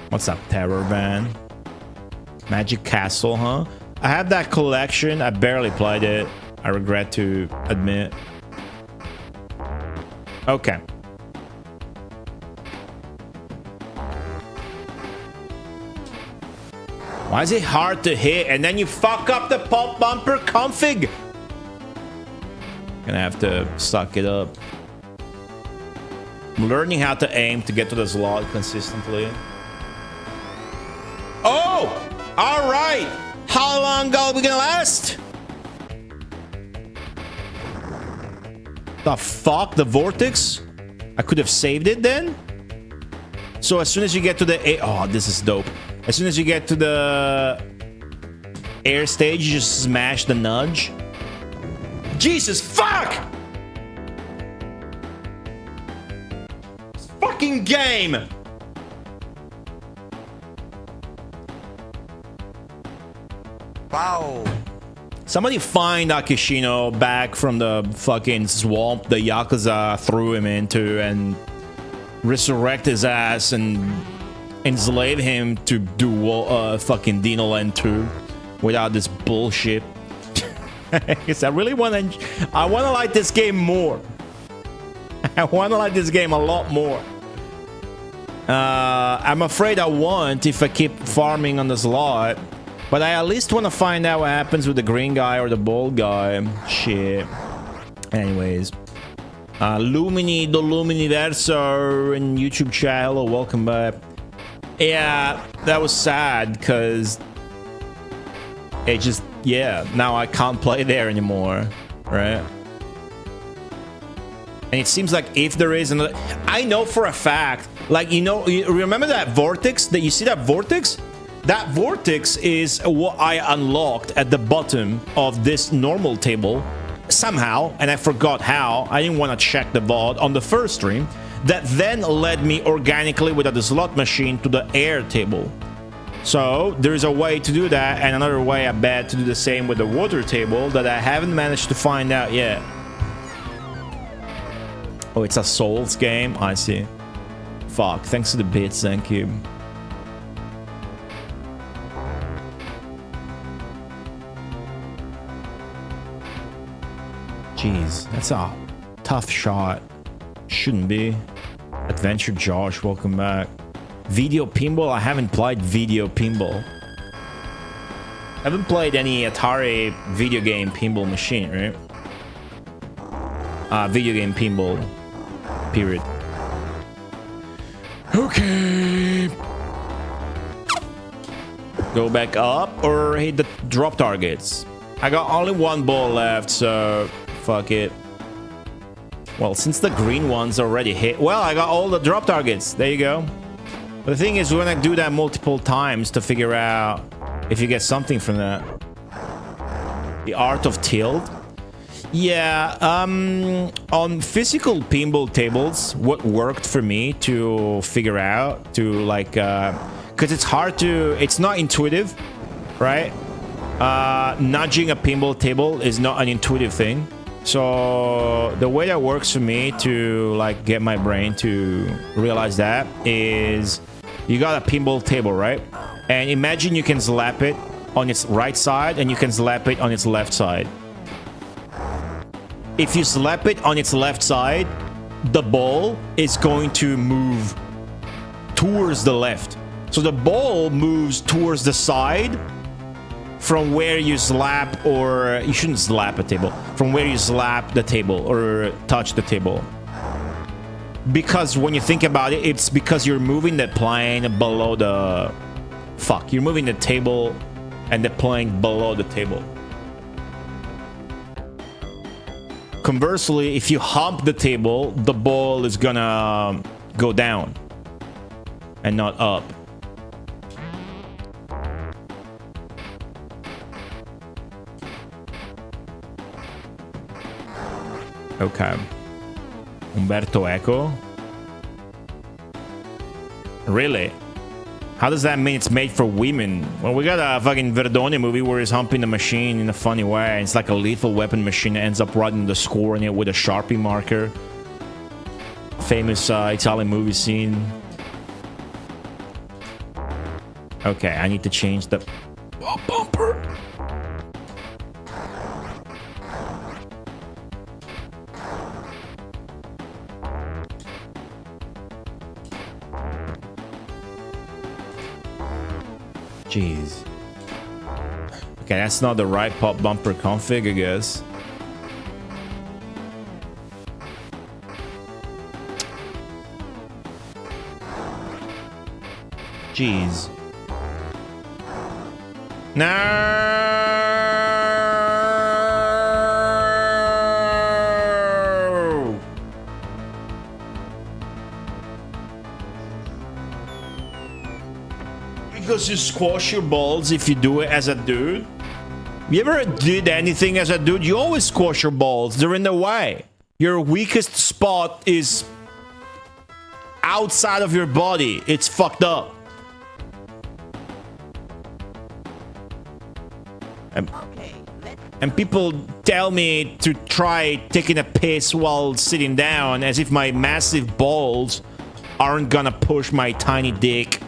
What's up, Terror Van? Magic Castle, huh? I have that collection. I barely played it. I regret to admit. Okay. Why is it hard to hit and then you fuck up the pop bumper config? Gonna have to suck it up. I'm learning how to aim to get to the slot consistently. Oh! Alright! How long are we gonna last? The fuck? The vortex? I could have saved it then? So as soon as you get to the... Oh, this is dope. As soon as you get to the air stage, you just smash the nudge. Jesus, fuck! This fucking game! Wow. Somebody find Akishino back from the fucking swamp the Yakuza threw him into and resurrect his ass and enslave him to do fucking Dino Land 2 without this bullshit. Because I really want to like this game more. I want to like this game a lot more. I'm afraid I won't if I keep farming on the slot. But I at least want to find out what happens with the green guy or the bald guy. Shit. Anyways. Lumini, the Luminiverso and YouTube channel. Welcome back. Yeah, that was sad because it just, yeah, now I can't play there anymore, right? And it seems like if there is another, I know for a fact, like, you know, you remember that vortex that you see, that vortex? That vortex is what I unlocked at the bottom of this normal table somehow, and I forgot how. I didn't want to check the VOD on the first stream. That then led me organically without the slot machine to the air table. So there's a way to do that, and another way I bet to do the same with the water table that I haven't managed to find out yet. Oh, it's a Souls game? I see. Fuck, thanks to the bits, thank you. Jeez, that's a tough shot. Shouldn't be. Adventure Josh, welcome back. Video pinball? I haven't played video pinball. I haven't played any Atari video game pinball machine, right? Video game pinball. Period. Okay. Go back up or hit the drop targets. I got only one ball left, so fuck it. Well, since the green one's already hit, well, I got all the drop targets. There you go. But the thing is, we're gonna do that multiple times to figure out if you get something from that. The art of tilt. Yeah, on physical pinball tables, what worked for me to figure out, to like, because it's hard to, it's not intuitive, right? Nudging a pinball table is not an intuitive thing. So the way that works for me to like get my brain to realize that is you got a pinball table, right? And imagine you can slap it on its right side and you can slap it on its left side. If you slap it on its left side, the ball is going to move towards the left. So the ball moves towards the side from where you slap, or you shouldn't slap a table, from where you slap the table or touch the table. Because when you think about it, it's because you're moving the plane below the... Fuck, you're moving the table and the plane below the table. Conversely, if you hump the table, the ball is gonna go down and not up. Okay. Umberto Eco? Really? How does that mean it's made for women? Well, we got a fucking Verdone movie where he's humping the machine in a funny way. It's like a lethal weapon machine that ends up writing the score in it with a Sharpie marker. Famous Italian movie scene. Okay, I need to change the bumper. Jeez. Okay, that's not the right pop bumper config, I guess. Jeez. No! Because you squash your balls if you do it as a dude. You ever did anything as a dude? You always squash your balls. They're in the way. Your weakest spot is outside of your body. It's fucked up. And people tell me to try taking a piss while sitting down as if my massive balls aren't gonna push my tiny dick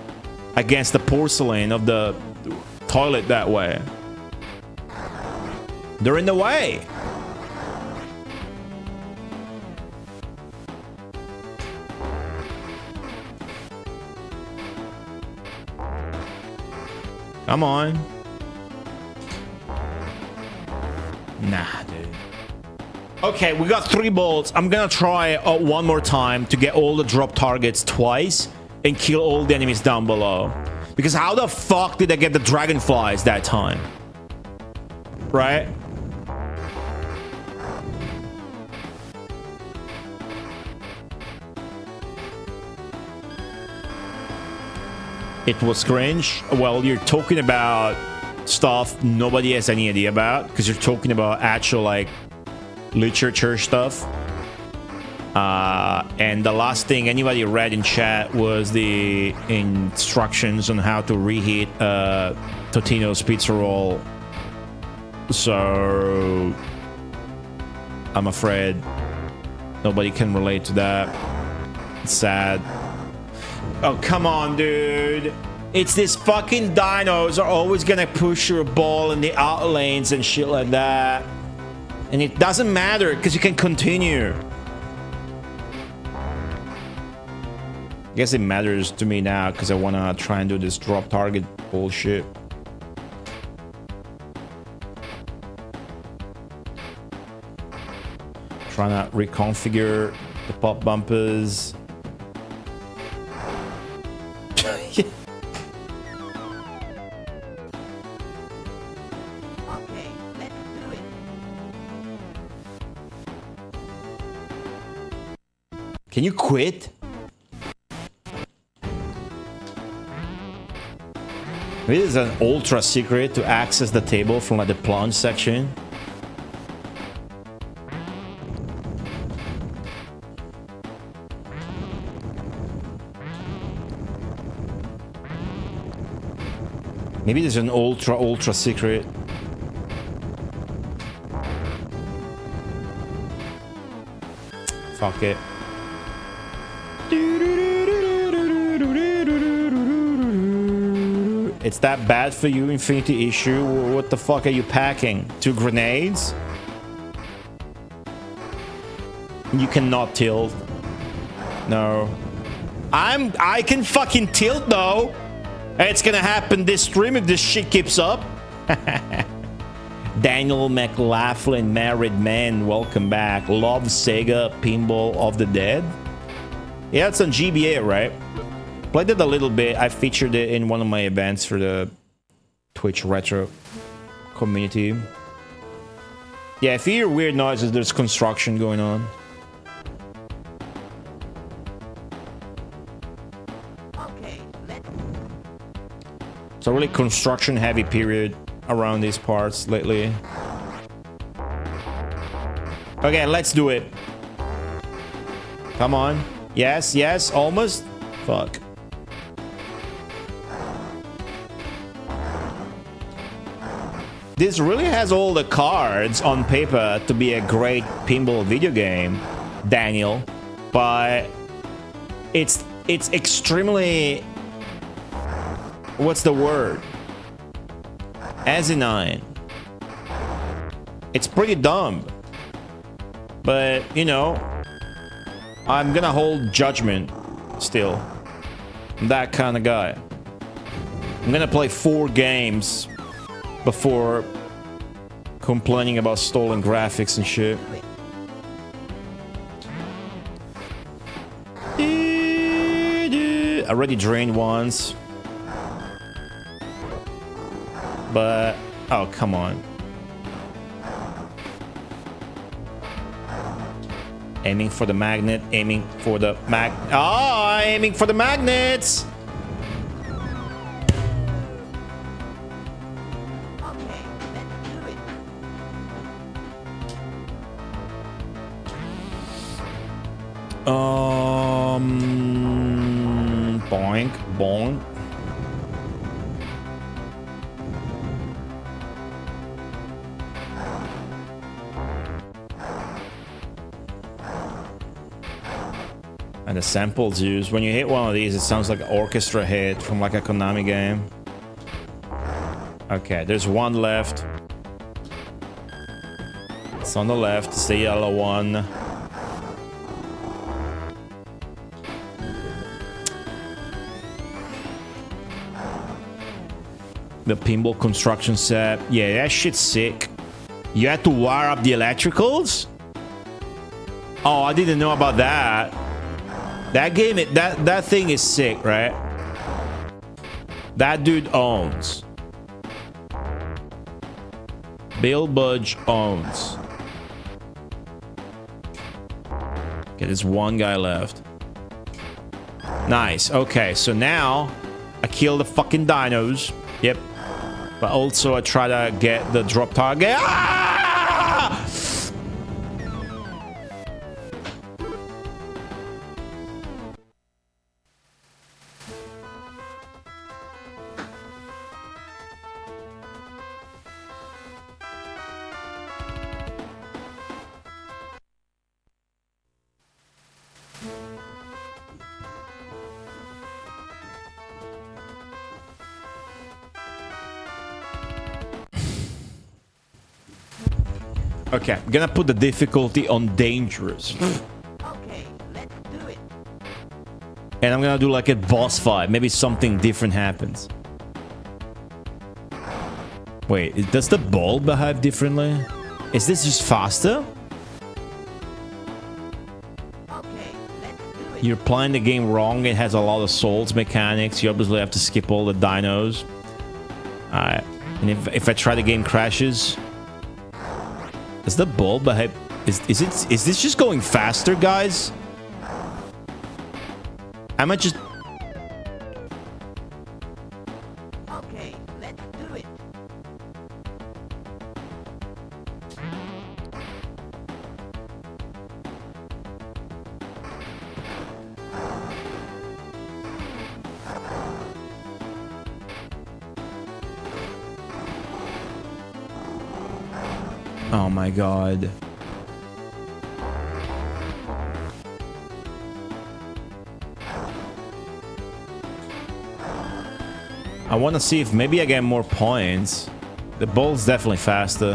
against the porcelain of the toilet that way. They're in the way. Come on. Nah, dude. Okay, we got 3 bolts. I'm gonna try one more time to get all the drop targets twice and kill all the enemies down below. Because how the fuck did I get the dragonflies that time? Right? It was cringe. Well, you're talking about stuff nobody has any idea about because you're talking about actual like literature stuff. And the last thing anybody read in chat was the instructions on how to reheat Totino's pizza roll. So I'm afraid nobody can relate to that. It's sad. Oh, come on, dude. It's this fucking dinos are always gonna push your ball in the out lanes and shit like that. And it doesn't matter because you can continue. I guess it matters to me now because I want to try and do this drop target bullshit. Trying to reconfigure the pop bumpers. Okay, let's do it. Can you quit? This is an ultra secret to access the table from like the plunge section. Maybe there's an ultra secret. Fuck it. It's that bad for you, Infinity Issue? What the fuck are you packing? 2 grenades? You cannot tilt. No. I can fucking tilt though. It's gonna happen this stream if this shit keeps up. Daniel McLaughlin, married man, welcome back. Love Sega Pinball of the Dead. Yeah, it's on GBA, right? Played it a little bit. I featured it in one of my events for the Twitch retro community. Yeah, if you hear weird noises, there's construction going on. Okay, let's It's a really construction heavy period around these parts lately. Okay, let's do it. Come on. Yes, yes, almost. Fuck. This really has all the cards on paper to be a great pinball video game, Daniel, but it's extremely, what's the word? Asinine. It's pretty dumb. But, you know, I'm gonna hold judgment still. I'm that kind of guy. I'm gonna play 4 games before complaining about stolen graphics and shit. I already drained once. But, oh, come on. Aiming for the magnet, aiming for the aiming for the magnets! okay, let's do it. Boink, boink. And the samples used. When you hit one of these, it sounds like an orchestra hit from like a Konami game. Okay, there's one left. It's on the left. It's the yellow one. The pinball construction set. Yeah, that shit's sick. You had to wire up the electricals? Oh, I didn't know about that. That game, that thing is sick, right? That dude owns. Bill Budge owns. Okay, there's one guy left. Nice. Okay, so now I kill the fucking dinos. Yep. But also I try to get the drop target. Ah! Okay, I'm gonna put the difficulty on dangerous. Okay, let's do it. And I'm gonna do like a boss fight. Maybe something different happens. Wait, does the ball behave differently? Is this just faster? Okay, let's do it. You're playing the game wrong. It has a lot of souls mechanics. You obviously have to skip all the dinos. Alright. And if I try the game crashes... Does the ball behave? Is this just going faster, guys? Am I just... Okay, let's do it. Oh my god. I want to see if maybe I get more points. The ball's definitely faster.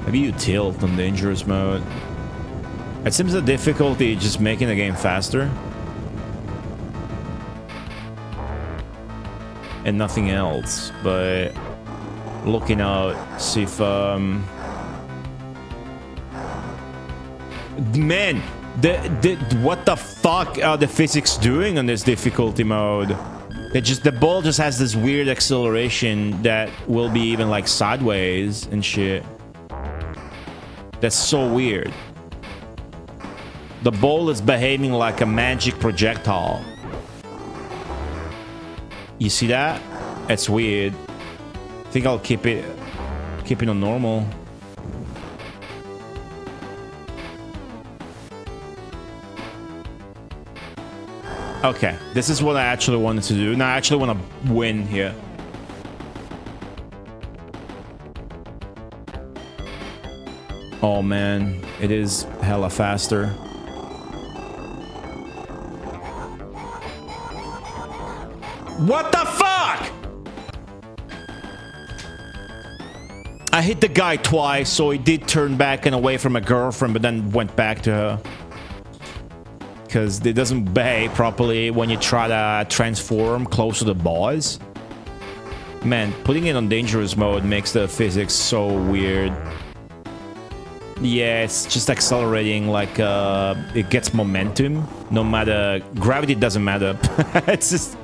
Maybe you tilt on dangerous mode. It seems the difficulty is just making the game faster. And nothing else, but looking out, see if man, what the fuck are the physics doing on this difficulty mode? The ball just has this weird acceleration that will be even like sideways and shit. That's so weird. The ball is behaving like a magic projectile. You see that? It's weird. I think I'll keep it on normal. Okay, this is what I actually wanted to do. Now I actually want to win here. Oh man, it is hella faster. What the fuck? I hit the guy twice, so he did turn back and away from a girlfriend, but then went back to her. Because it doesn't behave properly when you try to transform close to the boss. Man, putting it on dangerous mode makes the physics so weird. Yeah, it's just accelerating like it gets momentum. No matter... Gravity doesn't matter. It's just...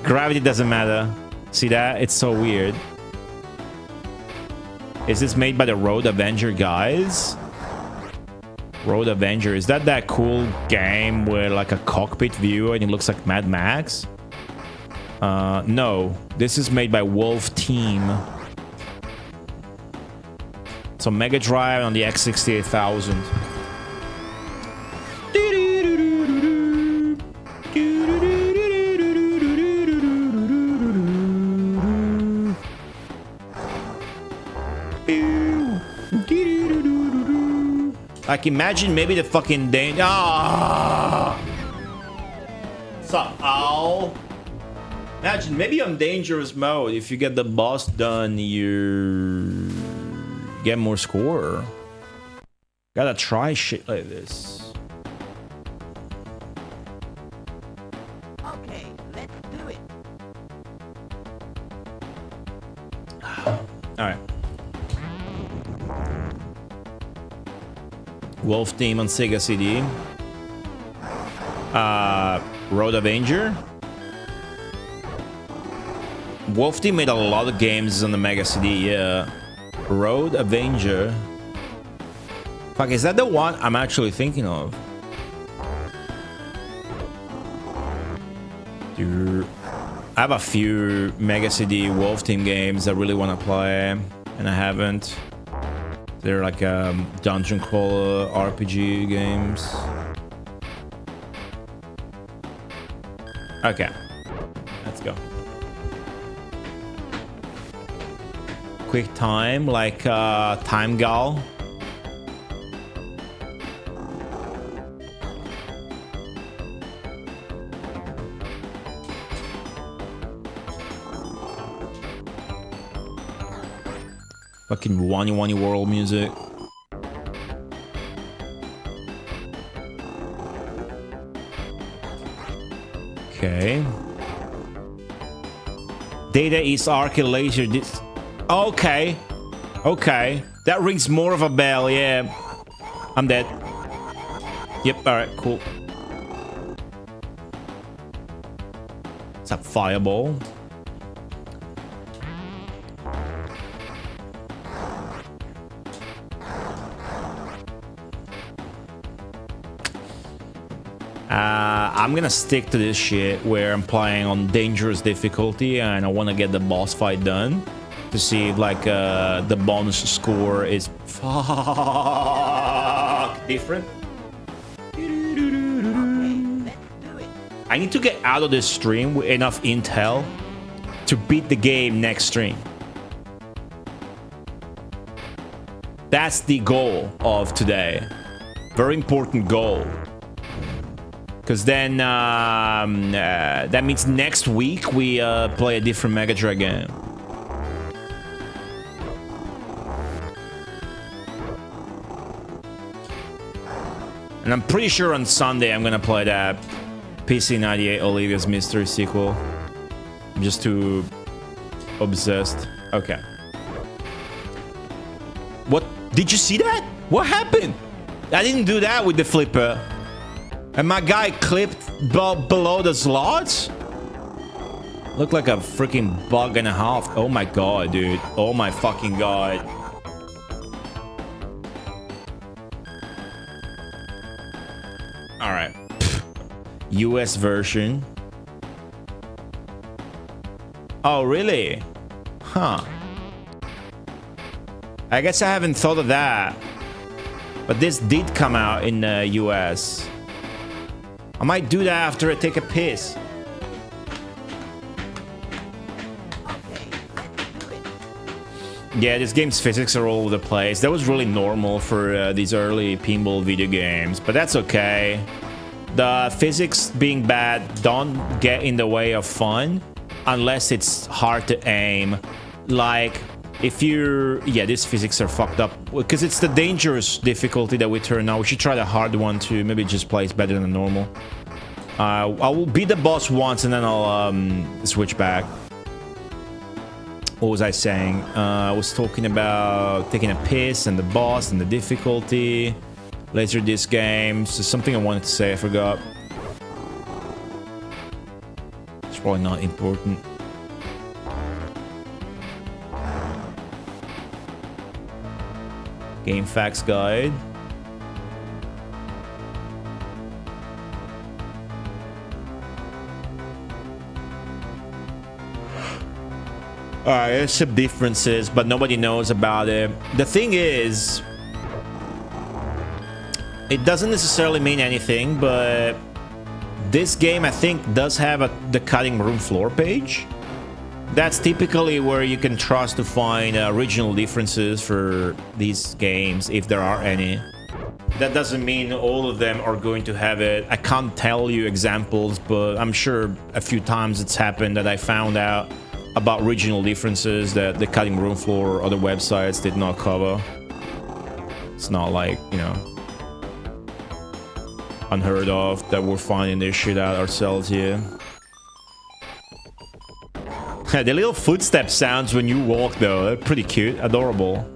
Gravity doesn't matter. See that? It's so weird. Is this made by the Road Avenger guys? Road Avenger. Is that cool game where like a cockpit view and it looks like Mad Max? No. This is made by Wolf Team. So Mega Drive on the X68000. Like, imagine maybe the fucking danger. Ah! What's up, Owl? Imagine maybe on dangerous mode, if you get the boss done, you get more score. Gotta try shit like this. Okay, let's do it. All right. Wolf Team on Sega CD. Road Avenger. Wolf Team made a lot of games on the Mega CD, yeah. Road Avenger. Fuck, is that the one I'm actually thinking of? Dude, I have a few Mega CD Wolf Team games I really want to play, and I haven't. They're like dungeon crawler RPG games. Okay, let's go. Quick time, like Time Gal. Fucking Wani Wani World music. Okay. Data East Arcade Laser. Okay. Okay. That rings more of a bell, yeah. I'm dead. Yep, alright, cool. It's a fireball. I'm gonna stick to this shit where I'm playing on dangerous difficulty and I want to get the boss fight done to see if like the bonus score is different. I need to get out of this stream with enough intel to beat the game next stream. That's the goal of today. Very important goal. Because then that means next week we play a different Mega Drive game. And I'm pretty sure on Sunday I'm gonna play that PC98 Olivia's Mystery sequel. I'm just too obsessed. Okay. What? Did you see that? What happened? I didn't do that with the flipper. And my guy clipped below the slots? Looked like a freaking bug and a half. Oh my god, dude. Oh my fucking god. Alright. US version. Oh, really? Huh. I guess I haven't thought of that. But this did come out in the US. I might do that after I take a piss. Yeah, this game's physics are all over the place. That was really normal for these early pinball video games, but that's okay. The physics being bad don't get in the way of fun unless it's hard to aim. Like, if you're... Yeah, these physics are fucked up. Because it's the dangerous difficulty that we turn on. We should try the hard one too. Maybe it just plays better than normal. I will beat the boss once and then I'll switch back. What was I saying? I was talking about taking a piss and the boss and the difficulty. Laserdisc games. There's something I wanted to say, I forgot. It's probably not important. Game Facts Guide. Alright, there's some differences, but nobody knows about it. The thing is, it doesn't necessarily mean anything, but this game, I think, does have the cutting room floor page. That's typically where you can trust to find regional differences for these games, if there are any. that doesn't mean all of them are going to have it. I can't tell you examples, but I'm sure a few times it's happened that I found out about regional differences that the Cutting Room Floor or other websites did not cover. It's not like, you know, unheard of that we're finding this shit out ourselves here. The little footstep sounds when you walk though, they're pretty cute, adorable.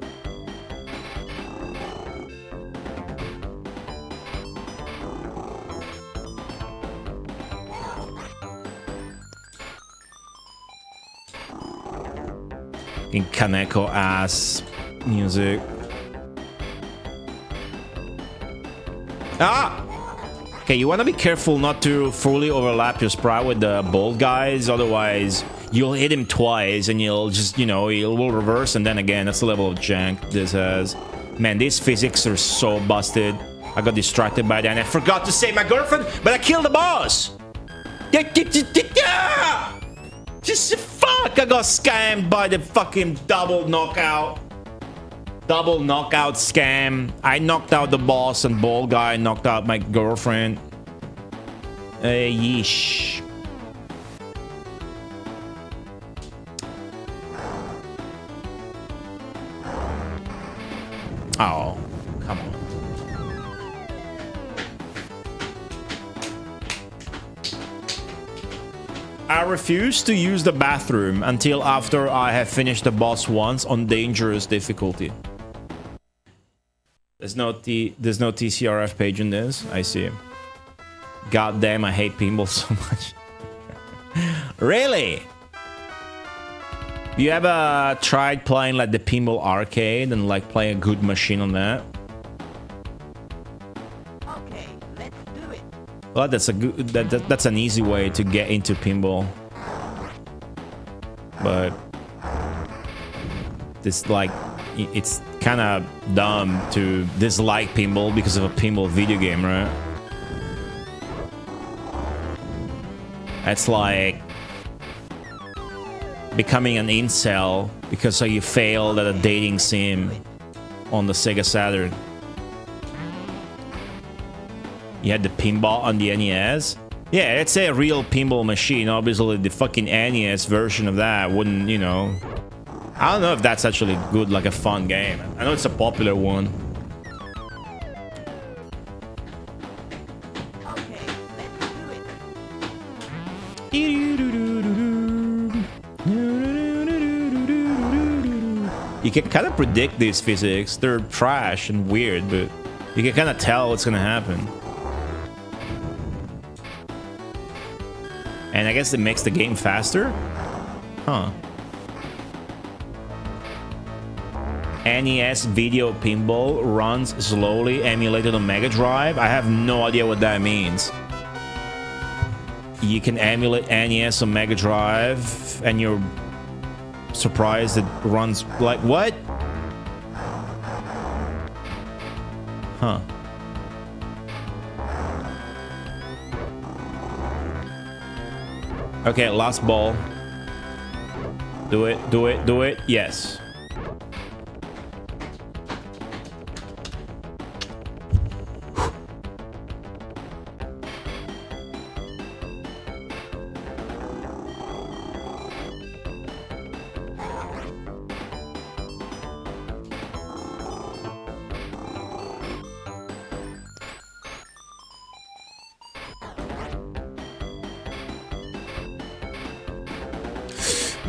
In Kaneko ass music. Ah! Okay, you want to be careful not to fully overlap your sprite with the bald guys, otherwise you'll hit him twice and you'll just, you know, he will reverse and then again. That's the level of jank this has. Man, these physics are so busted. I got distracted by that and I forgot to save my girlfriend, but I killed the boss! Just fuck, I got scammed by the fucking double knockout. Double knockout scam. I knocked out the boss and bald guy knocked out my girlfriend. Yeesh. Oh, come on. I refuse to use the bathroom until after I have finished the boss once on dangerous difficulty. There's no TCRF page in this. I see. God damn, I hate pinball so much. Really? You ever tried playing like the pinball arcade and like playing a good machine on that? Okay, let's do it. Well, that's a good. That's an easy way to get into pinball. But this like, it's kind of dumb to dislike pinball because of a pinball video game, right? It's like becoming an incel because you failed at a dating sim on the Sega Saturn. You had the pinball on the NES? Yeah, it's a real pinball machine. Obviously, the fucking NES version of that wouldn't, you know... I don't know if that's actually good, like a fun game. I know it's a popular one. Okay, let's do it. You can kind of predict these physics. They're trash and weird, but you can kind of tell what's gonna happen. And I guess it makes the game faster? Huh. NES Video Pinball runs slowly, emulated on Mega Drive. I have no idea what that means. You can emulate NES on Mega Drive, and you're surprised it runs like what? Huh. Okay, last ball. Do it, do it, do it. Yes.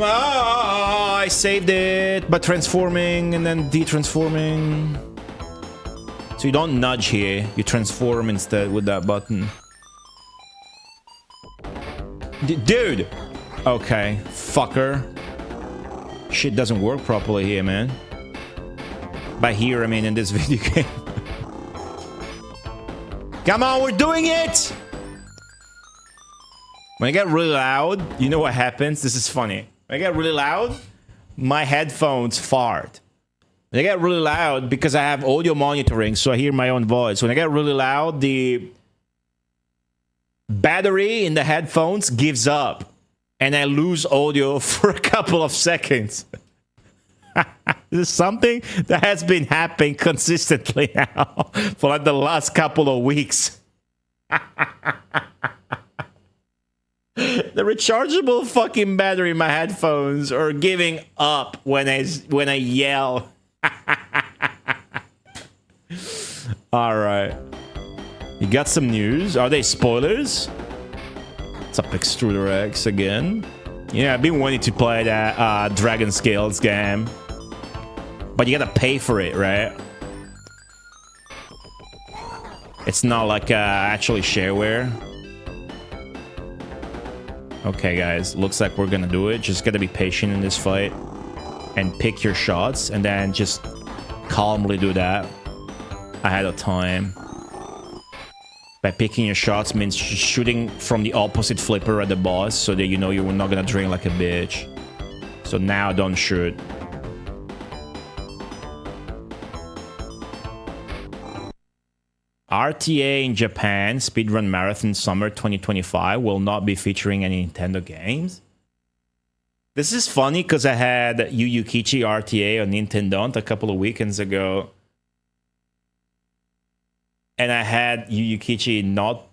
Ah, I saved it by transforming and then detransforming. So you don't nudge here, you transform instead with that button. Dude! Okay, fucker. Shit doesn't work properly here, man. By here, I mean in this video game. Come on, we're doing it! When I get really loud, you know what happens? This is funny. When I get really loud, my headphones fart. When I get really loud, because I have audio monitoring, so I hear my own voice. When I get really loud, the battery in the headphones gives up. And I lose audio for a couple of seconds. This is something that has been happening consistently now for like the last couple of weeks. The rechargeable fucking battery in my headphones are giving up when I yell. All right. You got some news? Are they spoilers? What's up, Extruder X again? Yeah, I've been wanting to play that Dragon Scales game. But you gotta pay for it, right? It's not like actually shareware. Okay, guys. Looks like we're gonna do it. Just gotta be patient in this fight. And pick your shots. And then just calmly do that. Ahead of time. By picking your shots means shooting from the opposite flipper at the boss. So that you know you're not gonna drain like a bitch. So now don't shoot. RTA in Japan, Speedrun Marathon Summer 2025 will not be featuring any Nintendo games. This is funny because I had Yu Yu Kichi RTA on Nintendo a couple of weekends ago. And I had Yu Yu Kichi not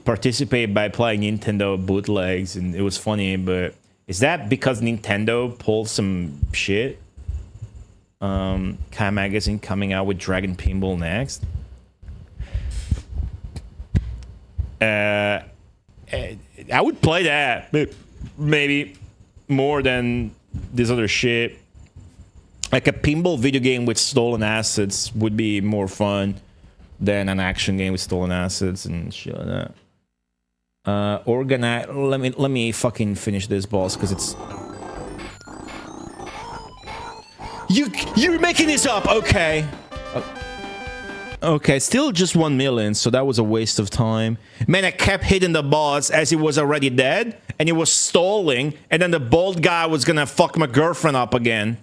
participate by playing Nintendo bootlegs, and it was funny, but is that because Nintendo pulled some shit? Kai Magazine coming out with Dragon Pinball next. I would play that, but maybe more than this other shit. Like a pinball video game with stolen assets would be more fun than an action game with stolen assets and shit like that. Organize. Let me fucking finish this boss because it's. You're making this up, okay? Okay, still just 1 million, so that was a waste of time. Man, I kept hitting the boss as he was already dead, and he was stalling, and then the bald guy was gonna fuck my girlfriend up again.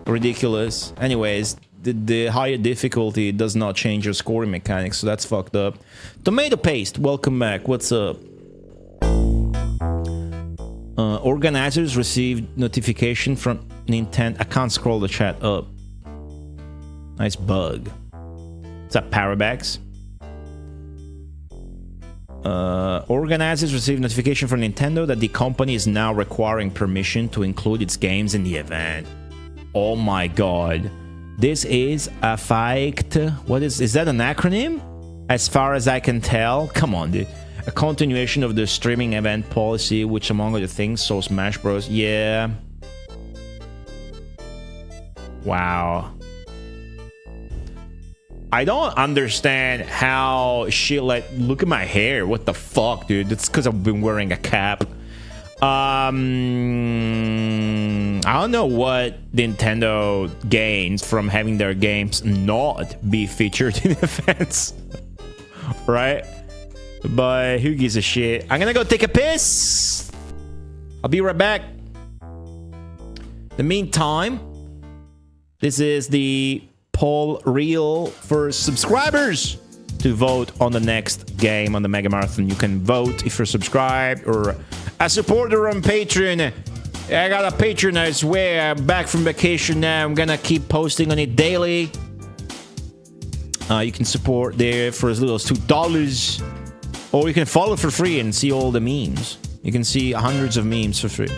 Ridiculous. Anyways, the higher difficulty does not change your scoring mechanics, so that's fucked up. Tomato Paste, welcome back. What's up? Organizers received notification from Nintendo. I can't scroll the chat up. Nice bug. What's up, Parabax? Organizers received notification from Nintendo that the company is now requiring permission to include its games in the event. Oh my god. This is a fact. What is that an acronym? As far as I can tell. Come on, dude. A continuation of the streaming event policy, which among other things saw Smash Bros. Yeah. Wow. I don't understand how shit like... Look at my hair. What the fuck, dude? It's because I've been wearing a cap. I don't know what Nintendo gains from having their games not be featured in events. Right? But who gives a shit? I'm gonna go take a piss. I'll be right back. In the meantime, this is the poll reel for subscribers to vote on the next game on the Megamarathon. You can vote if you're subscribed or a supporter on Patreon. I got a Patreon, I swear. I'm back from vacation now. I'm gonna keep posting on it daily. You can support there for as little as $2. Or you can follow for free and see all the memes. You can see hundreds of memes for free.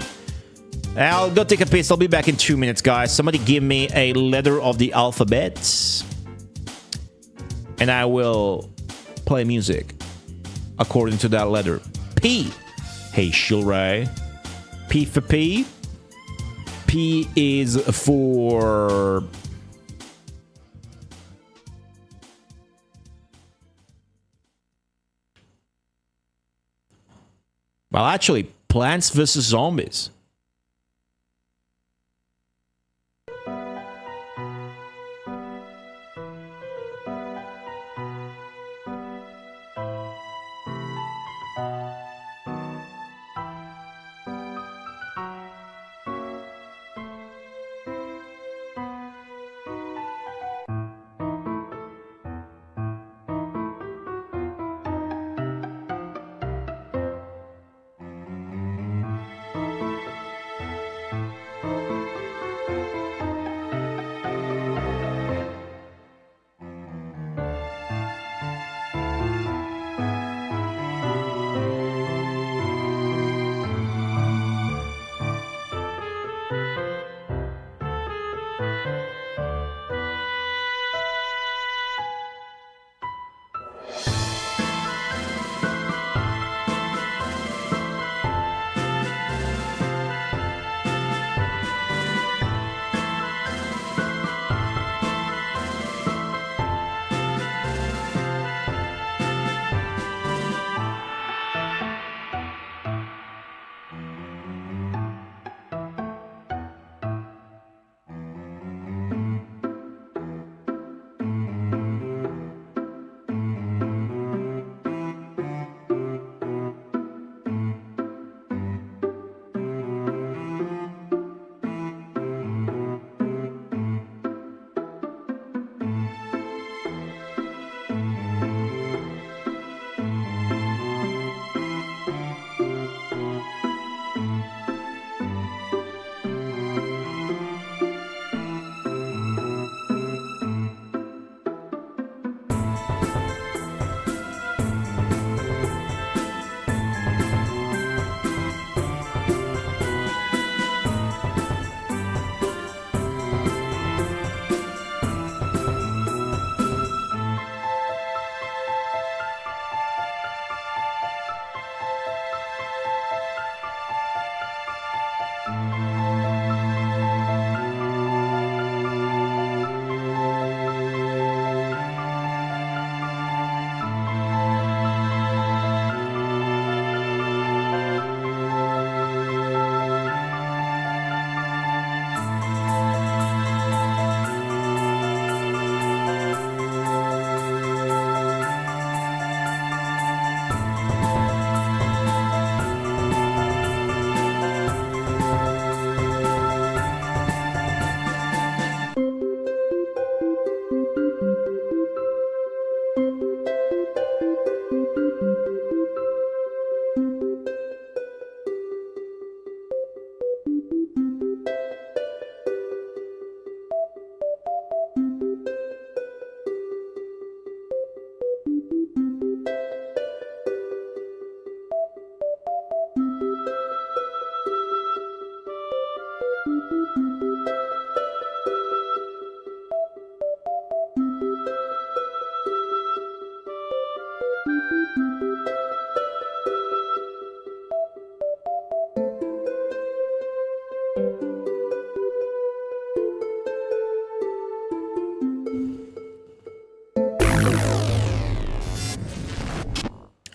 I'll go take a piss. I'll be back in 2 minutes, guys. Somebody give me a letter of the alphabet. And I will play music according to that letter. P. Hey, Shilray. P for P. P is for... Well, actually, Plants vs. Zombies.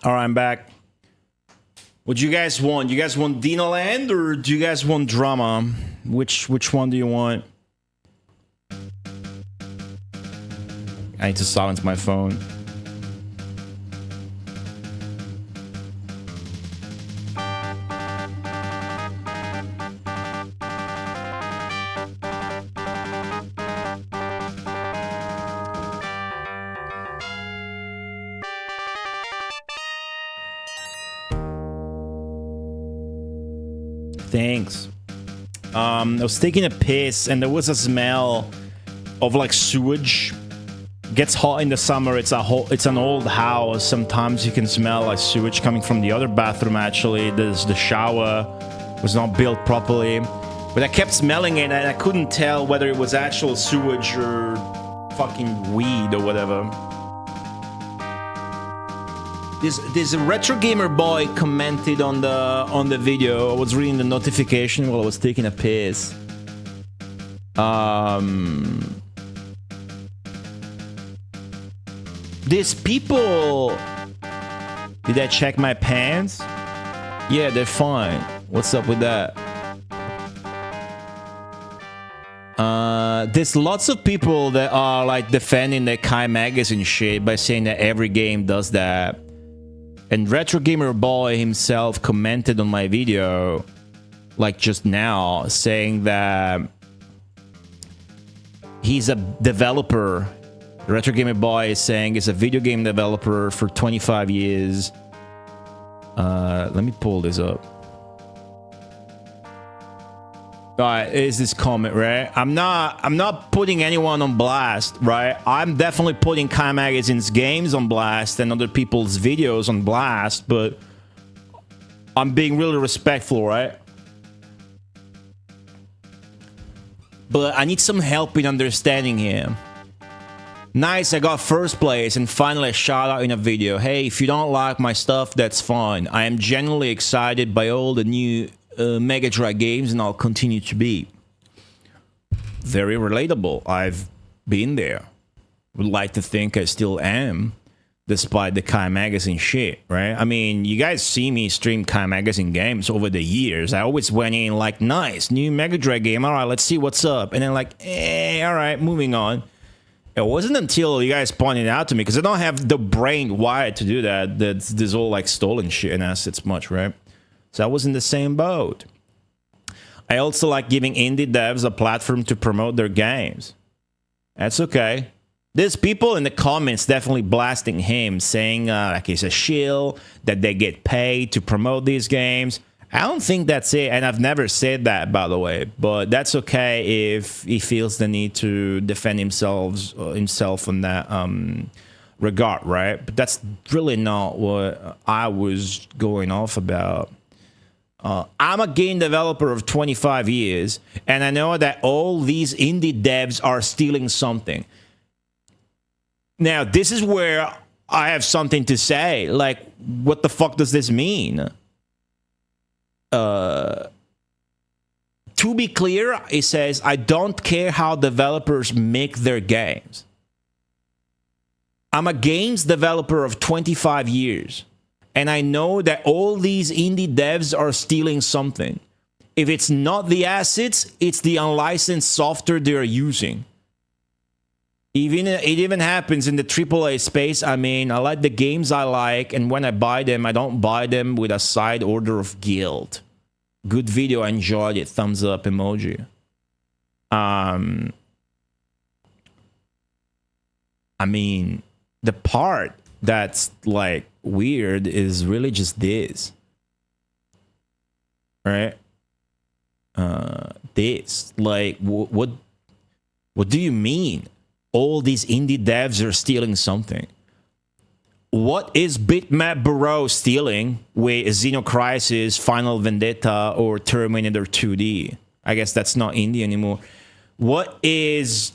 All right, I'm back. What do you guys want? You guys want Dino Land or do you guys want drama? Which one do you want? I need to silence my phone. Thanks. I was taking a piss and there was a smell of like sewage. Gets hot in the summer. It's an old house. Sometimes you can smell like sewage coming from the other bathroom. Actually, the shower was not built properly, but I kept smelling it and I couldn't tell whether it was actual sewage or fucking weed or whatever. This retro gamer boy commented on the video. I was reading the notification while I was taking a piss. These people. Did I check my pants? Yeah, they're fine. What's up with that? There's lots of people that are like defending the Kai magazine shit by saying that every game does that. And Retro Gamer Boy himself commented on my video, like just now, saying that he's a developer. Retro Gamer Boy is saying he's a video game developer for 25 years. Let me pull this up. Alright, is this comment, right? I'm not putting anyone on blast, right? I'm definitely putting Kai Magazine's games on blast and other people's videos on blast, but I'm being really respectful, right? But I need some help in understanding him. Nice, I got first place and finally a shout out in a video. Hey, if you don't like my stuff, that's fine. I am genuinely excited by all the new Mega Drive games and I'll continue to be. Very relatable. I've been there. Would like to think I still am, despite the Kai Magazine shit, right? I mean, you guys see me stream Kai Magazine games over the years. I always went in like, nice, new Mega Drive game. All right, let's see what's up. And then like, all right, moving on. It wasn't until you guys pointed out to me, because I don't have the brain wired to do that, that there's all like stolen shit and assets much, right? So I was in the same boat. I also like giving indie devs a platform to promote their games. That's okay. There's people in the comments definitely blasting him, saying like he's a shill, that they get paid to promote these games. I don't think that's it, and I've never said that, by the way. But that's okay if he feels the need to defend himself on that regard, right? But that's really not what I was going off about. I'm a game developer of 25 years, and I know that all these indie devs are stealing something. Now, this is where I have something to say. Like, what the fuck does this mean? To be clear, it says, I don't care how developers make their games. I'm a games developer of 25 years. And I know that all these indie devs are stealing something. If it's not the assets, it's the unlicensed software they're using. It even happens in the AAA space. I mean, I like the games I like, and when I buy them, I don't buy them with a side order of guilt. Good video, I enjoyed it. Thumbs up emoji. I mean, the part that's like weird is really just this, right? This, like, what do you mean? All these indie devs are stealing something. What is Bitmap Bureau stealing with Xenocrisis, Final Vendetta, or Terminator 2D? I guess that's not indie anymore. What is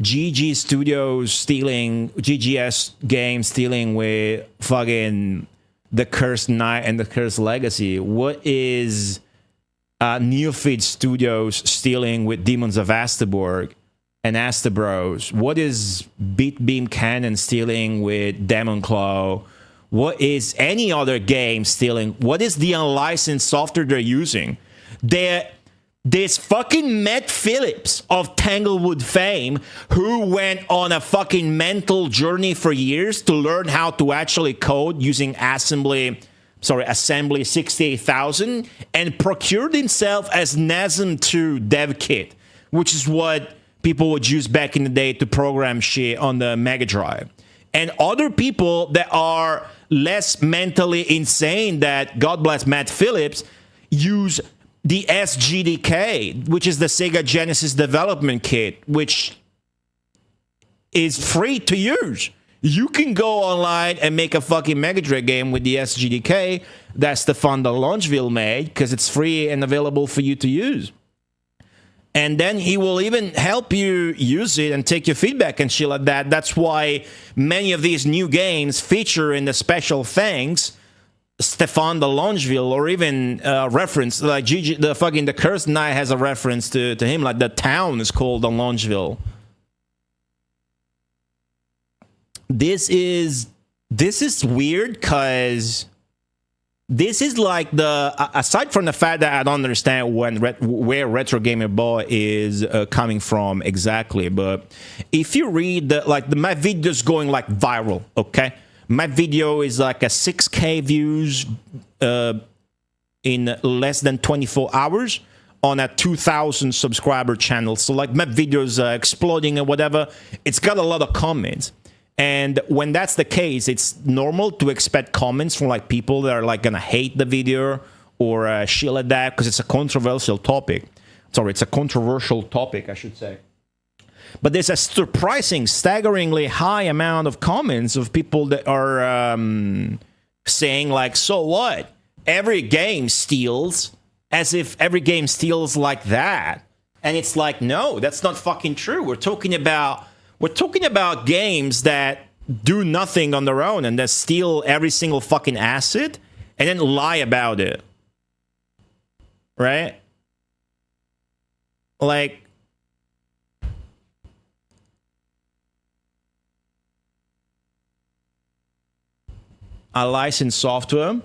GG Studios stealing, GGS Games stealing with fucking The Cursed Knight and The Cursed Legacy? What is Neophyte Studios stealing with Demons of Astaborg and Astabros? What is Beam Cannon stealing with Demon Claw? What is any other game stealing? What is the unlicensed software they're using? This fucking Matt Phillips of Tanglewood fame, who went on a fucking mental journey for years to learn how to actually code using Assembly 68000, and procured himself as NASM 2 dev kit, which is what people would use back in the day to program shit on the Mega Drive. And other people that are less mentally insane, that, God bless Matt Phillips, use the SGDK, which is the Sega Genesis development kit, which is free to use. You can go online and make a fucking Mega Drive game with the SGDK that Stefan de Longeville made, because it's free and available for you to use. And then he will even help you use it and take your feedback and shit like that. That's why many of these new games feature in the special thanks Stefan de Longeville, or even reference like Gigi, the Cursed Knight has a reference to him, like the town is called de Longeville. This is weird, because this is like aside from the fact that I don't understand where Retro Gamer Boy is coming from exactly, but if you read my video's going like viral, okay? My video is like a 6K views in less than 24 hours on a 2,000 subscriber channel. So like my videos are exploding and whatever. It's got a lot of comments. And when that's the case, it's normal to expect comments from like people that are like gonna hate the video or shit like that, because it's a controversial topic. Sorry, it's a controversial topic, I should say. But there's a staggeringly high amount of comments of people that are saying like, so what? Every game steals, as if every game steals like that. And it's like, no, that's not fucking true. We're talking about games that do nothing on their own and that steal every single fucking asset and then lie about it. Right? Like, a licensed software.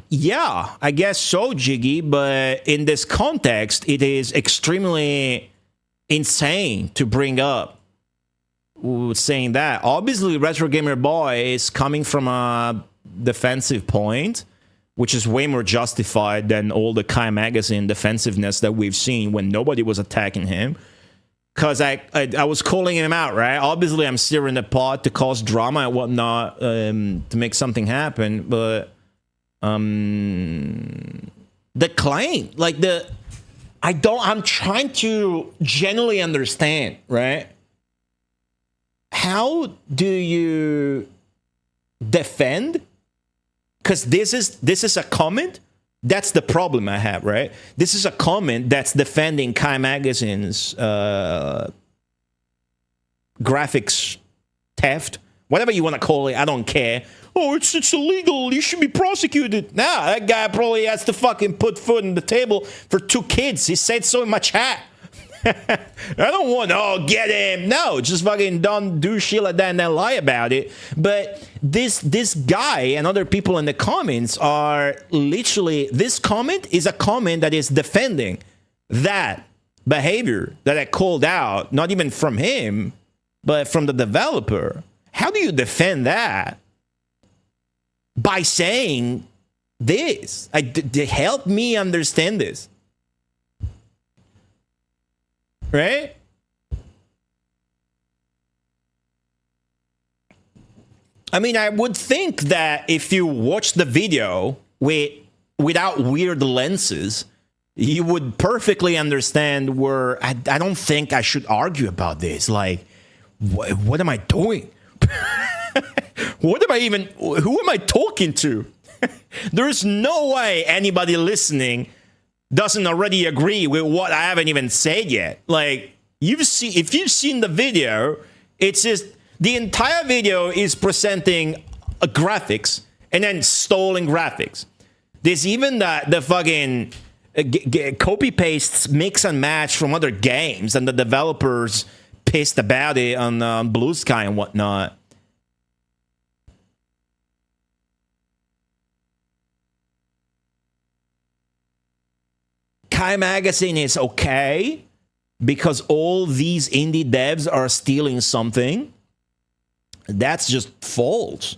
Yeah, I guess so, Jiggy, but in this context, it is extremely insane to bring up saying that. Obviously, Retro Gamer Boy is coming from a defensive point, which is way more justified than all the Kai Magazine defensive-ness that we've seen when nobody was attacking him. Because I was calling him out, right? Obviously, I'm stirring the pot to cause drama and whatnot to make something happen. But the claim, like I'm trying to genuinely understand, right? How do you defend? Because this is a comment. That's the problem I have, right? This is a comment that's defending Kai Magazine's graphics theft, whatever you want to call it. I don't care. Oh, it's illegal. You should be prosecuted. Nah, that guy probably has to fucking put food on the table for 2 kids. He said so in my chat. I don't want, get him. No, just fucking don't do shit like that and then lie about it. But this guy and other people in the comments are literally, this comment is a comment that is defending that behavior that I called out, not even from him, but from the developer. How do you defend that? By saying this. Help me understand this. Right? I mean, I would think that if you watch the video without weird lenses, you would perfectly understand where I don't think I should argue about this. Like, what am I doing? Who am I talking to? There's no way anybody listening doesn't already agree with what I haven't even said yet. Like, if you've seen the video, it's just the entire video is presenting graphics and then stolen graphics. There's even the fucking copy pastes, mix and match from other games, and the developers pissed about it on Blue Sky and whatnot. Kai Magazine is okay because all these indie devs are stealing something, that's just false.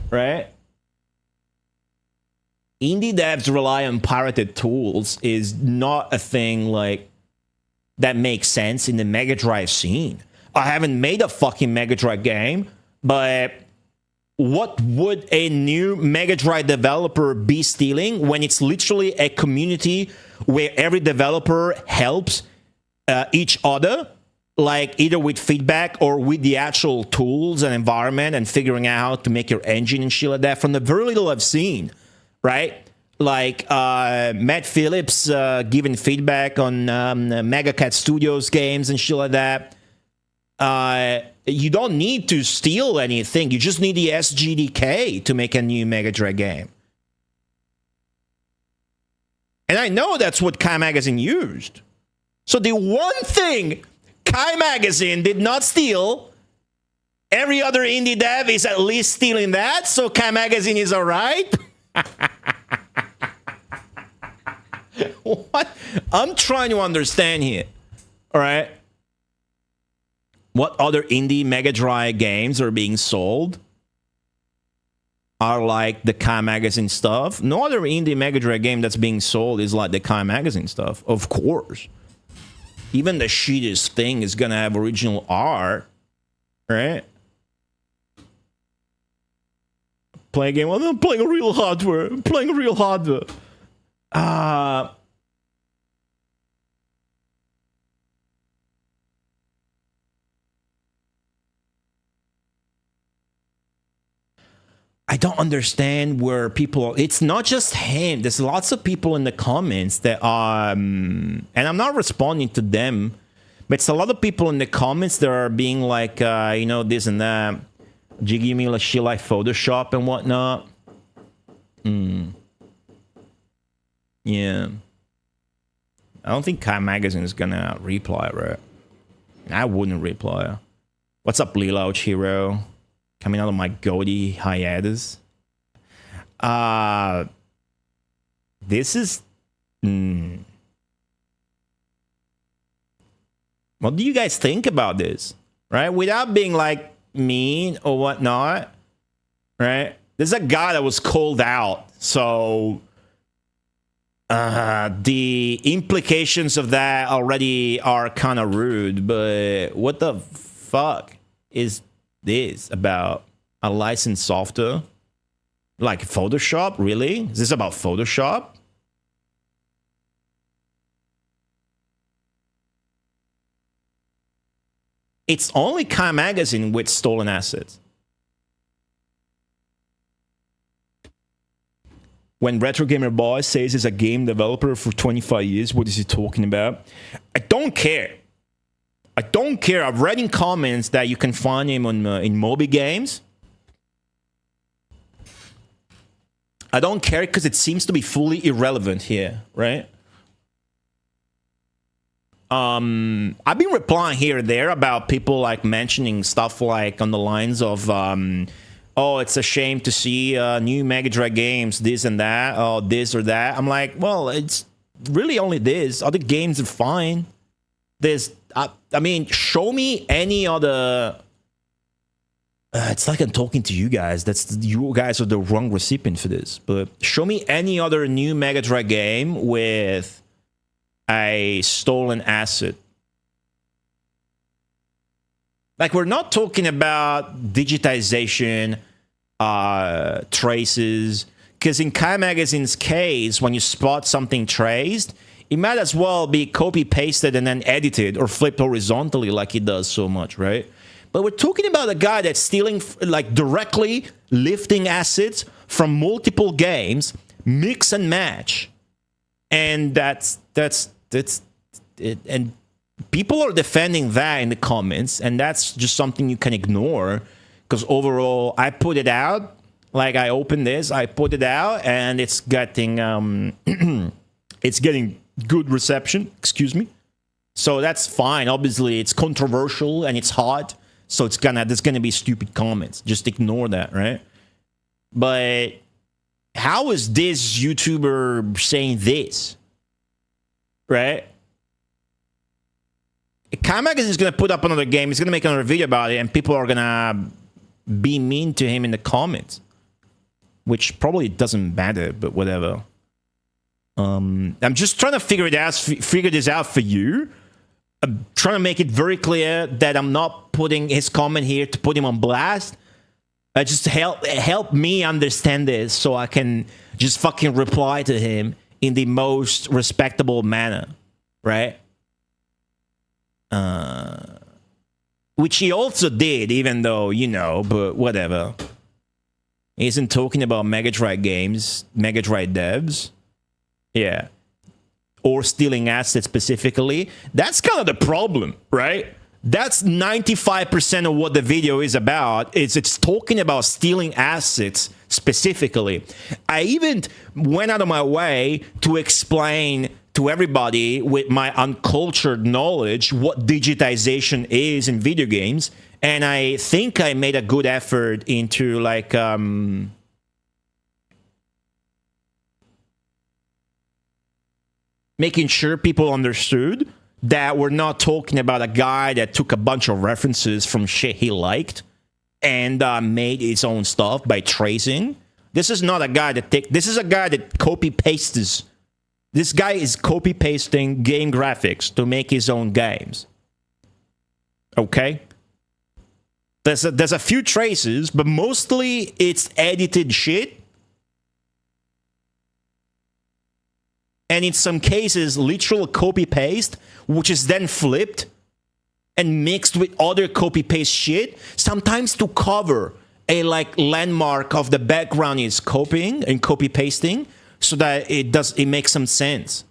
Right? Indie devs rely on pirated tools is not a thing like that makes sense in the Mega Drive scene. I haven't made a fucking Mega Drive game, but what would a new Mega Drive developer be stealing when it's literally a community where every developer helps each other, like either with feedback or with the actual tools and environment and figuring out how to make your engine and shit like that? From the very little I've seen, right? Like Matt Phillips giving feedback on Mega Cat Studios games and shit like that. You don't need to steal anything. You just need the SGDK to make a new Mega Drive game. And I know that's what Kai Magazine used. So the one thing Kai Magazine did not steal, every other indie dev is at least stealing that, so Kai Magazine is alright? What? I'm trying to understand here. Alright? What other indie Mega Drive games are being sold are like the Kai Magazine stuff. No other indie Mega Drive game that's being sold is like the Kai Magazine stuff. Of course. Even the shittiest thing is gonna have original art. Right? Play a game. Well, I'm playing a real hardware. I'm playing a real hardware. I don't understand where people are. It's not just him. There's lots of people in the comments that are, and I'm not responding to them, but it's a lot of people in the comments that are being like, this and that. Jiggy me like shit like Photoshop and whatnot. Yeah. I don't think Kai Magazine is gonna reply, right? I wouldn't reply. What's up, Lelouch Hero? Coming out of my goatee hiatus. This is... What do you guys think about this? Right? Without being like mean or whatnot. Right? There's a guy that was called out. So... the implications of that already are kind of rude. But what the fuck is... this about a licensed software like Photoshop? Really? Is this about Photoshop? It's only Kai Magazine with stolen assets. When Retro Gamer Boy says he's a game developer for 25 years, what is he talking about? I don't care. I don't care. I've read in comments that you can find him on in Moby Games. I don't care because it seems to be fully irrelevant here, right? I've been replying here and there about people like mentioning stuff like on the lines of, oh, it's a shame to see new Mega Drive games, this and that, or this or that. I'm like, well, it's really only this. Other games are fine. There's... I mean, show me any other... it's like I'm talking to you guys. You guys are the wrong recipient for this. But show me any other new Mega Drive game with a stolen asset. Like, we're not talking about digitization, traces. Because in Kai Magazine's case, when you spot something traced, it might as well be copy-pasted and then edited or flipped horizontally like it does so much, right? But we're talking about a guy that's stealing, like directly lifting assets from multiple games, mix and match. And that's it. And people are defending that in the comments, and that's just something you can ignore. Because overall, I put it out, like I opened this, I put it out, and it's getting, it's getting good reception, excuse me. So that's fine. Obviously, it's controversial and it's hot, so there's gonna be stupid comments. Just ignore that, right? But how is this YouTuber saying this? right? Kamek is gonna put up another game. He's gonna make another video about it, and people are gonna be mean to him in the comments, which probably doesn't matter, but whatever. I'm just trying to figure this out for you. I'm trying to make it very clear that I'm not putting his comment here to put him on blast. Just help me understand this so I can just fucking reply to him in the most respectable manner, right? Which he also did, even though, you know, but whatever. He isn't talking about Mega Drive games, Mega Drive devs. Yeah. Or stealing assets specifically. That's kind of the problem, right? That's 95% of what the video is about. It's talking about stealing assets specifically. I even went out of my way to explain to everybody with my uncultured knowledge what digitization is in video games. And I think I made a good effort into like making sure people understood that we're not talking about a guy that took a bunch of references from shit he liked and made his own stuff by tracing. This is not a guy that this is a guy that copy pastes. This guy is copy pasting game graphics to make his own games. Okay? There's a few traces, but mostly it's edited shit. And in some cases, literal copy-paste, which is then flipped and mixed with other copy-paste shit, sometimes to cover a like landmark of the background is copying and copy-pasting so that it makes some sense,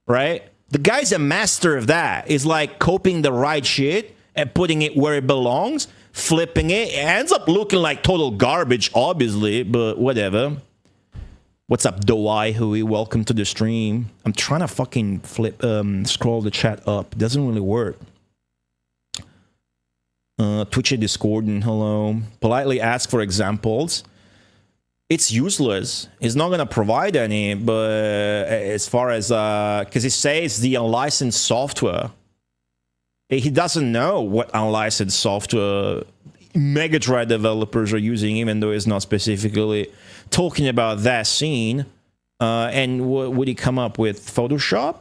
right? The guy's a master of that. It's like copying the right shit and putting it where it belongs, flipping it. It ends up looking like total garbage, obviously, but whatever. What's up, Doai Hui? Welcome to the stream. I'm trying to fucking scroll the chat up. It doesn't really work. Twitch and Discord and hello. Politely ask for examples. It's useless. It's not going to provide any, but as far as... because it says the unlicensed software. He doesn't know what unlicensed software Mega Drive developers are using, even though it's not specifically talking about that scene. And would he come up with Photoshop?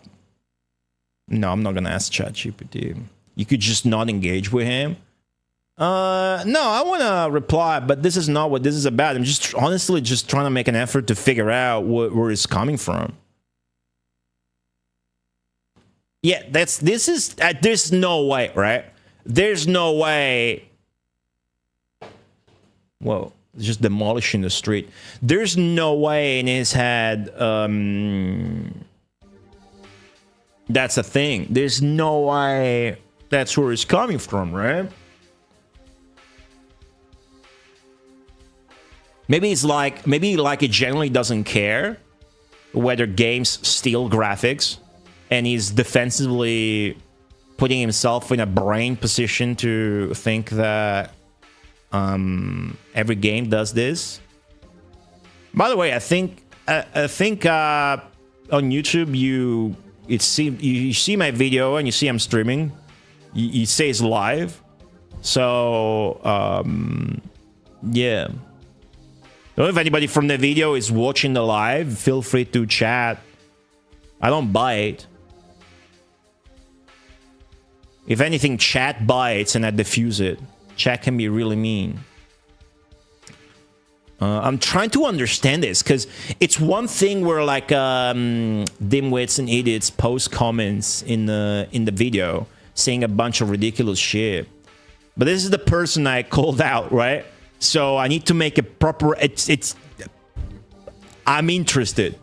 No, I'm not gonna ask ChatGPT. You could just not engage with him. No, I want to reply, but this is not what this is about. I'm just honestly just trying to make an effort to figure out where it's coming from. Yeah, there's no way, right? There's no way. Whoa, it's just demolishing the street. There's no way in his head that's a thing. There's no way that's where it's coming from, right? Maybe he generally doesn't care whether games steal graphics, and he's defensively putting himself in a brain position to think that every game does this. By the way, I think on YouTube you see my video and you see I'm streaming. You say it's live, so yeah. So if anybody from the video is watching the live, feel free to chat. I don't bite. If anything, chat bites and I diffuse it. Chat can be really mean. I'm trying to understand this because it's one thing where like dimwits and idiots post comments in the video saying a bunch of ridiculous shit, but this is the person I called out, right? So I need to make a proper. I'm interested.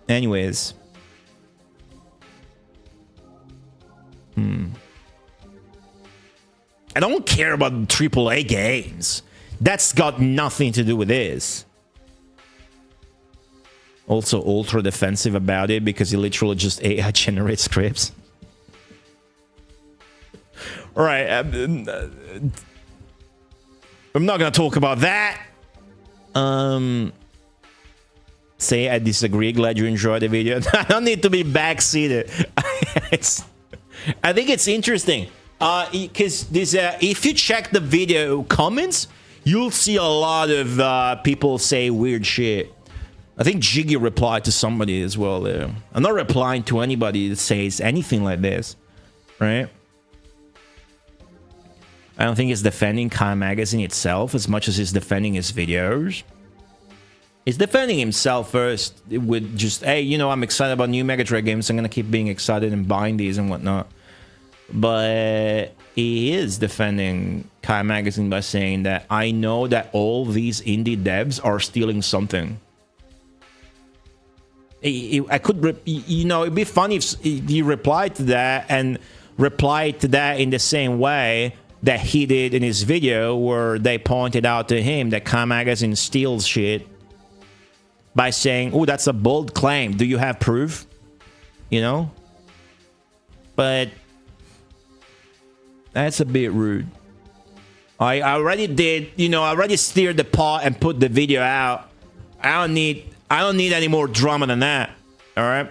Anyways. I don't care about AAA games. That's got nothing to do with this. Also ultra defensive about it because he literally just AI generates scripts. All right. I'm not going to talk about that. Say I disagree. Glad you enjoyed the video. I don't need to be backseated. I think it's interesting because if you check the video comments, you'll see a lot of people say weird shit. I think Jiggy replied to somebody as well there. I'm not replying to anybody that says anything like this, right? I don't think he's defending Kai Magazine itself as much as he's defending his videos. He's defending himself first with just, hey, you know, I'm excited about new Mega Drive games. I'm going to keep being excited and buying these and whatnot. But he is defending Kai Magazine by saying that I know that all these indie devs are stealing something. I could, you know, it'd be funny if he replied to that and replied to that in the same way that he did in his video where they pointed out to him that Kai Magazine steals shit by saying, oh, that's a bold claim. Do you have proof? You know? But that's a bit rude. I already did, you know, I already steered the pot and put the video out. I don't need any more drama than that. All right?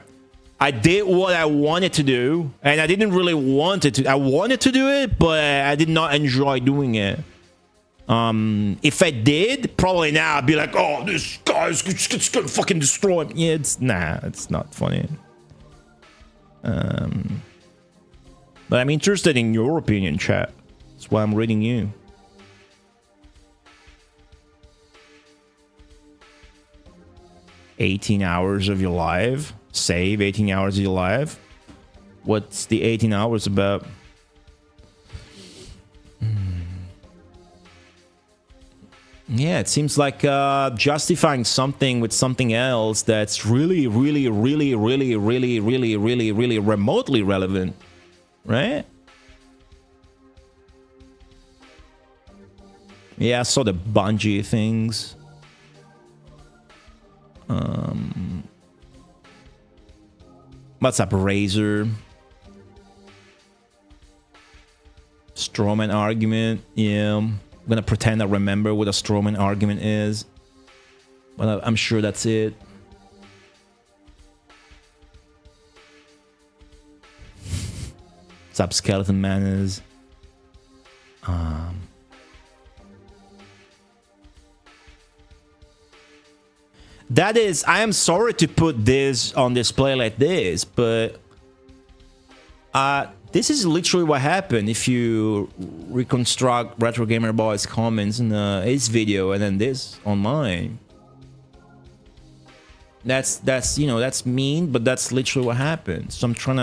I did what I wanted to do, and I didn't really want it to. I wanted to do it, but I did not enjoy doing it. If I did, probably now I'd be like, oh, this guy's just gonna fucking destroy me. Yeah, it's not funny. But I'm interested in your opinion, chat. That's why I'm reading you. "18 hours of your life? Save 18 hours of your life? What's the 18 hours about?" Yeah, it seems like justifying something with something else that's really remotely relevant, right? Yeah, I saw the Bungie things. What's up, Razor? Strawman argument. Yeah, I'm gonna pretend I remember what a strawman argument is, but I'm sure that's it. What's up, Skeleton Manners? That is, I am sorry to put this on display like this, but this is literally what happened if you reconstruct Retro Gamer Boy's comments in his video and then this on mine. That's you know, that's mean, but that's literally what happened. So I'm trying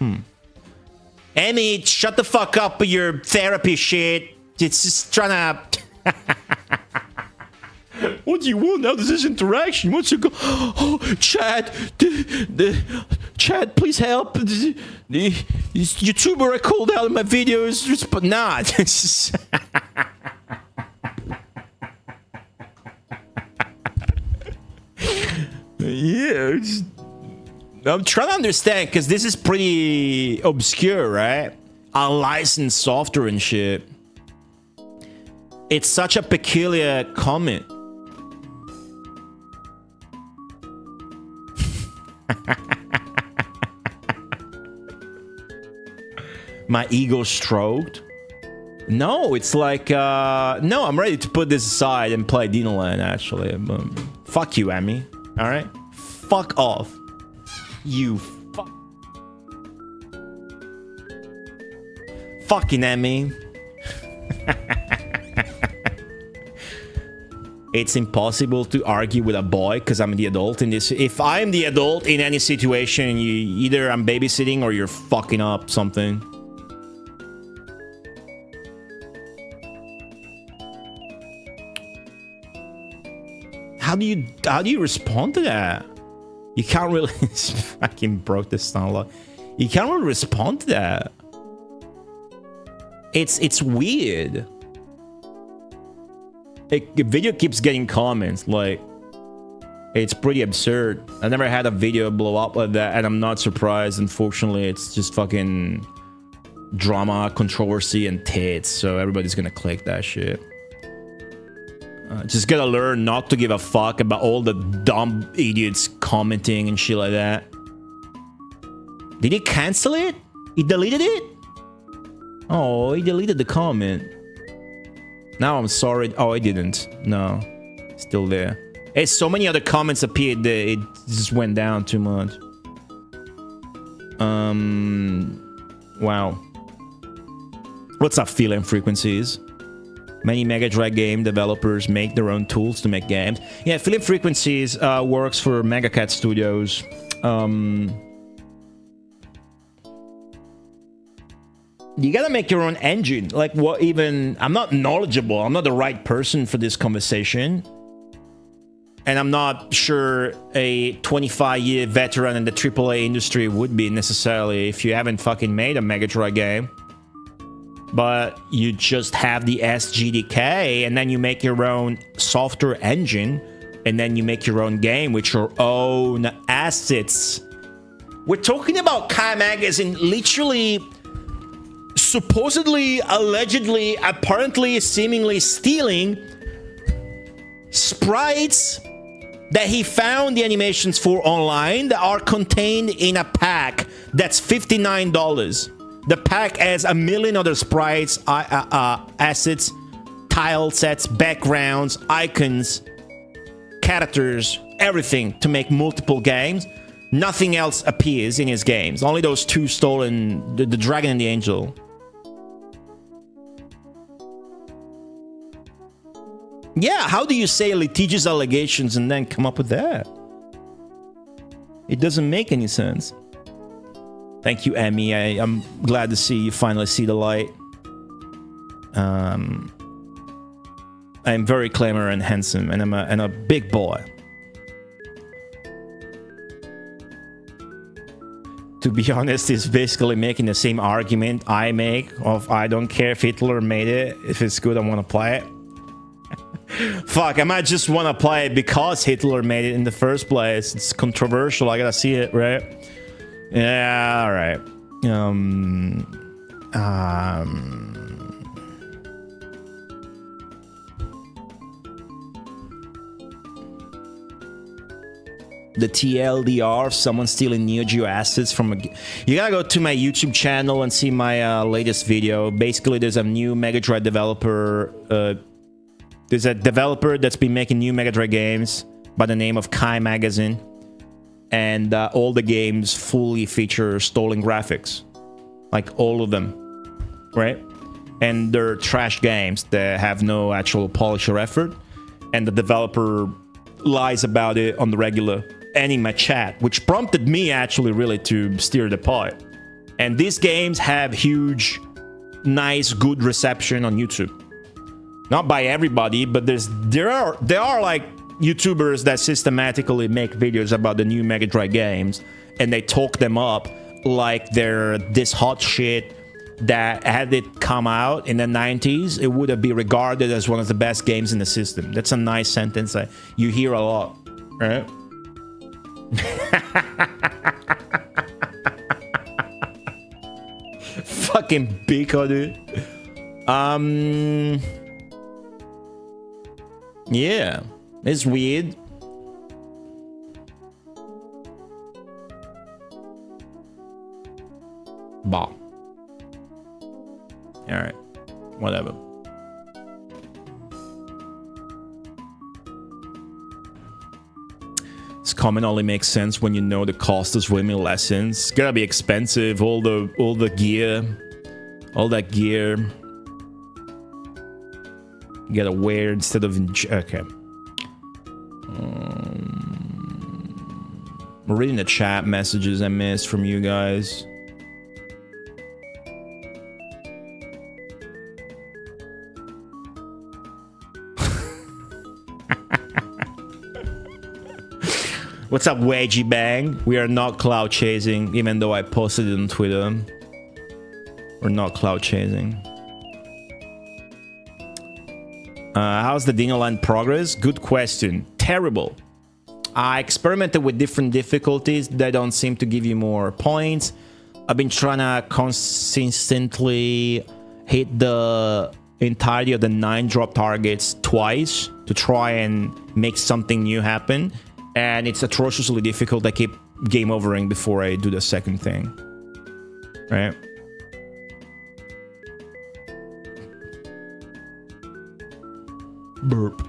to Emmy, shut the fuck up with your therapy shit. It's just trying to What do you want out of this interaction? What's your go? Oh, Chad, Chad, please help. The YouTuber I called out in my videos, but not. Yeah, I'm trying to understand because this is pretty obscure, right? Unlicensed software and shit. It's such a peculiar comment. My ego stroked. No, it's like no, I'm ready to put this aside and play Dino Land actually. Fuck you, Emmy. Alright? Fuck off. You fuck. Fucking Emmy. It's impossible to argue with a boy because I'm the adult in this. If I'm the adult in any situation, either I'm babysitting or you're fucking up something. How do you respond to that? You can't really fucking broke this down a lot. You can't really respond to that. It's weird. The video keeps getting comments like it's pretty absurd. I never had a video blow up like that, and I'm not surprised. Unfortunately, it's just fucking drama, controversy, and tits. So everybody's gonna click that shit. Just gotta learn not to give a fuck about all the dumb idiots commenting and shit like that. Did he cancel it? He deleted it? Oh, he deleted the comment. Now I'm sorry. Oh, I didn't. No. Still there. Hey, so many other comments appeared that it just went down too much. Wow. What's up, Feeling Frequencies? Many Mega Drive game developers make their own tools to make games. Yeah, Feeling Frequencies works for Mega Cat Studios. You gotta make your own engine. Like, what even... I'm not knowledgeable. I'm not the right person for this conversation. And I'm not sure a 25-year veteran in the AAA industry would be necessarily if you haven't fucking made a Mega Drive game. But you just have the SGDK, and then you make your own software engine, and then you make your own game with your own assets. We're talking about Kai Magazine literally, supposedly, allegedly, apparently, seemingly stealing sprites that he found the animations for online that are contained in a pack that's $59. The pack has a million other sprites, assets, tile sets, backgrounds, icons, characters, everything to make multiple games. Nothing else appears in his games. Only those two stolen, the Dragon and the Angel. Yeah, how do you say litigious allegations and then come up with that? It doesn't make any sense. Thank you, Emmy. I'm glad to see you finally see the light. I'm very clever and handsome, and I'm a big boy. To be honest, it's basically making the same argument I make of I don't care if Hitler made it. If it's good, I want to play it. Fuck, I might just want to play it because Hitler made it in the first place. It's controversial. I gotta see it, right? Yeah, all right. The TLDR, someone stealing Neo Geo assets from a... You gotta go to my YouTube channel and see my latest video. Basically, there's a new Mega Drive developer. There's a developer that's been making new Mega Drive games by the name of Kai Magazine. And all the games fully feature stolen graphics. Like, all of them. Right? And they're trash games that have no actual polish or effort. And the developer lies about it on the regular and in my chat, which prompted me actually really to steer the pot. And these games have huge, nice, good reception on YouTube. Not by everybody, but there are like YouTubers that systematically make videos about the new Mega Drive games, and they talk them up like they're this hot shit that had it come out in the 90s, it would have been regarded as one of the best games in the system. That's a nice sentence that you hear a lot, right? Fucking Biko, dude. Yeah, it's weird. Bah. Alright, whatever. This comment only makes sense when you know the cost of swimming lessons. It's gotta be expensive, all the gear. All that gear. You gotta wear instead of... Okay. We're reading the chat messages I missed from you guys. What's up, Wedgie Bang? We are not cloud chasing, even though I posted it on Twitter. We're not cloud chasing. How's the Dino Land progress? Good question. Terrible. I experimented with different difficulties that don't seem to give you more points. I've been trying to consistently hit the entirety of the 9 drop targets twice to try and make something new happen, and it's atrociously difficult. I keep game overing before I do the second thing, right? Burp.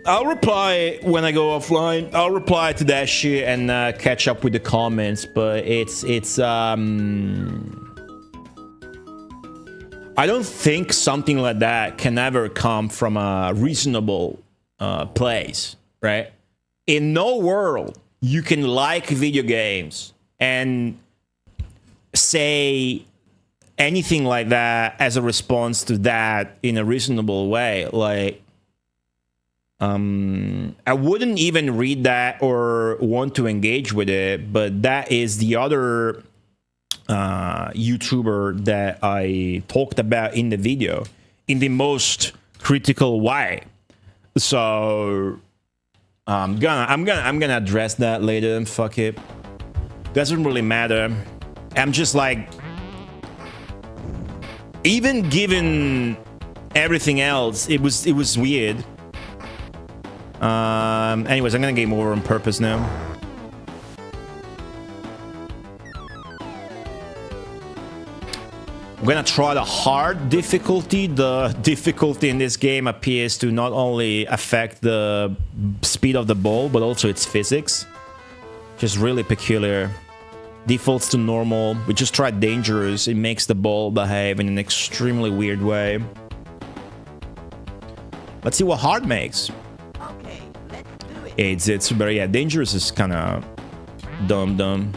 I'll reply when I go offline. I'll reply to that shit and catch up with the comments, but it's I don't think something like that can ever come from a reasonable place, right? In no world you can like video games and say anything like that as a response to that in a reasonable way. Like, I wouldn't even read that or want to engage with it, but that is the other YouTuber that I talked about in the video in the most critical way. So I'm gonna address that later, and fuck it. Doesn't really matter. I'm just like, even given everything else, it was weird. Anyways, I'm gonna game over on purpose now. I'm gonna try the hard difficulty. The difficulty in this game appears to not only affect the speed of the ball, but also its physics. Just really peculiar. Defaults to normal. We just tried dangerous. It makes the ball behave in an extremely weird way. Let's see what hard makes. Okay, let's do it. It's but yeah, dangerous is kind of dumb.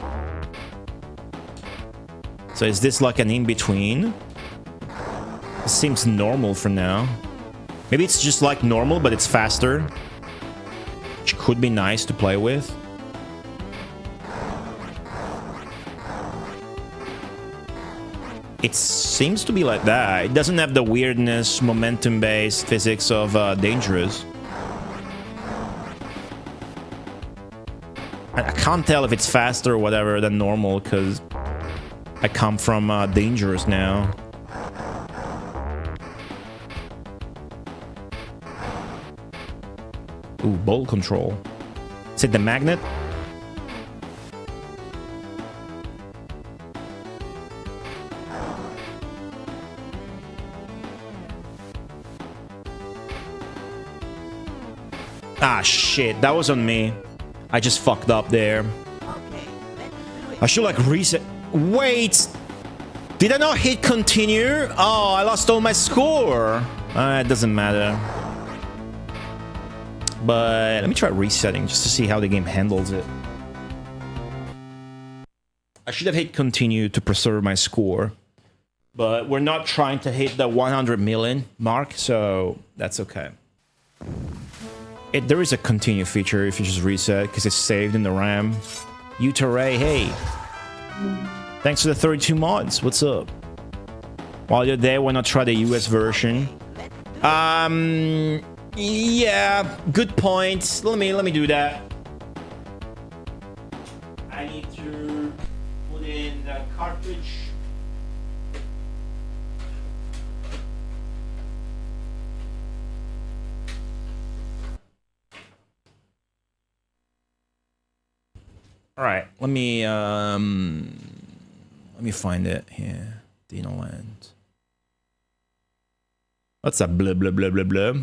So is this like an in-between? It seems normal for now. Maybe it's just like normal, but it's faster, which could be nice to play with. It seems to be like that. It doesn't have the weirdness, momentum-based physics of dangerous. I can't tell if it's faster or whatever than normal, because I come from dangerous now. Ooh, ball control. Is it the magnet? Ah, shit. That was on me. I just fucked up there. Okay, let's do it. I should like reset. Wait! Did I not hit continue? Oh, I lost all my score. It doesn't matter. But let me try resetting just to see how the game handles it. I should have hit continue to preserve my score. But we're not trying to hit the 100 million mark, so that's okay. There is a continue feature if you just reset, because it's saved in the RAM. Utaray, hey. Thanks for the 32 mods. What's up? While you're there, why not try the US version? Yeah, good point. Let me do that. I need to put in the cartridge. All right, let me find it here. Dino Land. What's up? Blah blah blah blah blah.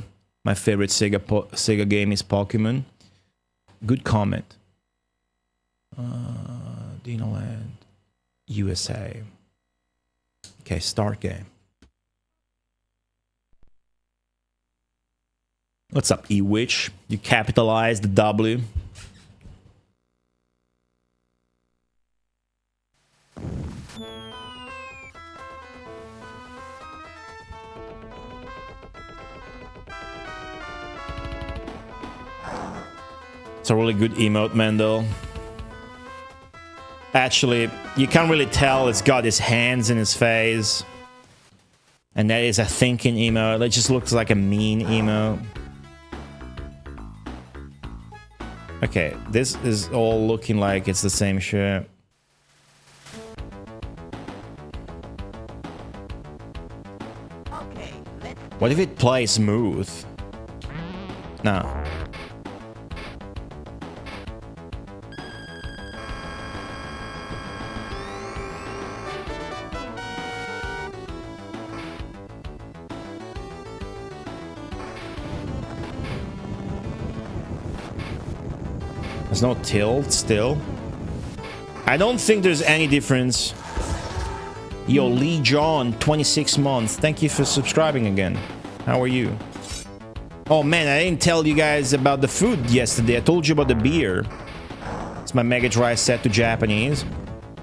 My favorite Sega game is Pokemon. Good comment. Dino Land, USA. Okay, start game. What's up, E-Witch? You capitalized the W. It's a really good emote, Mendel. Actually, you can't really tell it's got his hands in his face. And that is a thinking emote. It just looks like a mean emote. Okay, this is all looking like it's the same shit. Okay, let's What if it plays smooth? No. There's no tilt still. I don't think there's any difference. Yo, Lee John, 26 months. Thank you for subscribing again. How are you? Oh man, I didn't tell you guys about the food yesterday. I told you about the beer. It's my Mega Drive set to Japanese.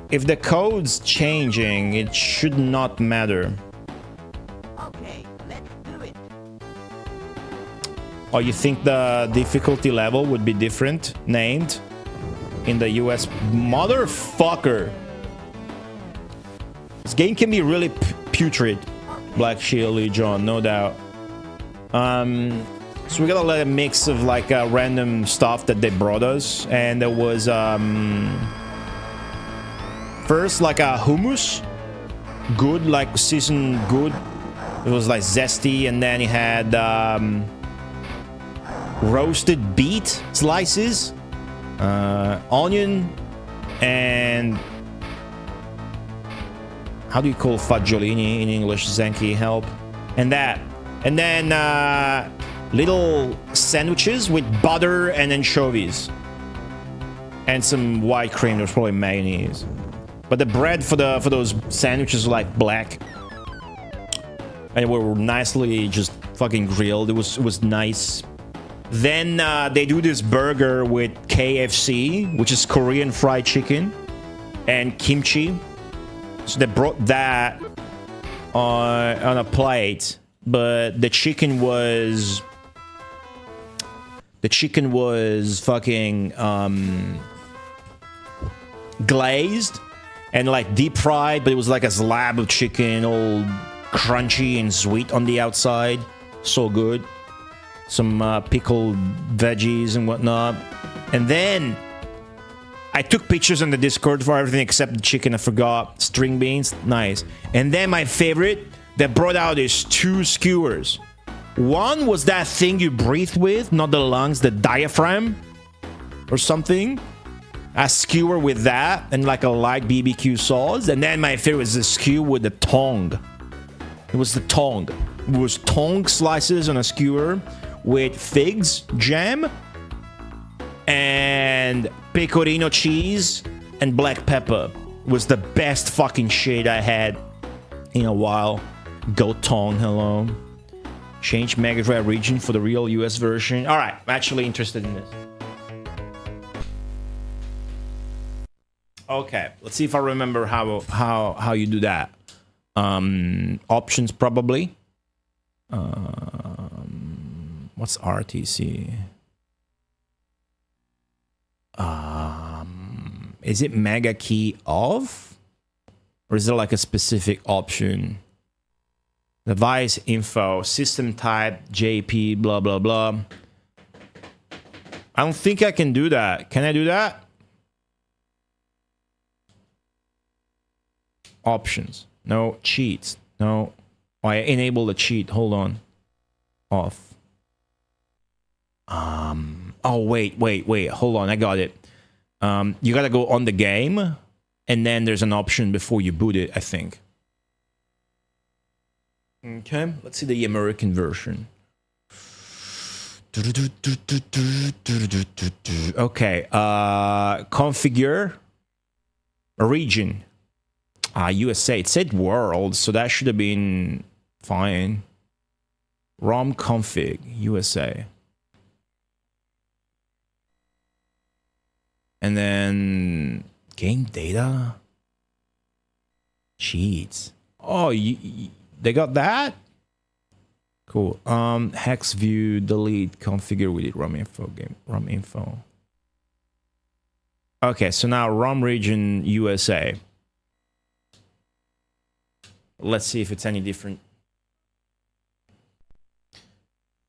If the code's changing, it should not matter. okay, let's do it. Oh, you think the difficulty level would be different named in the US? Motherfucker! This game can be really putrid. Black Shield, Lee John, no doubt. So we got a little mix of like random stuff that they brought us, and there was first like a hummus, good, like seasoned good. It was like zesty, and then it had roasted beet slices, onion, and how do you call fagiolini in English? Zenki, help. And that. And then little sandwiches with butter and anchovies. And some white cream. There's probably mayonnaise. But the bread for those sandwiches was like black. And they were nicely just fucking grilled. It was nice. Then they do this burger with KFC, which is Korean fried chicken, and kimchi. So they brought that on a plate, but the chicken was fucking glazed and like deep fried, but it was like a slab of chicken, all crunchy and sweet on the outside. So good. Some pickled veggies and whatnot. And then I took pictures on the Discord for everything except the chicken. I forgot. String beans. Nice. And then my favorite, they brought out is 2 skewers. One was that thing you breathe with, not the lungs, the diaphragm or something. A skewer with that and like a light BBQ sauce. And then my favorite was the skewer with the tongue. It was the tongue. It was tongue slices on a skewer with figs, jam, and pecorino cheese and black pepper. It was the best fucking shit I had in a while. Goat tongue, hello. Change Mega Drive region for the real US version. Alright, I'm actually interested in this. Okay, let's see if I remember how you do that. Options probably. What's RTC? Is it mega key off? Or is there like a specific option? Device info, system type, JP, blah, blah, blah. I don't think I can do that. Can I do that? Options. No. Cheats. No. Oh, I enable the cheat. Hold on. Off. Oh, wait. Hold on. I got it. You gotta go on the game, and then there's an option before you boot it, I think. Okay, let's see the American version. Okay, configure a region. USA. It said world, so that should have been fine. ROM config, USA. And then game data. Cheats. Oh, they got that? Cool. Hex view, delete, configure with it, ROM info. Okay, so now ROM region USA. Let's see if it's any different.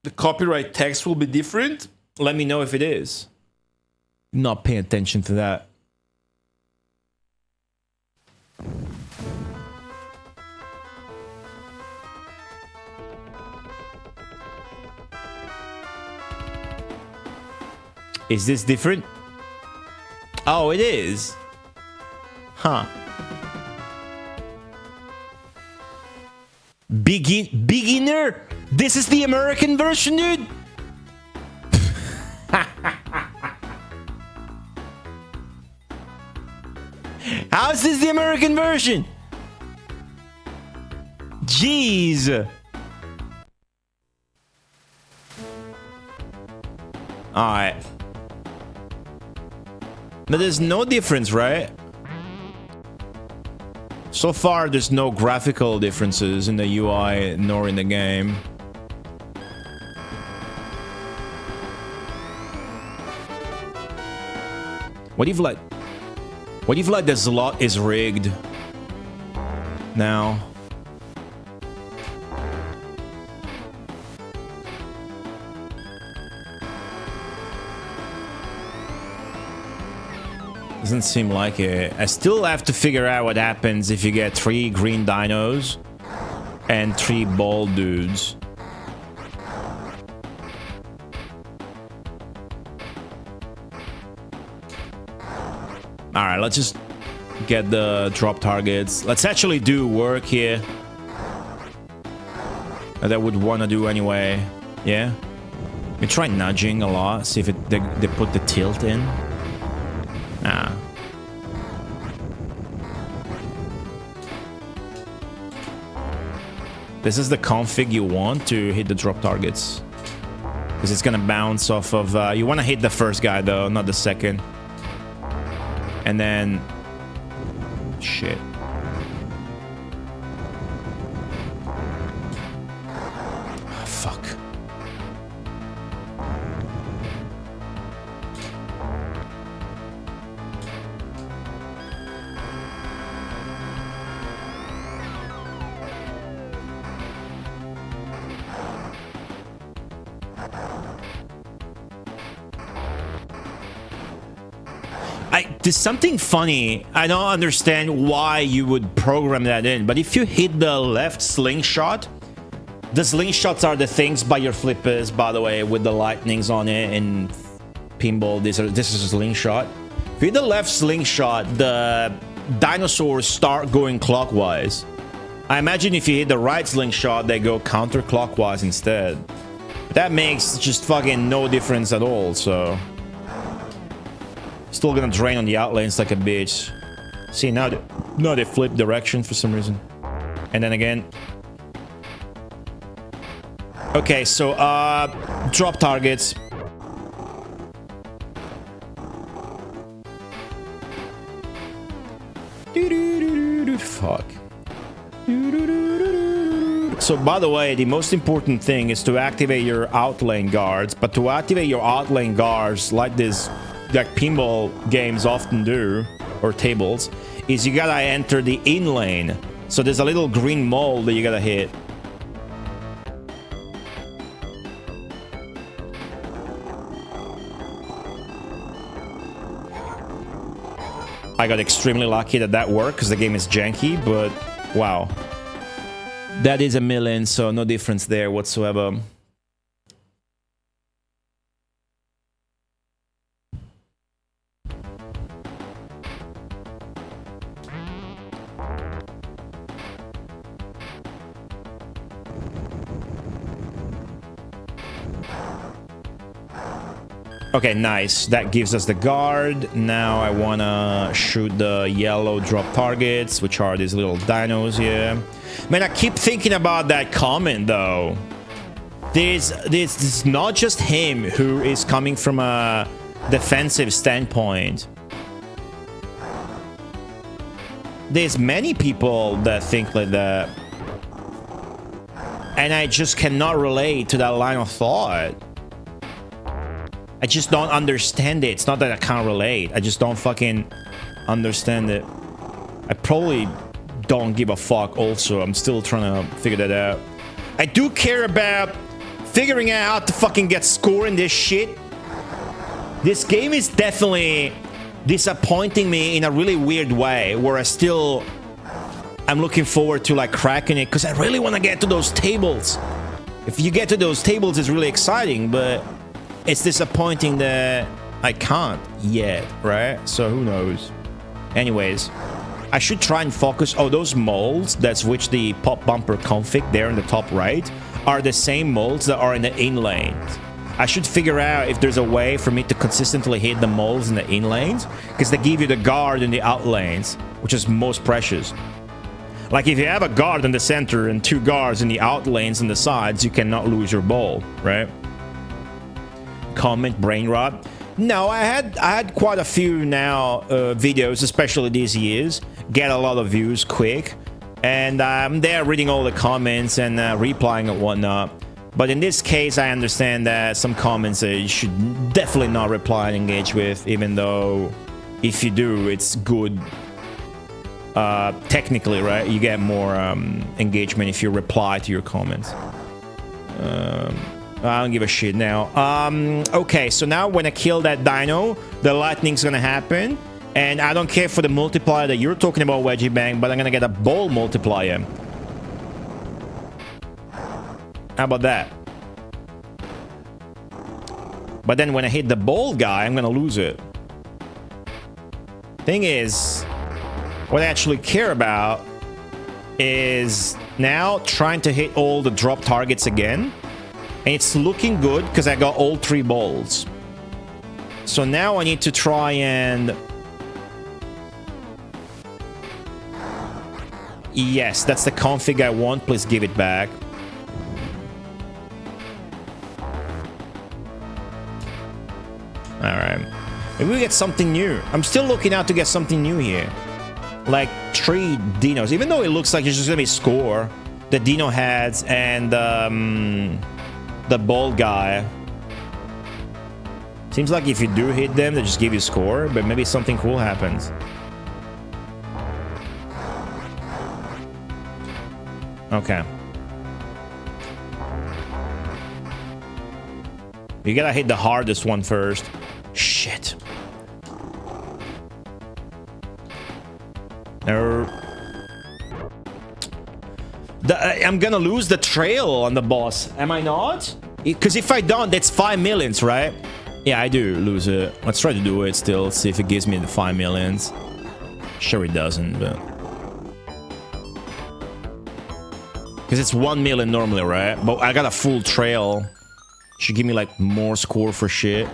The copyright text will be different. Let me know if it is. Not paying attention to that. Is this different? Oh, it is. Huh. Beginner? This is the American version, dude? How is this the American version? Jeez. Alright. But there's no difference, right? So far, there's no graphical differences in the UI nor in the game. What if like the slot is rigged now? Doesn't seem like it. I still have to figure out what happens if you get 3 green dinos and 3 bald dudes. Alright, let's just get the drop targets. Let's actually do work here that I would want to do anyway. Yeah? We try nudging a lot, see if they put the tilt in. Nah. This is the config you want to hit the drop targets. Because it's gonna bounce off of... you want to hit the first guy though, not the second. And then... Shit. Oh, fuck. There's something funny. I don't understand why you would program that in, but if you hit the left slingshot, the slingshots are the things by your flippers, by the way, with the lightnings on it in pinball. This is a slingshot. If you hit the left slingshot, the dinosaurs start going clockwise. I imagine if you hit the right slingshot, they go counterclockwise instead. That makes just fucking no difference at all, so... Still gonna drain on the outlanes like a bitch. See, now they flip direction for some reason. And then again. Okay, so, drop targets. Fuck. So, by the way, the most important thing is to activate your outlane guards. But to activate your outlane guards, like this... like pinball games often do, or tables, is you gotta enter the in lane. So there's a little green mole that you gotta hit. I got extremely lucky that that worked because the game is janky, but wow. That is a million, so no difference there whatsoever. Okay, nice. That gives us the guard. Now I wanna shoot the yellow drop targets, which are these little dinos here. Man, I keep thinking about that comment though. This is not just him who is coming from a defensive standpoint. There's many people that think like that. And I just cannot relate to that line of thought. I just don't understand it. It's not that I can't relate. I just don't fucking understand it. I probably don't give a fuck also. I'm still trying to figure that out. I do care about figuring out how to fucking get score in this shit. This game is definitely disappointing me in a really weird way, where I'm looking forward to like cracking it, because I really want to get to those tables. If you get to those tables, it's really exciting, but it's disappointing that I can't yet, right? So who knows? Anyways, I should try and focus. Oh, those molds that switch the pop bumper config there in the top right are the same molds that are in the in lanes. I should figure out if there's a way for me to consistently hit the molds in the in lanes, because they give you the guard in the out lanes, which is most precious. Like if you have a guard in the center and 2 guards in the out lanes and the sides, you cannot lose your ball, right? Comment brain rot. No, I had quite a few now videos, especially these years, get a lot of views quick, and I'm there reading all the comments and replying and whatnot. But in this case, I understand that some comments you should definitely not reply and engage with, even though if you do, it's good. Technically, right? You get more engagement if you reply to your comments. I don't give a shit now. Okay, so now when I kill that dino, the lightning's gonna happen. And I don't care for the multiplier that you're talking about, Wedgie Bang, but I'm gonna get a ball multiplier. How about that? But then when I hit the ball guy, I'm gonna lose it. Thing is, what I actually care about is now trying to hit all the drop targets again. And it's looking good because I got all 3 balls. So now I need to try and... Yes, that's the config I want. Please give it back. Alright. Maybe we get something new. I'm still looking out to get something new here. Like 3 dinos. Even though it looks like it's just gonna be score. The dino heads and the ball guy. Seems like if you do hit them, they just give you score. But maybe something cool happens. Okay. You gotta hit the hardest one first. Shit. I'm gonna lose the trail on the boss. Am I not? Because if I don't, that's 5 millions, right? Yeah, I do lose it. Let's try to do it still. See if it gives me the 5 millions. Sure it doesn't, but... Because it's 1 million normally, right? But I got a full trail. Should give me, like, more score for shit.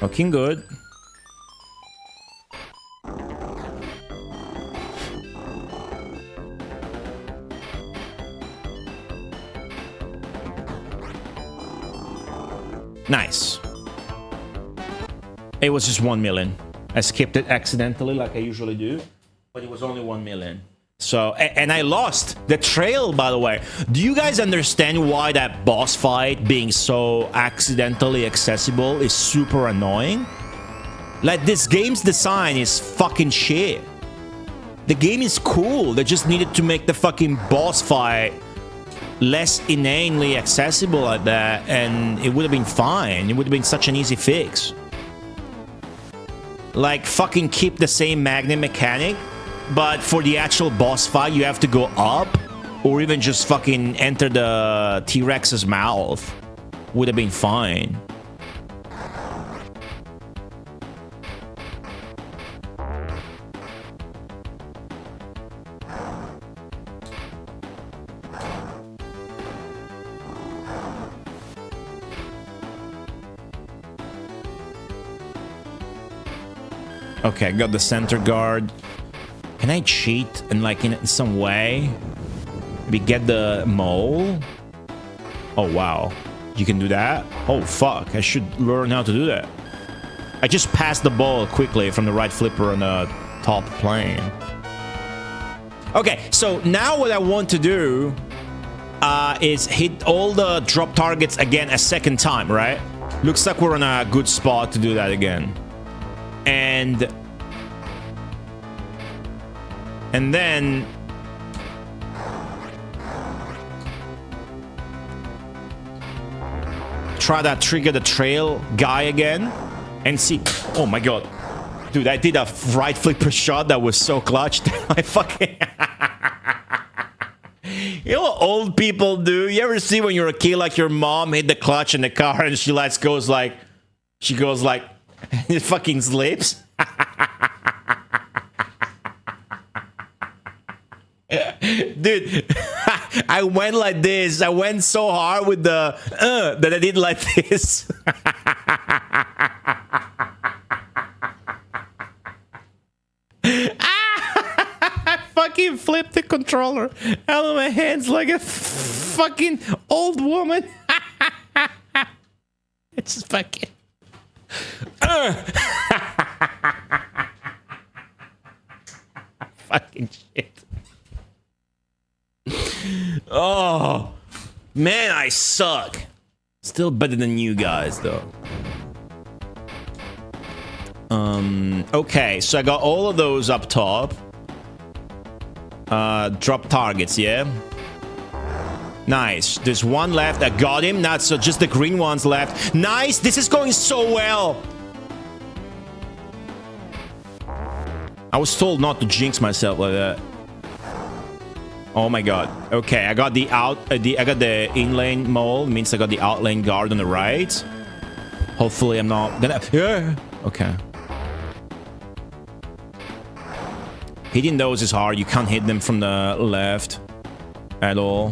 Looking good. Nice. It was just 1 million. I skipped it accidentally like I usually do, but it was only 1 million. So, and I lost the trail, by the way. Do you guys understand why that boss fight being so accidentally accessible is super annoying? Like, this game's design is fucking shit. The game is cool. They just needed to make the fucking boss fight less inanely accessible like that, and it would have been fine. It would have been such an easy fix. Like, fucking keep the same magnet mechanic, but for the actual boss fight, you have to go up, or even just fucking enter the T-Rex's mouth. Would have been fine. Okay, got the center guard. Can I cheat and like in some way? Maybe get the mole? Oh wow, you can do that? Oh fuck, I should learn how to do that. I just passed the ball quickly from the right flipper on the top plane. Okay, so now what I want to do is hit all the drop targets again a second time, right? Looks like we're in a good spot to do that again. And And then try that trigger the trail guy again and see. Oh my god. Dude, I did a right flipper shot that was so clutch. I fucking... You know what old people do? You ever see when you're a kid, like your mom hit the clutch in the car and she goes like, it fucking slips? Dude, I went like this. I went so hard with the that I did like this. I fucking flipped the controller out of my hands like a fucking old woman. It's fucking... Fucking shit. Oh, man, I suck. Still better than you guys, though. Okay, so I got all of those up top. Drop targets, yeah? Nice. There's one left. I got him. Not so, just the green ones left. Nice. This is going so well. I was told not to jinx myself like that. Oh my god. Okay, I got the I got the in-lane mole. Means I got the out-lane guard on the right. Hopefully I'm not gonna... Yeah. Okay. Hitting those is hard. You can't hit them from the left at all.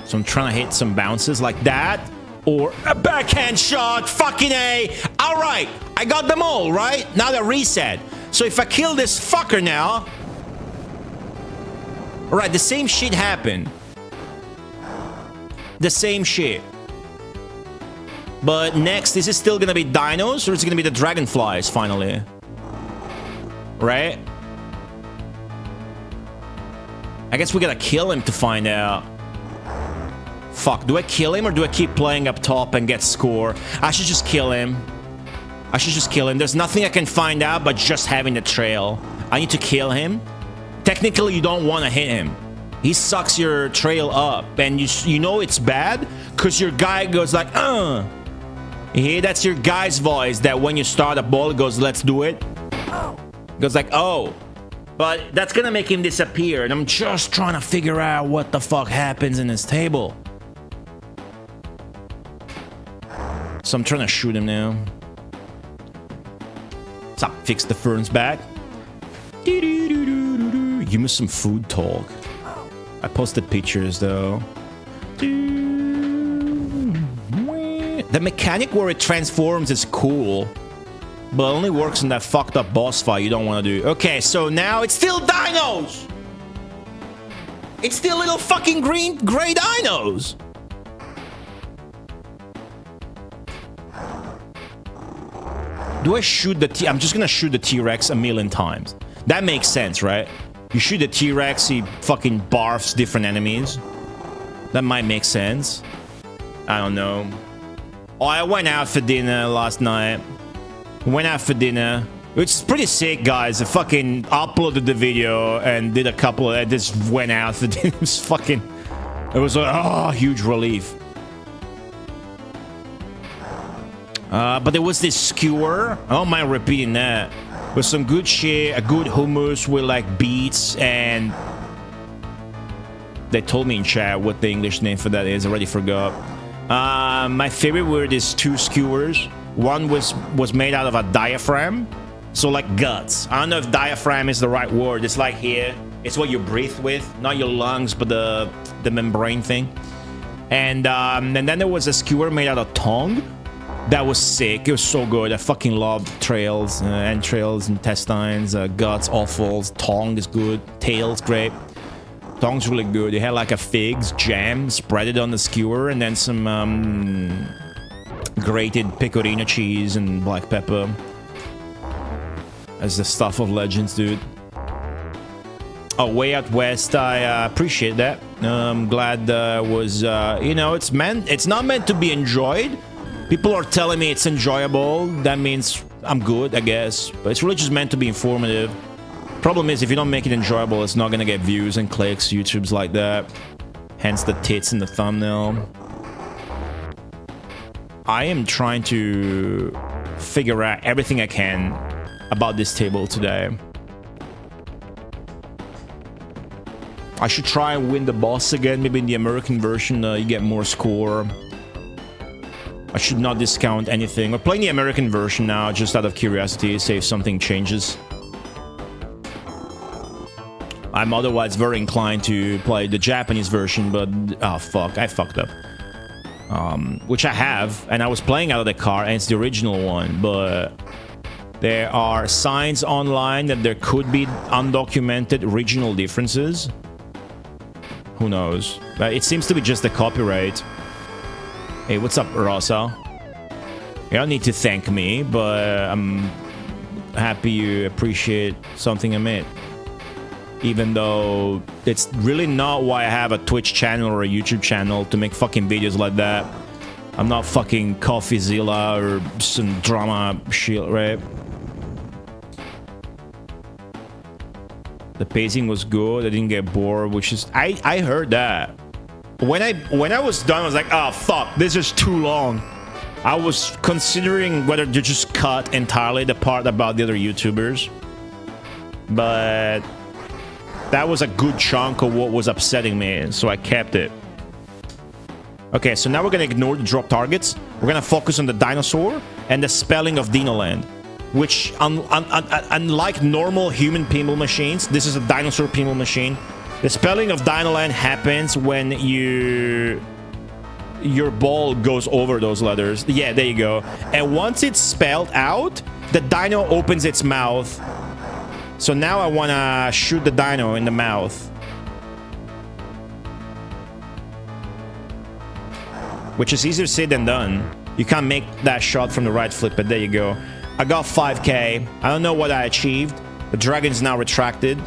So I'm trying to hit some bounces like that. Or a backhand shot. Fucking A. Alright. I got them all, right? Now they're reset. So if I kill this fucker now... Alright, the same shit happened. The same shit. But next, is it still gonna be dinos? Or is it gonna be the dragonflies, finally? Right? I guess we gotta kill him to find out. Fuck, do I kill him or do I keep playing up top and get score? I should just kill him. I should just kill him. There's nothing I can find out but just having the trail. I need to kill him. Technically, you don't want to hit him. He sucks your trail up. And you know it's bad because your guy goes like, Yeah, that's your guy's voice that when you start a ball, it goes, let's do it. It goes like, oh. But that's gonna make him disappear. And I'm just trying to figure out what the fuck happens in this table. So I'm trying to shoot him now. Stop, fix the ferns back. Give me some food talk. I posted pictures though. The mechanic where it transforms is cool, but only works in that fucked up boss fight you don't want to do. Okay, so now it's still dinos! It's still little fucking gray dinos! Do I shoot the I'm just gonna shoot the T-Rex a million times. That makes sense, right? You shoot the T-Rex, he fucking barfs different enemies. That might make sense. I don't know. Oh, I went out for dinner last night. Went out for dinner. Which is pretty sick, guys. I fucking uploaded the video and did a couple of... I just went out for dinner. It was fucking... It was like, oh, huge relief. But there was this skewer. I don't mind repeating that. With some good shit, a good hummus with like beets and... They told me in chat what the English name for that is. I already forgot. My favorite were these two skewers. One was made out of a diaphragm. So like guts. I don't know if diaphragm is the right word. It's like here. It's what you breathe with. Not your lungs, but the membrane thing. And then there was a skewer made out of tongue. That was sick. It was so good. I fucking loved trails, entrails, intestines, guts, offals. Tongue is good. Tail's great. Tongue's really good. They had like a figs jam, spread it on the skewer, and then some grated pecorino cheese and black pepper. That's the stuff of legends, dude. Oh, Way Out West, I appreciate that. I'm glad was, you know, it's not meant to be enjoyed. People are telling me it's enjoyable. That means I'm good, I guess. But it's really just meant to be informative. Problem is, if you don't make it enjoyable, it's not gonna get views and clicks. YouTube's like that. Hence the tits in the thumbnail. I am trying to figure out everything I can about this table today. I should try and win the boss again. Maybe in the American version, you get more score. I should not discount anything. We're playing the American version now, just out of curiosity, see if something changes. I'm otherwise very inclined to play the Japanese version, but... oh, fuck. I fucked up. Which I have, and I was playing out of the car, and it's the original one, but... there are signs online that there could be undocumented regional differences. Who knows? But it seems to be just the copyright. Hey, what's up, Rosa? You don't need to thank me, but I'm happy you appreciate something I made. Even though it's really not why I have a Twitch channel or a YouTube channel, to make fucking videos like that. I'm not fucking CoffeeZilla or some drama shit, right? The pacing was good. I didn't get bored, which is... I heard that. When I was done, I was like, oh, fuck, this is too long. I was considering whether to just cut entirely the part about the other YouTubers. But... that was a good chunk of what was upsetting me, so I kept it. Okay, so now we're gonna ignore the drop targets. We're gonna focus on the dinosaur and the spelling of Dino Land. Which, unlike normal human pinball machines, this is a dinosaur pinball machine. The spelling of Dino Land happens when your ball goes over those letters. Yeah, there you go. And once it's spelled out, the dino opens its mouth. So now I want to shoot the dino in the mouth. Which is easier said than done. You can't make that shot from the right flip, but there you go. I got 5k. I don't know what I achieved. The dragon's now retracted.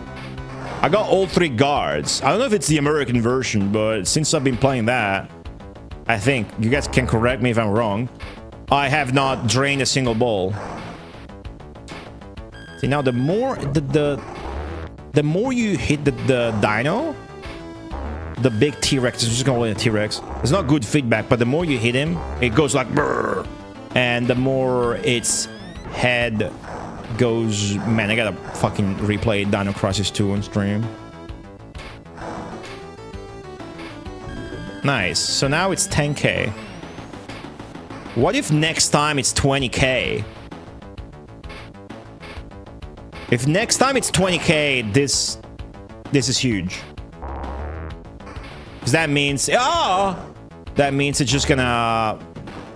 I got all 3 guards. I don't know if it's the American version, but since I've been playing that, I think, you guys can correct me if I'm wrong, I have not drained a single ball. See, now the more the more you hit the dino, the big T-Rex, is just gonna call it a T-Rex. It's not good feedback, but the more you hit him, it goes like brrr, and the more its head goes. Man, I gotta fucking replay Dino Crisis 2 on stream. Nice. So now it's 10k. What if next time it's 20k? If next time it's 20k, this is huge. Because that means... oh! That means it's just gonna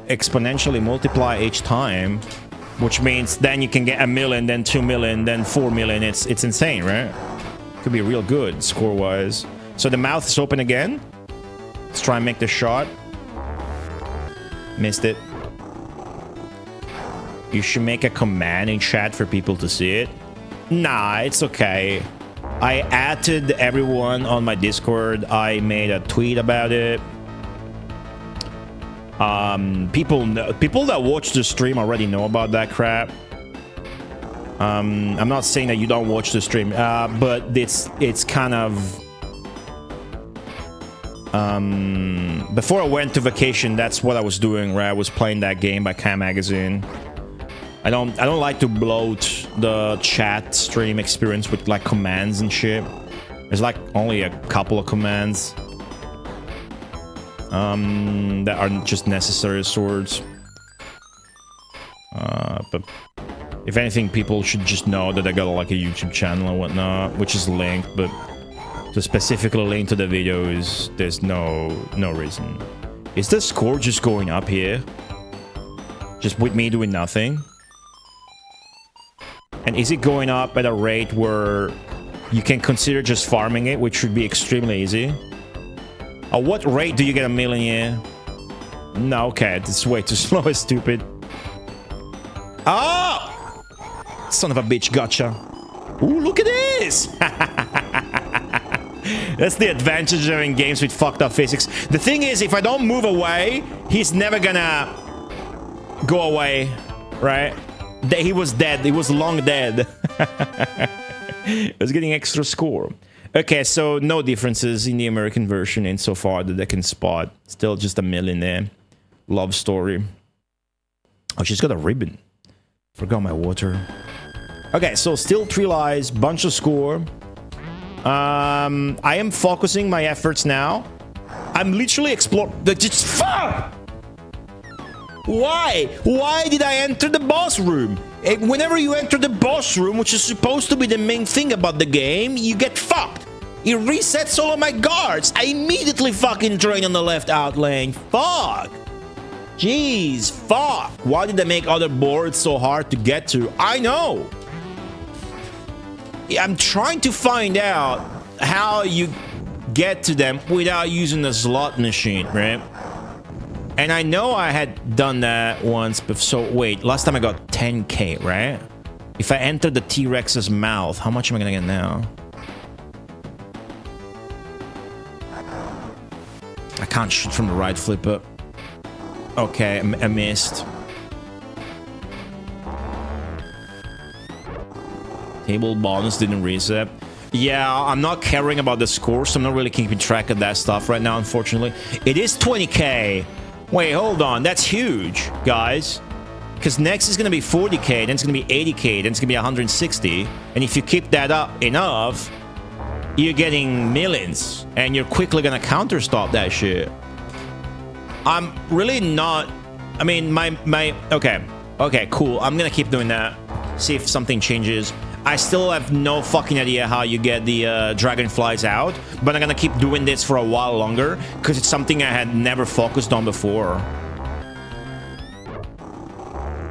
exponentially multiply each time. Which means then you can get 1 million, then 2 million, then 4 million. It's insane, right? Could be real good, score-wise. So the mouth is open again. Let's try and make the shot. Missed it. You should make a command in chat for people to see it. Nah, it's okay. I added everyone on my Discord. I made a tweet about it. People that watch the stream already know about that crap. I'm not saying that you don't watch the stream, but it's kind of... before I went to vacation, that's what I was doing, right? I was playing that game by Cam Magazine. I don't like to bloat the chat stream experience with like commands and shit. There's like only a couple of commands that are just necessary swords. But if anything, people should just know that I got like a YouTube channel and whatnot, which is linked, but to specifically link to the videos, there's no reason. Is the score just going up here? Just with me doing nothing? And is it going up at a rate where you can consider just farming it, which should be extremely easy? At what rate do you get 1 million here? No, okay, this is way too slow and stupid. Oh! Son of a bitch, gotcha. Ooh, look at this! That's the advantage of having games with fucked up physics. The thing is, if I don't move away, he's never gonna go away, right? He was dead. He was long dead. He was getting extra score. Okay, so no differences in the American version insofar that I can spot. Still just a millionaire love story. Oh, she's got a ribbon. Forgot my water. Okay, so still 3 lives, bunch of score. I am focusing my efforts now. I'm literally exploring. Just fuck! Why? Why did I enter the boss room? Whenever you enter the boss room, which is supposed to be the main thing about the game, you get fucked. It resets all of my guards. I immediately fucking drain on the left out lane. Fuck. Jeez, fuck. Why did they make other boards so hard to get to? I know. I'm trying to find out how you get to them without using a slot machine, right? And I know I had done that once, but so wait, last time I got 10k, right? If I enter the T-Rex's mouth, how much am I gonna get now? I can't shoot from the right flipper. Okay, I missed. Table bonus didn't reset. Yeah, I'm not caring about the score, so I'm not really keeping track of that stuff right now, unfortunately. It is 20k. Wait, hold on. That's huge, guys. Because next is going to be 40k, then it's going to be 80k, then it's going to be 160. And if you keep that up enough, you're getting millions. And you're quickly going to counter-stop that shit. I'm really not... I mean, okay. Okay, cool. I'm going to keep doing that. See if something changes. I still have no fucking idea how you get the dragonflies out, but I'm gonna keep doing this for a while longer because it's something I had never focused on before.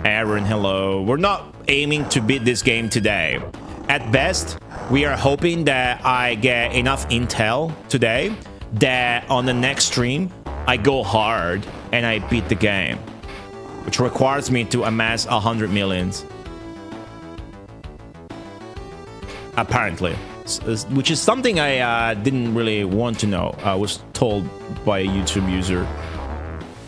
Aaron, hello. We're not aiming to beat this game today. At best, we are hoping that I get enough intel today that on the next stream, I go hard and I beat the game, which requires me to amass 100 millions. Apparently, which is something I didn't really want to know. I was told by a YouTube user,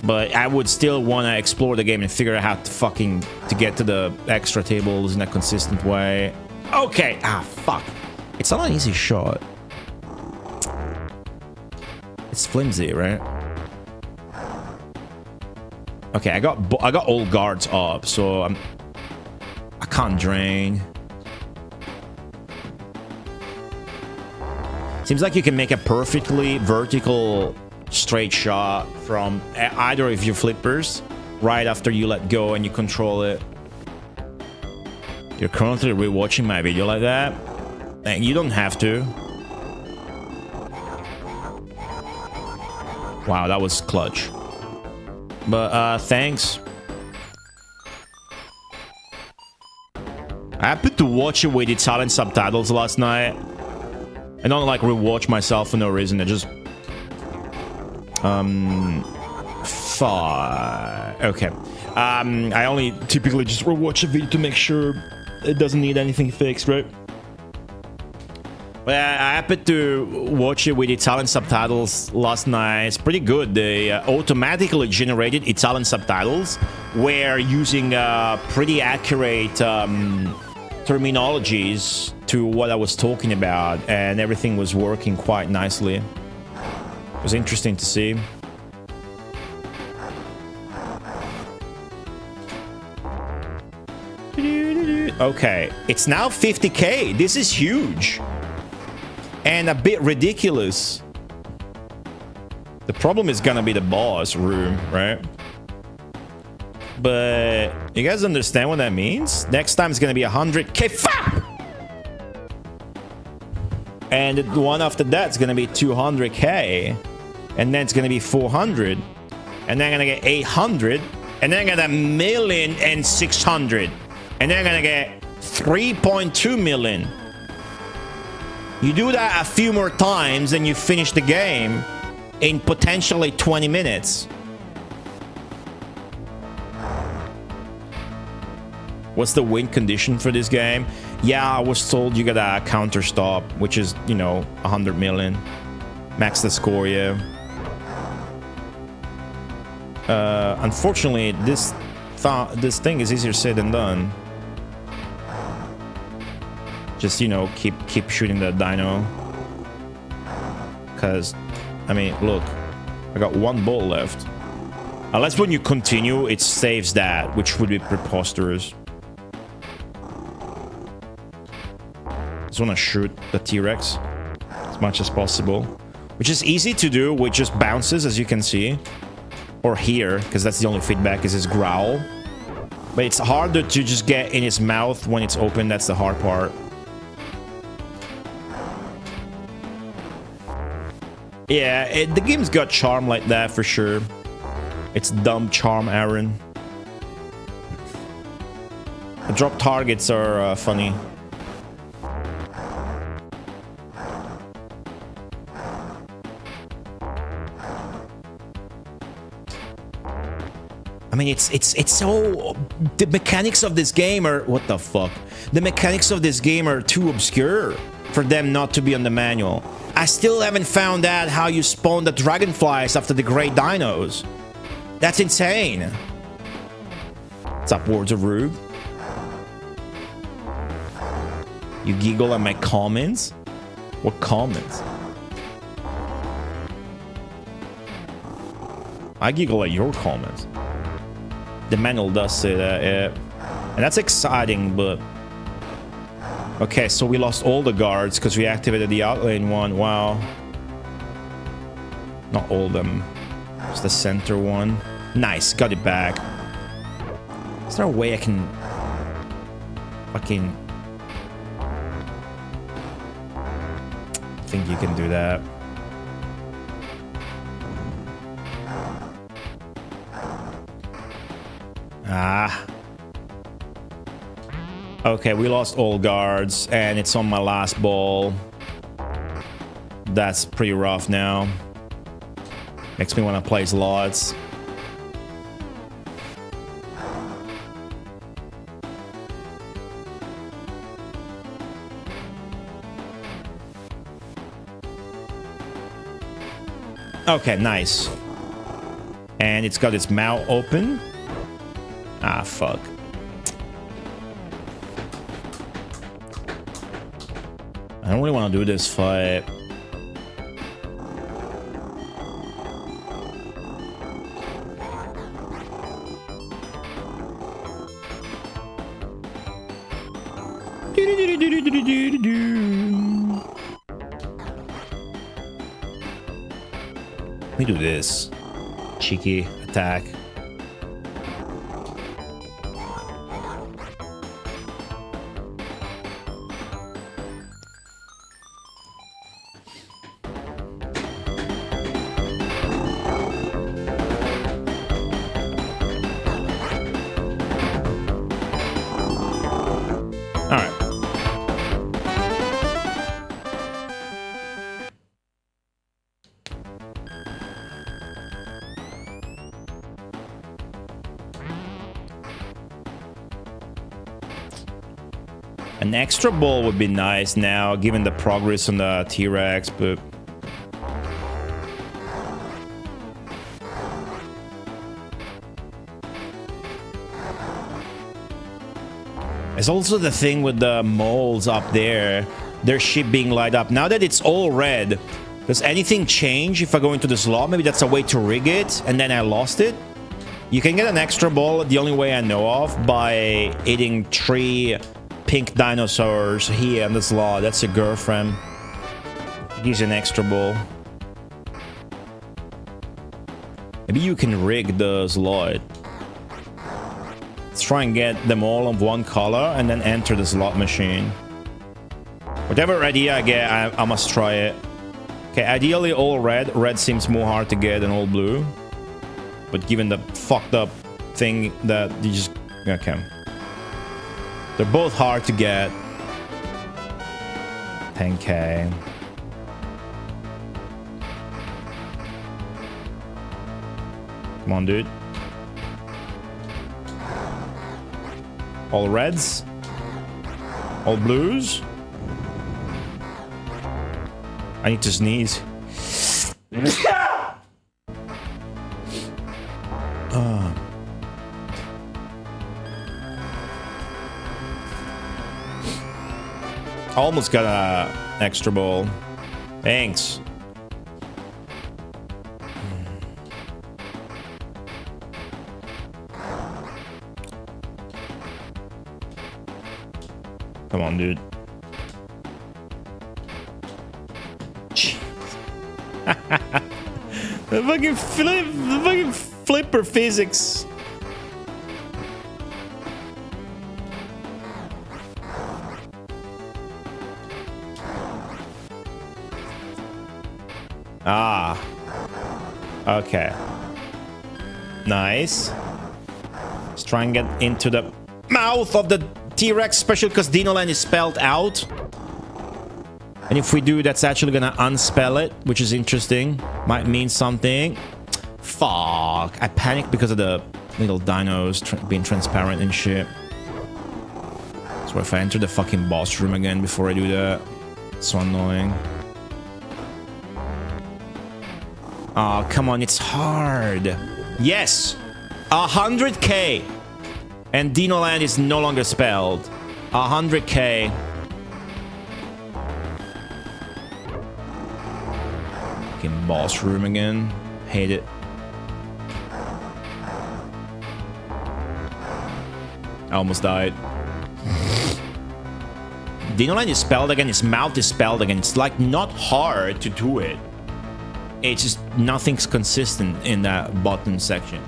but I would still want to explore the game and figure out how to get to the extra tables in a consistent way. Okay, fuck, it's not an easy shot. It's flimsy, right? Okay, I got all guards up, so I can't drain. Seems like you can make a perfectly vertical straight shot from either of your flippers right after you let go and you control it. You're currently rewatching my video like that? And you don't have to. Wow, that was clutch. But thanks. I happened to watch it with Italian subtitles last night. I don't like rewatch myself for no reason. I just okay. I only typically just rewatch a video to make sure it doesn't need anything fixed, right? But I happened to watch it with Italian subtitles last night. It's pretty good. They automatically generated Italian subtitles where using pretty accurate terminologies to what I was talking about, and everything was working quite nicely. It was interesting to see. Okay, it's now 50k. This is huge and a bit ridiculous. The problem is gonna be the boss room, right? But you guys understand what that means? Next time it's gonna be 100k. Fuck! And the one after that's gonna be 200k, and then it's gonna be 400, and then I'm gonna get 800, and then I'm gonna get 1,600,000, and then I'm gonna get 3.2 million. You do that a few more times, and you finish the game in potentially 20 minutes. What's the win condition for this game? Yeah, I was told you gotta counter stop, which is, you know, 100 million. Max the score, yeah. Unfortunately, this thing is easier said than done. Just, you know, keep shooting the dino. Because, I mean, look, I got one ball left. Unless when you continue, it saves that, which would be preposterous. Just want to shoot the T-Rex as much as possible. Which is easy to do with just bounces, as you can see. Or here, because that's the only feedback, is his growl. But it's harder to just get in his mouth when it's open. That's the hard part. Yeah, the game's got charm like that for sure. It's dumb charm, Aaron. The drop targets are funny. I mean, it's so... The mechanics of this game are... What the fuck? The mechanics of this game are too obscure for them not to be on the manual. I still haven't found out how you spawn the dragonflies after the great dinos. That's insane. What's up, Words of Rube? You giggle at my comments? What comments? I giggle at your comments. The manual does say that, yeah. And that's exciting, but... Okay, so we lost all the guards because we activated the outlane one. Wow. Not all of them. Just the center one. Nice, got it back. Is there a way I can... Fucking... I think you can do that. Ah. Okay, we lost all guards, and it's on my last ball. That's pretty rough now. Makes me want to play slots. Okay, nice. And it's got its mouth open. Ah, fuck. I don't really want to do this fight. Let me do this. Cheeky attack. An extra ball would be nice now, given the progress on the T-Rex, but... There's also the thing with the moles up there, their ship being light up. Now that it's all red, does anything change if I go into the slot? Maybe that's a way to rig it, and then I lost it? You can get an extra ball the only way I know of, by eating 3 pink dinosaurs here in the slot. That's your girlfriend. Gives you an extra ball. Maybe you can rig the slot. Let's try and get them all of one color and then enter the slot machine. Whatever idea I get, I must try it. Okay, ideally all red. Red seems more hard to get than all blue. But given the fucked up thing that you just... Okay. They're both hard to get. 10k. Come on, dude. All reds? All blues? I need to sneeze. Almost got a extra ball. Thanks. Come on, dude. The fucking flipper physics. Ah. Okay. Nice. Let's try and get into the mouth of the T-Rex, especially because Dino Land is spelled out. And if we do, that's actually gonna unspell it, which is interesting. Might mean something. Fuck. I panicked because of the little dinos being transparent and shit. So if I enter the fucking boss room again before I do that, it's so annoying. Oh, come on, it's hard. Yes! 100k! And Dino Land is no longer spelled. 100k. Fucking boss room again. Hate it. I almost died. Dino Land is spelled again. His mouth is spelled again. It's like not hard to do it. It's just nothing's consistent in that bottom section.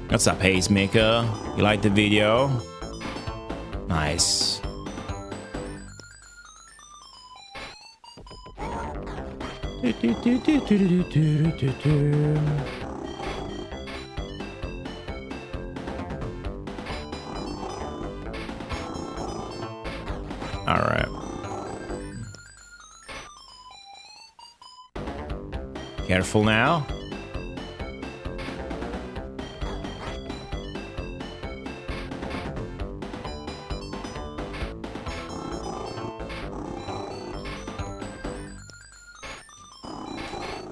What's up, Hazemaker? You like the video? Nice. All right. Careful now.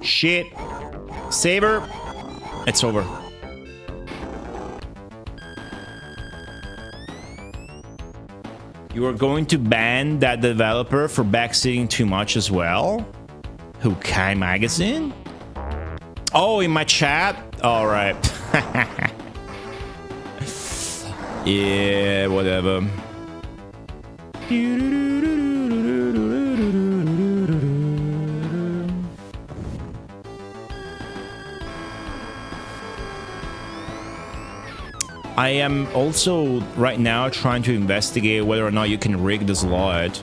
Shit. Saber. It's over. You are going to ban that developer for backseating too much as well? Who, Kai Magazine? Oh, in my chat? All right. Yeah, whatever. I am also right now trying to investigate whether or not you can rig the slot.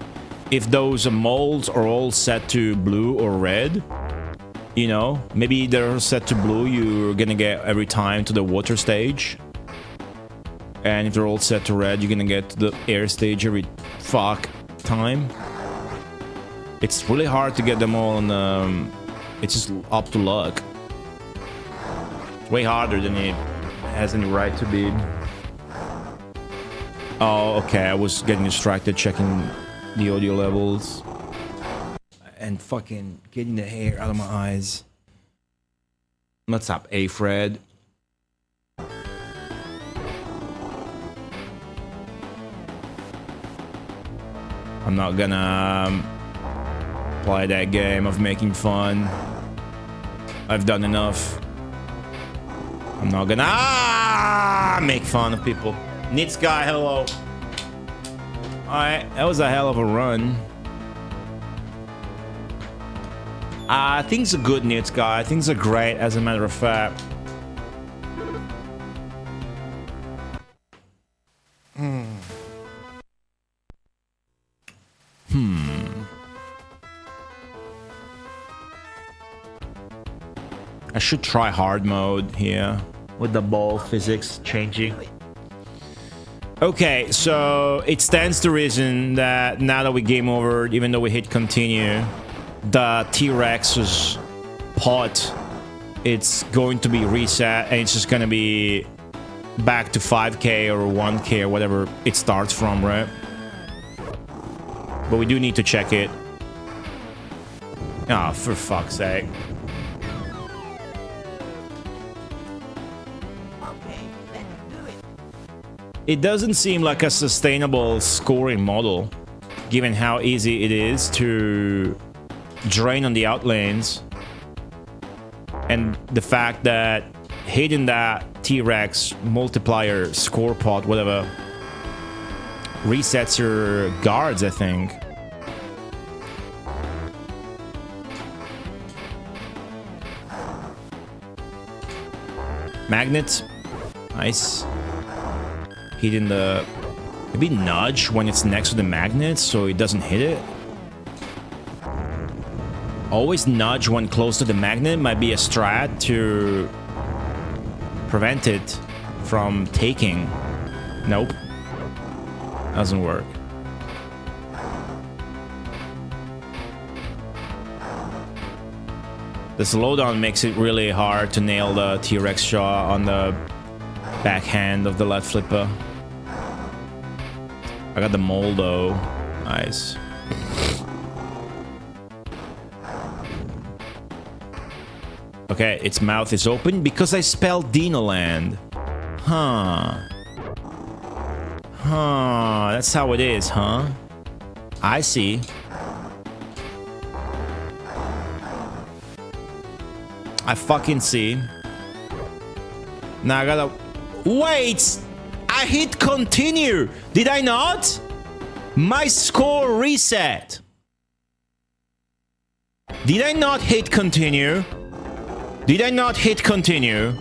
If those molds are all set to blue or red, you know, maybe they're set to blue, you're gonna get every time to the water stage. And if they're all set to red, you're gonna get to the air stage every fuck time. It's really hard to get them all on, it's just up to luck. It's way harder than it has any right to be. Oh, okay, I was getting distracted checking the audio levels and fucking getting the hair out of my eyes. What's up, A-Fred? I'm not gonna play that game of making fun. I've done enough. I'm not gonna make fun of people. Nits guy, hello. Alright, that was a hell of a run. Things are good, Nits guy. Things are great, as a matter of fact. I should try hard mode here with the ball physics changing. Okay, so it stands to reason that now that we game over, even though we hit continue, the T-Rex's pot, it's going to be reset and it's just gonna be back to 5k or 1k or whatever it starts from, right? But we do need to check it. Oh, for fuck's sake. Okay, let's do it. It doesn't seem like a sustainable scoring model, given how easy it is to drain on the outlanes, and the fact that hitting that T-Rex multiplier score pot, whatever, resets your guards, I think. Magnets. Nice. Hitting the... Maybe nudge when it's next to the magnet so it doesn't hit it. Always nudge when close to the magnet might be a strat to prevent it from taking. Nope. Doesn't work. The slowdown makes it really hard to nail the T-Rex shot on the backhand of the left flipper. I got the mole though. Nice. Okay, its mouth is open because I spelled Dino Land. Huh. Huh, that's how it is, huh? I see. I fucking see. Now I gotta... Wait! I hit continue! Did I not? My score reset. Did I not hit continue? Did I not hit continue?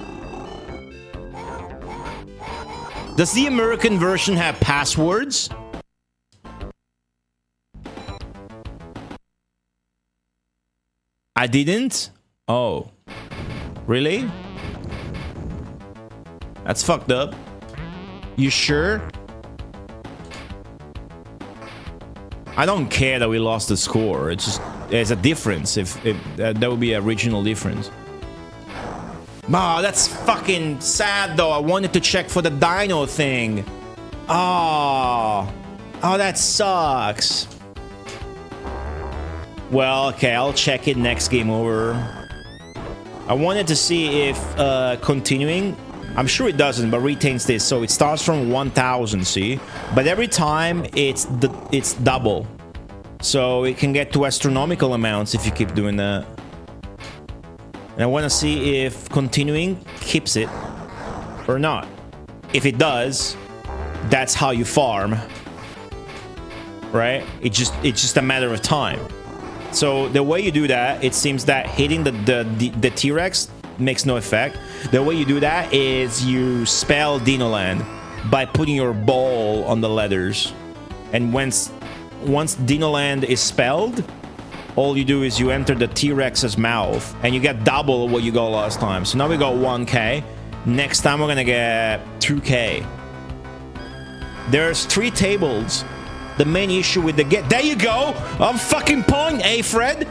Does the American version have passwords? I didn't? Oh. Really? That's fucked up. You sure? I don't care that we lost the score. It's just there's a difference. If that would be a regional difference. Oh, that's fucking sad though. I wanted to check for the Dino thing. Oh, that sucks. Well, okay, I'll check it next game over. I wanted to see if continuing. I'm sure it doesn't, but retains this. So it starts from 1000, see? But every time it's double. So it can get to astronomical amounts if you keep doing that. And I want to see if continuing keeps it or not. If it does, that's how you farm. Right? It's just a matter of time. So the way you do that, it seems that hitting the T-Rex makes no effect. The way you do that is you spell Dino Land by putting your ball on the letters. And once Dino Land is spelled, all you do is you enter the T-Rex's mouth and you get double what you got last time. So now we got 1k. Next time we're gonna get 2k. There's 3 tables. The main issue with the there you go! On fucking point, eh, Fred?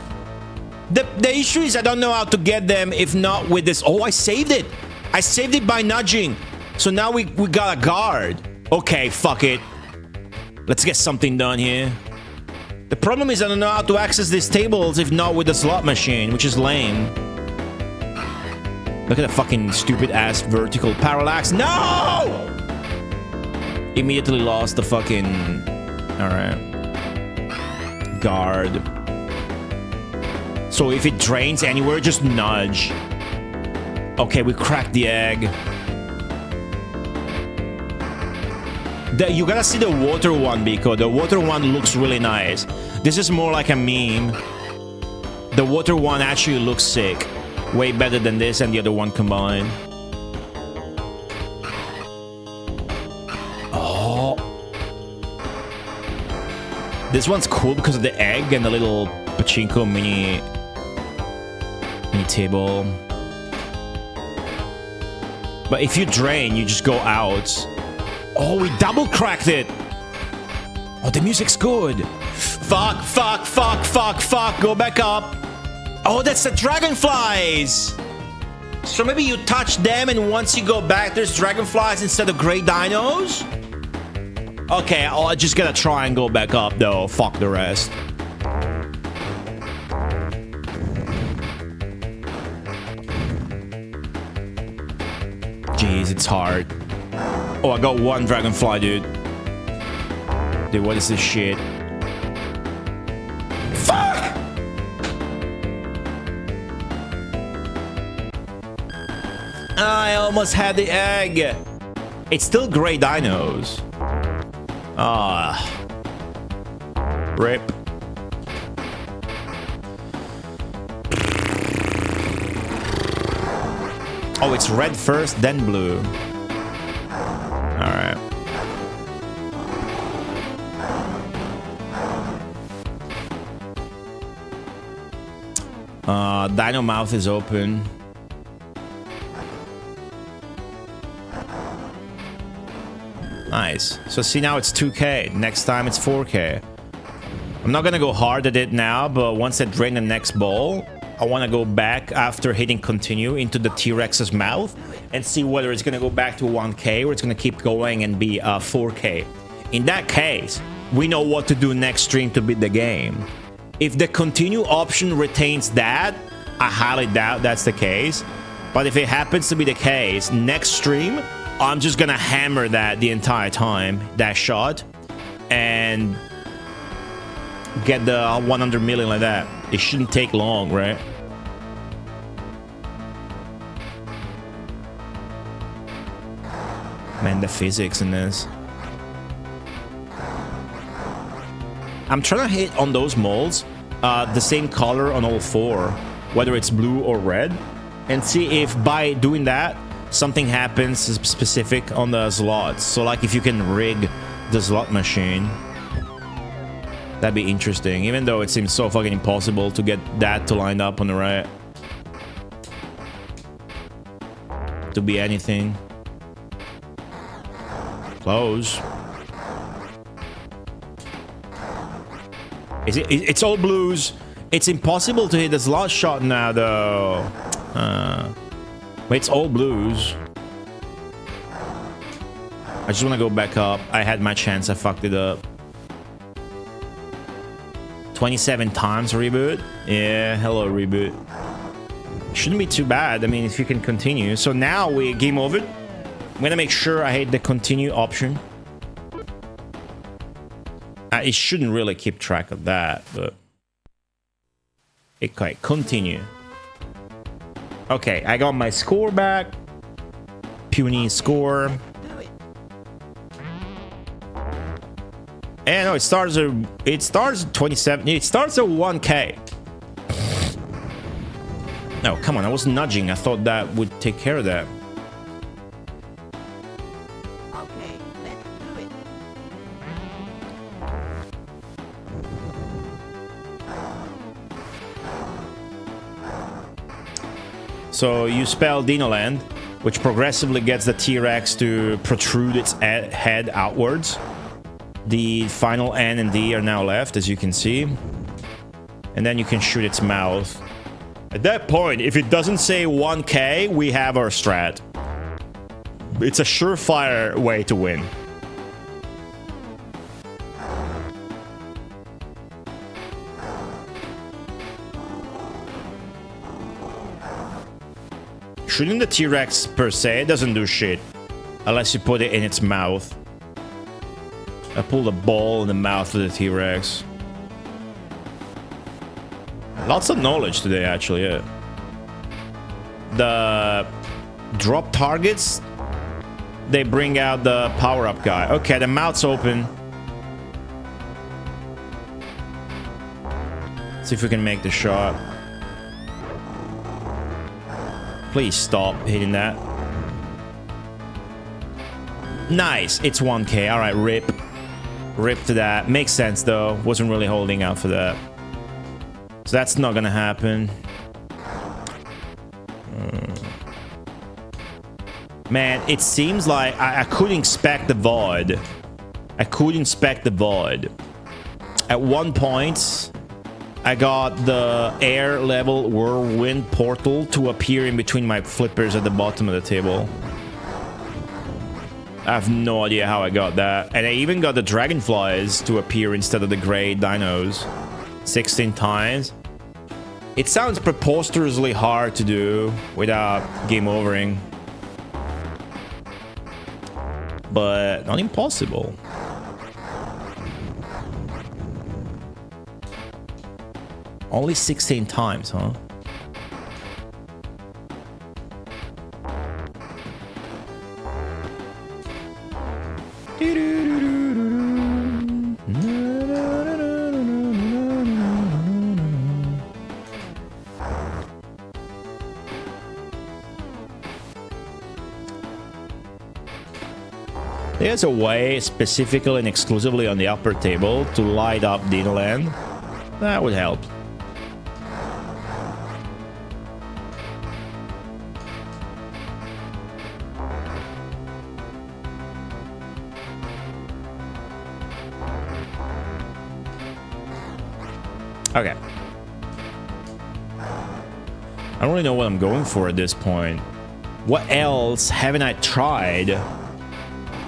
The issue is I don't know how to get them if not with this. Oh, I saved it! I saved it by nudging. So now we got a guard. Okay, fuck it. Let's get something done here. The problem is I don't know how to access these tables if not with the slot machine, which is lame. Look at the fucking stupid ass vertical parallax. No! Immediately lost the fucking... Alright. Guard. So if it drains anywhere, just nudge. Okay, we cracked the egg. You gotta see the water one, Biko. The water one looks really nice. This is more like a meme. The water one actually looks sick. Way better than this and the other one combined. Oh. This one's cool because of the egg and the little pachinko mini table. But if you drain, you just go out. Oh, we double cracked it. Oh, the music's good. Fuck, fuck, fuck, fuck, fuck. Go back up. Oh, that's the dragonflies. So maybe you touch them and once you go back, there's dragonflies instead of gray dinos? Okay, I just gotta try and go back up though. Fuck the rest. Jeez, it's hard. Oh, I got one dragonfly, dude. Dude, what is this shit? Fuck! I almost had the egg. It's still gray dinos. Ah. Rip. Oh, it's red first, then blue. Alright. Dino mouth is open. Nice. So see, now it's 2K. Next time it's 4K. I'm not gonna go hard at it now, but once I drain the next ball, I want to go back after hitting continue into the T-Rex's mouth and see whether it's gonna go back to 1K or it's gonna keep going and be 4K. In that case, we know what to do next stream to beat the game. If the continue option retains that, I highly doubt that's the case. But if it happens to be the case, next stream, I'm just gonna hammer that the entire time, that shot, and get the 100 million like that. It shouldn't take long, right? Man, the physics in this. I'm trying to hit on those molds the same color on all four, whether it's blue or red, and see if by doing that something happens specific on the slots. So like if you can rig the slot machine, that'd be interesting, even though it seems so fucking impossible to get that to line up on the right. To be anything. Close. It's all blues. It's impossible to hit the slot shot now, though. But it's all blues. I just want to go back up. I had my chance. I fucked it up. 27 times reboot. Yeah, hello reboot. Shouldn't be too bad. I mean, if you can continue. So now we game over. I'm gonna make sure I hit the continue option. It shouldn't really keep track of that, but okay, continue. Okay, I got my score back. Puny score. And no, it starts at 27. It starts at 1K. No, come on, I was nudging. I thought that would take care of that. Okay, let's do it. So you spell Dino Land, which progressively gets the T-Rex to protrude its head outwards. The final N and D are now left, as you can see. And then you can shoot its mouth. At that point, if it doesn't say 1K, we have our strat. It's a surefire way to win. Shooting the T-Rex per se doesn't do shit unless you put it in its mouth. I pulled a ball in the mouth of the T-Rex. Lots of knowledge today, actually, yeah. The drop targets, they bring out the power-up guy. Okay, the mouth's open. See if we can make the shot. Please stop hitting that. Nice, it's 1K. All right, rip. Rip to that. Makes sense, though. Wasn't really holding out for that. So that's not gonna happen. Man, it seems like I could inspect the void. I could inspect the void. At one point, I got the air level whirlwind portal to appear in between my flippers at the bottom of the table. I have no idea how I got that. And I even got the dragonflies to appear instead of the gray dinos. 16 times. It sounds preposterously hard to do without game overing. but not impossible. Only 16 times, huh? There's a way, specifically and exclusively on the upper table, to light up Dino Land. That would help. Okay. I don't really know what I'm going for at this point. What else haven't I tried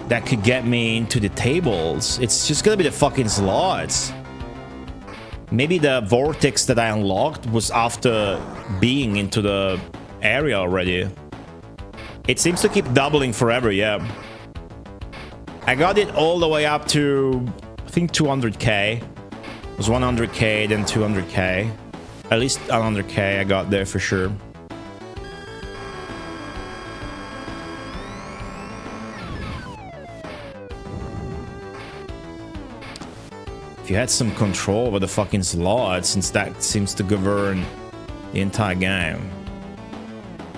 that could get me into the tables? It's just gonna be the fucking slots. Maybe the vortex that I unlocked was after being into the area already. It seems to keep doubling forever, yeah. I got it all the way up to, I think, 200k. It was 100k, then 200k. At least 100k I got there for sure. If you had some control over the fucking slots, since that seems to govern the entire game.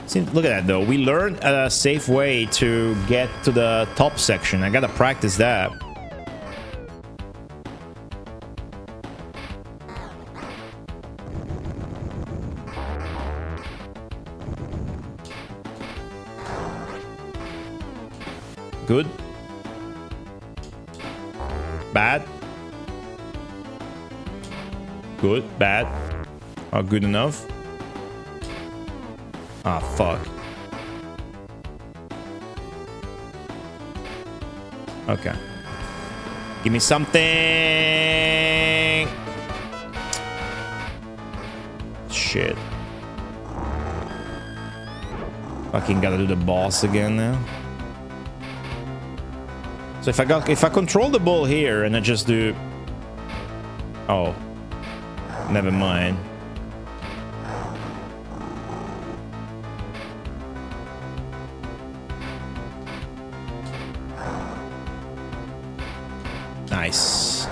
See, look at that though. We learned a safe way to get to the top section. I gotta practice that. Good. Bad. Good. Bad. Oh, good enough. Ah, fuck. Okay. Give me something. Shit. Fucking gotta do the boss again now. So if I control the ball here and I just do, oh, never mind. Nice.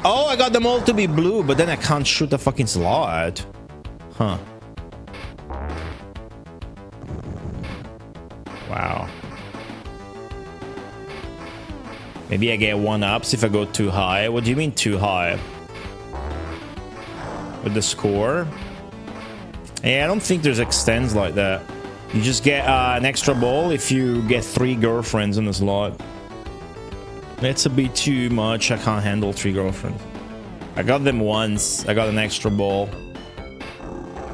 Oh, I got them all to be blue, but then I can't shoot the fucking slot. Huh. Wow. Maybe I get 1-ups if I go too high. What do you mean too high? With the score? Yeah, I don't think there's extends like that. You just get an extra ball if you get 3 girlfriends in the slot. That's a bit too much. I can't handle 3 girlfriends. I got them once. I got an extra ball.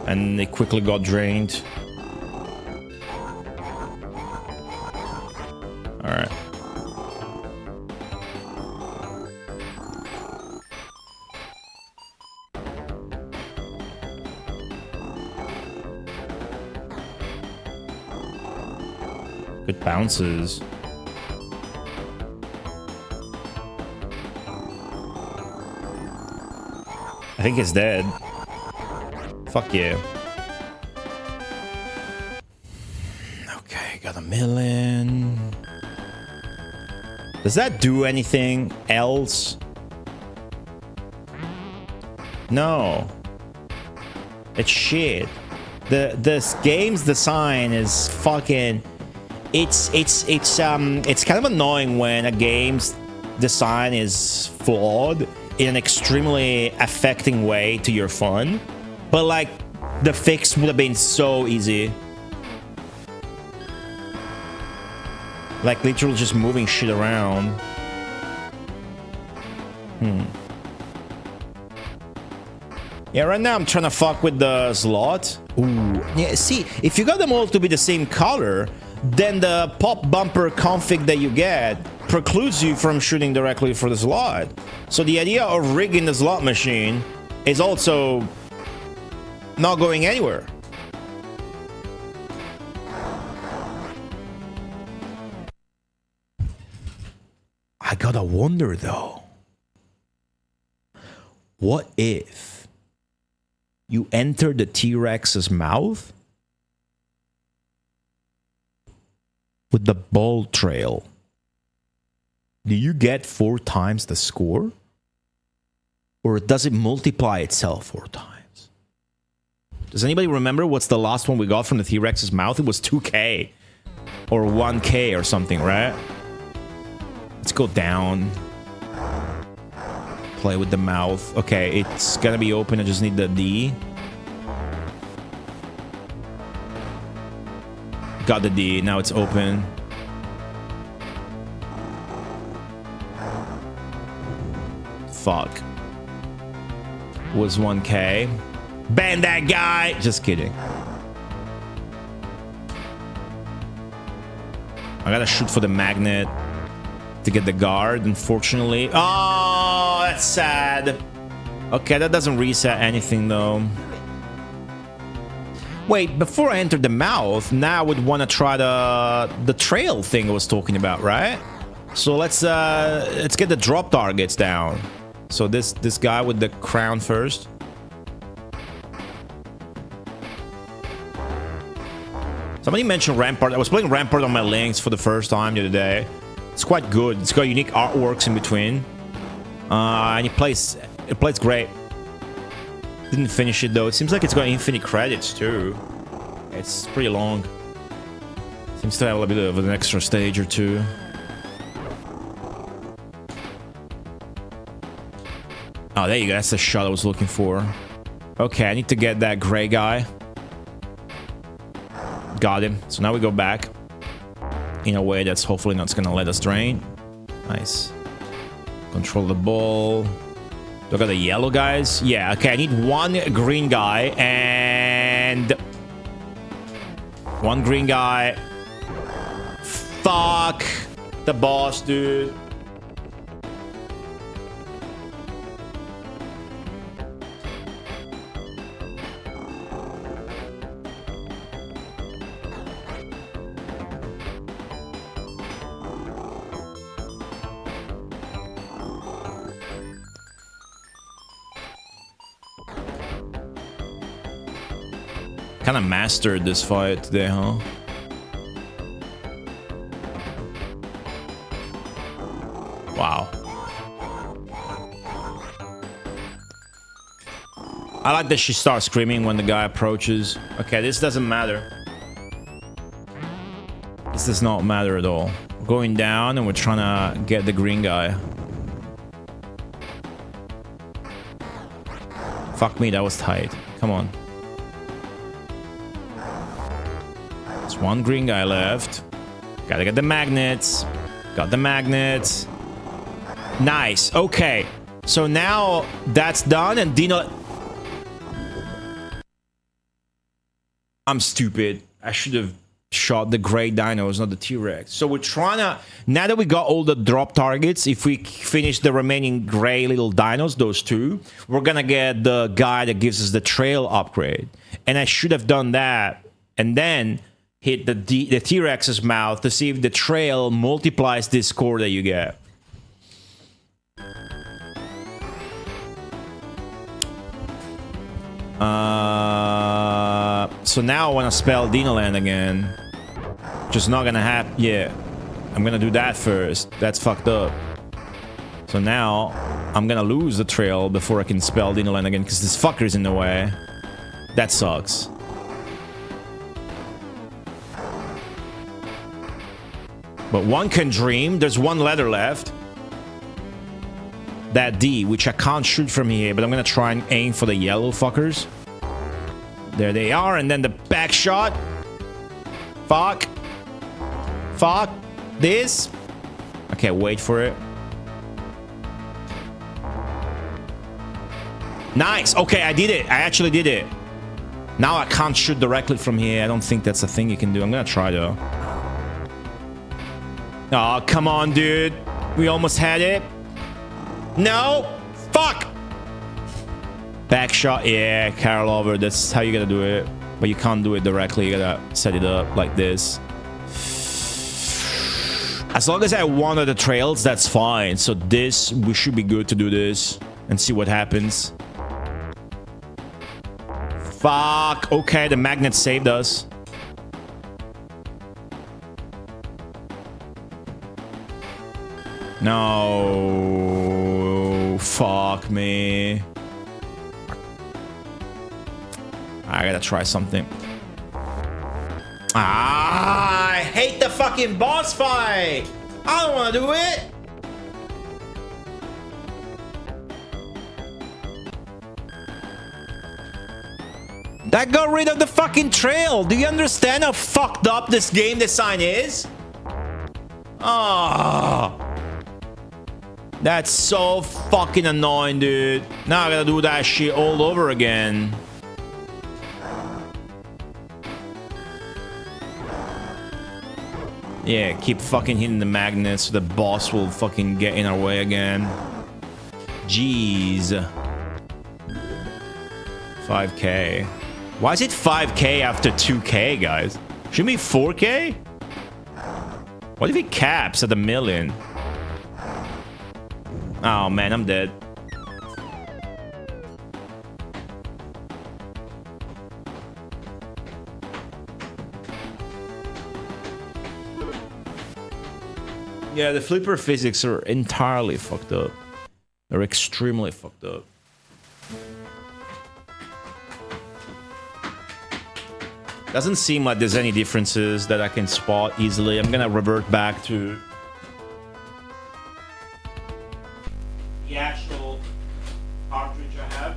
And they quickly got drained. Alright. Good bounces. I think it's dead. Fuck yeah. Okay, got a million. Does that do anything else? No. It's shit. This game's design is fucking. It's kind of annoying when a game's design is flawed in an extremely affecting way to your fun. But like, the fix would have been so easy. Like literally just moving shit around. Yeah, right now I'm trying to fuck with the slot. Ooh. Yeah, see, if you got them all to be the same color, then the pop bumper config that you get precludes you from shooting directly for the slot. So the idea of rigging the slot machine is also not going anywhere. gotta wonder though. What if you enter the T-Rex's mouth with the ball trail? Do you get 4 times the score? Or does it multiply itself 4 times? Does anybody remember what's the last one we got from the T-Rex's mouth? It was 2K or 1K or something, right? Let's go down. Play with the mouth. Okay, it's gonna be open. I just need the D. Got the D. Now it's open. Fuck. Was 1K. Ban that guy! Just kidding. I gotta shoot for the magnet to get the guard, unfortunately. Oh, that's sad. Okay, that doesn't reset anything, though. Wait, before I enter the mouth, now I would want to try the trail thing I was talking about, right? So let's get the drop targets down. So this guy with the crown first. Somebody mentioned Rampart. I was playing Rampart on my links for the first time the other day. It's quite good. It's got unique artworks in between. And it plays great. Didn't finish it though. It seems like it's got infinite credits too. It's pretty long. Seems to have a little bit of an extra stage or two. Oh, there you go. That's the shot I was looking for. Okay, I need to get that gray guy. Got him. So now we go back in a way that's hopefully not gonna let us drain. Nice. Control the ball. Do I got the yellow guys? Yeah, okay. I need 1 green guy and 1 green guy. Fuck the boss, dude. Kind of mastered this fight today, huh? Wow. I like that she starts screaming when the guy approaches. Okay, this doesn't matter. This does not matter at all. We're going down and we're trying to get the green guy. Fuck me, that was tight. Come on. 1 green guy left. Gotta get the magnets. Got the magnets. Nice. Okay. So now that's done and Dino... I'm stupid. I should have shot the gray dinos, not the T-Rex. So we're trying to... Now that we got all the drop targets, if we finish the remaining gray little dinos, those 2, we're gonna get the guy that gives us the trail upgrade. And I should have done that. And then... hit the T-Rex's mouth to see if the trail multiplies this score that you get. So now I want to spell Dino Land again. Just not gonna happen. Yeah, I'm gonna do that first. That's fucked up. So now I'm gonna lose the trail before I can spell Dino Land again because this fucker's in the way. That sucks. But one can dream. There's 1 letter left. That D, which I can't shoot from here, but I'm gonna try and aim for the yellow fuckers. There they are, and then the back shot. Fuck. Fuck. This. Okay, wait for it. Nice. Okay, I did it. I actually did it. Now I can't shoot directly from here. I don't think that's a thing you can do. I'm gonna try though. Oh, come on, dude. We almost had it. No. Fuck. Back shot. Yeah, Carol over. That's how you gotta do it. But you can't do it directly. You gotta set it up like this. As long as I have one of the trails, that's fine. So this, we should be good to do this and see what happens. Fuck. Okay, the magnet saved us. No. Fuck me. I gotta try something. I hate the fucking boss fight. I don't want to do it. That got rid of the fucking trail. Do you understand how fucked up this game design is? Ah. That's so fucking annoying, dude. Now I gotta do that shit all over again. Yeah, keep fucking hitting the magnets so the boss will fucking get in our way again. Jeez. 5K. Why is it 5K after 2K, guys? Shouldn't be 4K? What if it caps at 1,000,000? Oh man, I'm dead. Yeah, the flipper physics are entirely fucked up. They're extremely fucked up. Doesn't seem like there's any differences that I can spot easily. I'm gonna revert back to the actual cartridge I have.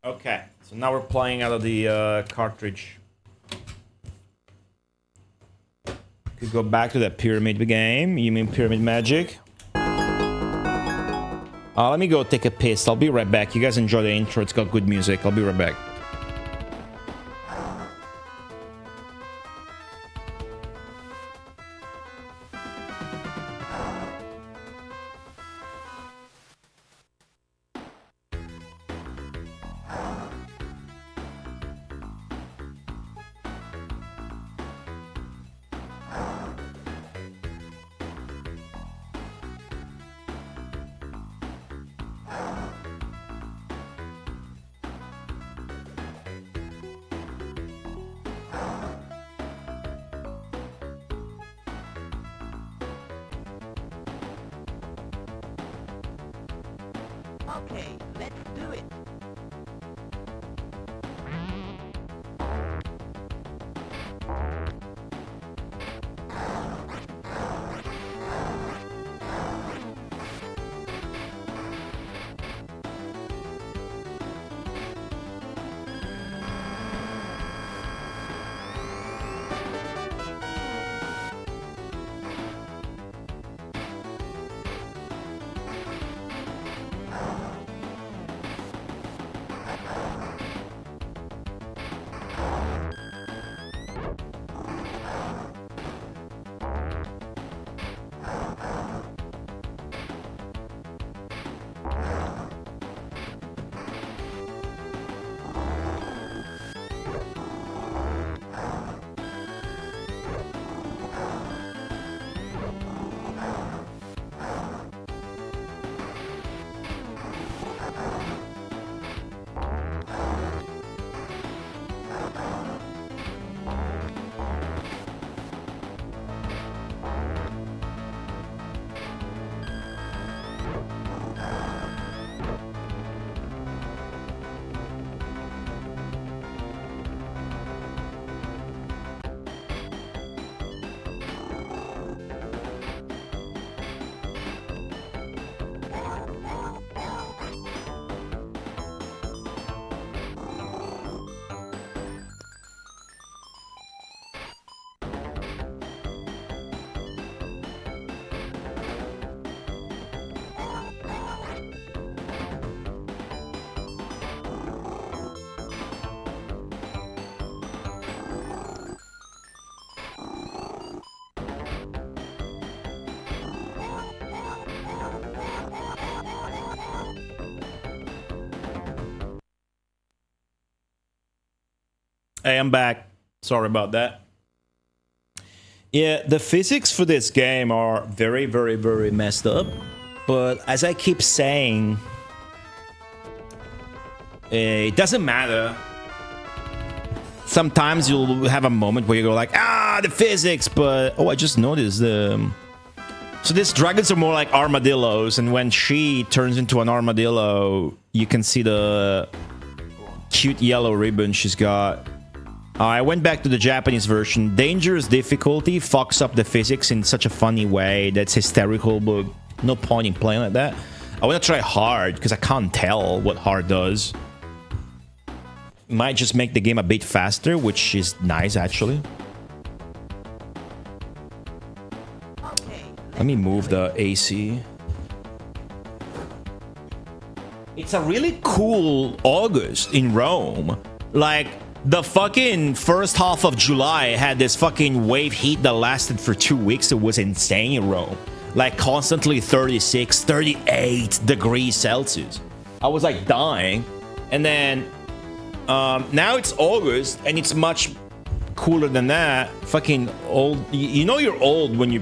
Okay, so now we're playing out of the cartridge. Could go back to that pyramid game. You mean Pyramid Magic? Let me go take a piss. I'll be right back. You guys enjoy the intro. It's got good music. I'll be right back. Okay, let's do it. Hey, I'm back. Sorry about that. Yeah, the physics for this game are very, very, very messed up. But as I keep saying, it doesn't matter. Sometimes you'll have a moment where you go like, the physics, but oh, I just noticed so these dragons are more like armadillos, and when she turns into an armadillo, you can see the cute yellow ribbon she's got. I went back to the Japanese version. Dangerous difficulty fucks up the physics in such a funny way that's hysterical, but no point in playing like that. I want to try hard because I can't tell what hard does. Might just make the game a bit faster, which is nice actually. Let me move the AC. It's a really cool August in Rome. Like, the fucking first half of July had this fucking wave heat that lasted for 2 weeks. It was insane in Rome. Like, constantly 36, 38 degrees Celsius. I was like dying. And then now it's August and it's much cooler than that. Fucking old. You know you're old when you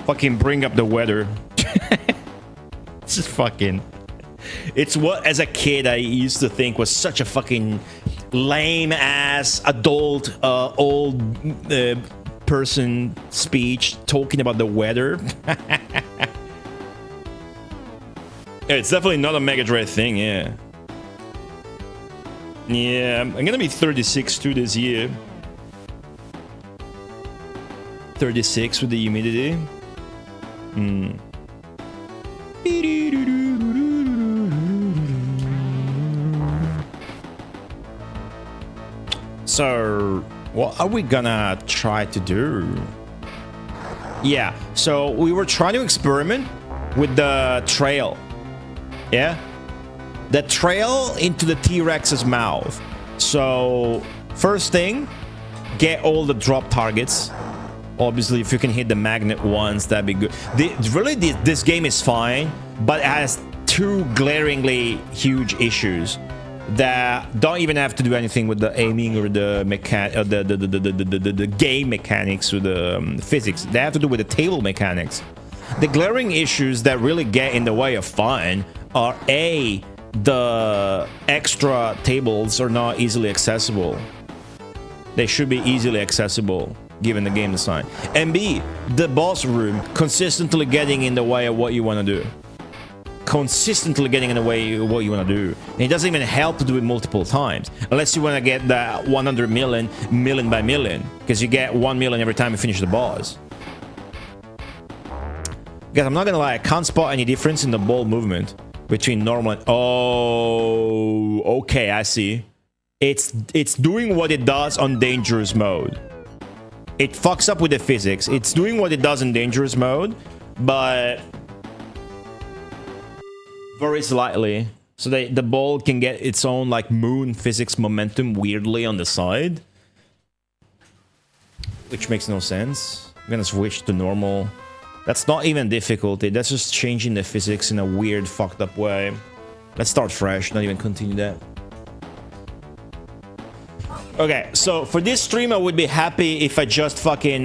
fucking bring up the weather. It's just fucking... It's what, as a kid, I used to think was such a fucking lame-ass, adult, old person speech talking about the weather. It's definitely not a Mega Drive thing, yeah. Yeah, I'm gonna be 36 too this year. 36 with the humidity. So, what are we gonna try to do? Yeah, so we were trying to experiment with the trail. Yeah? The trail into the T-Rex's mouth. So, first thing, get all the drop targets. Obviously, if you can hit the magnet ones, that'd be good. This game is fine, but it has two glaringly huge issues that don't even have to do anything with the aiming or the game mechanics or the physics. They have to do with the table mechanics. The glaring issues that really get in the way of fun are A, the extra tables are not easily accessible. They should be easily accessible given the game design. And B, the boss room consistently getting in the way of what you want to do. Consistently getting in the way of what you want to do. And it doesn't even help to do it multiple times. Unless you want to get that 100 million, million by million. Because you get 1 million every time you finish the boss. Guys, I'm not gonna lie, I can't spot any difference in the ball movement between normal and... Oh, okay, I see. It's doing what it does on dangerous mode. It fucks up with the physics. It's doing what it does in dangerous mode, but very slightly. So the ball can get its own like moon physics momentum weirdly on the side, which makes no sense. I'm gonna switch to normal. That's not even difficulty. That's just changing the physics in a weird, fucked up way. Let's start fresh, not even continue that. Okay, so for this stream, I would be happy if I just fucking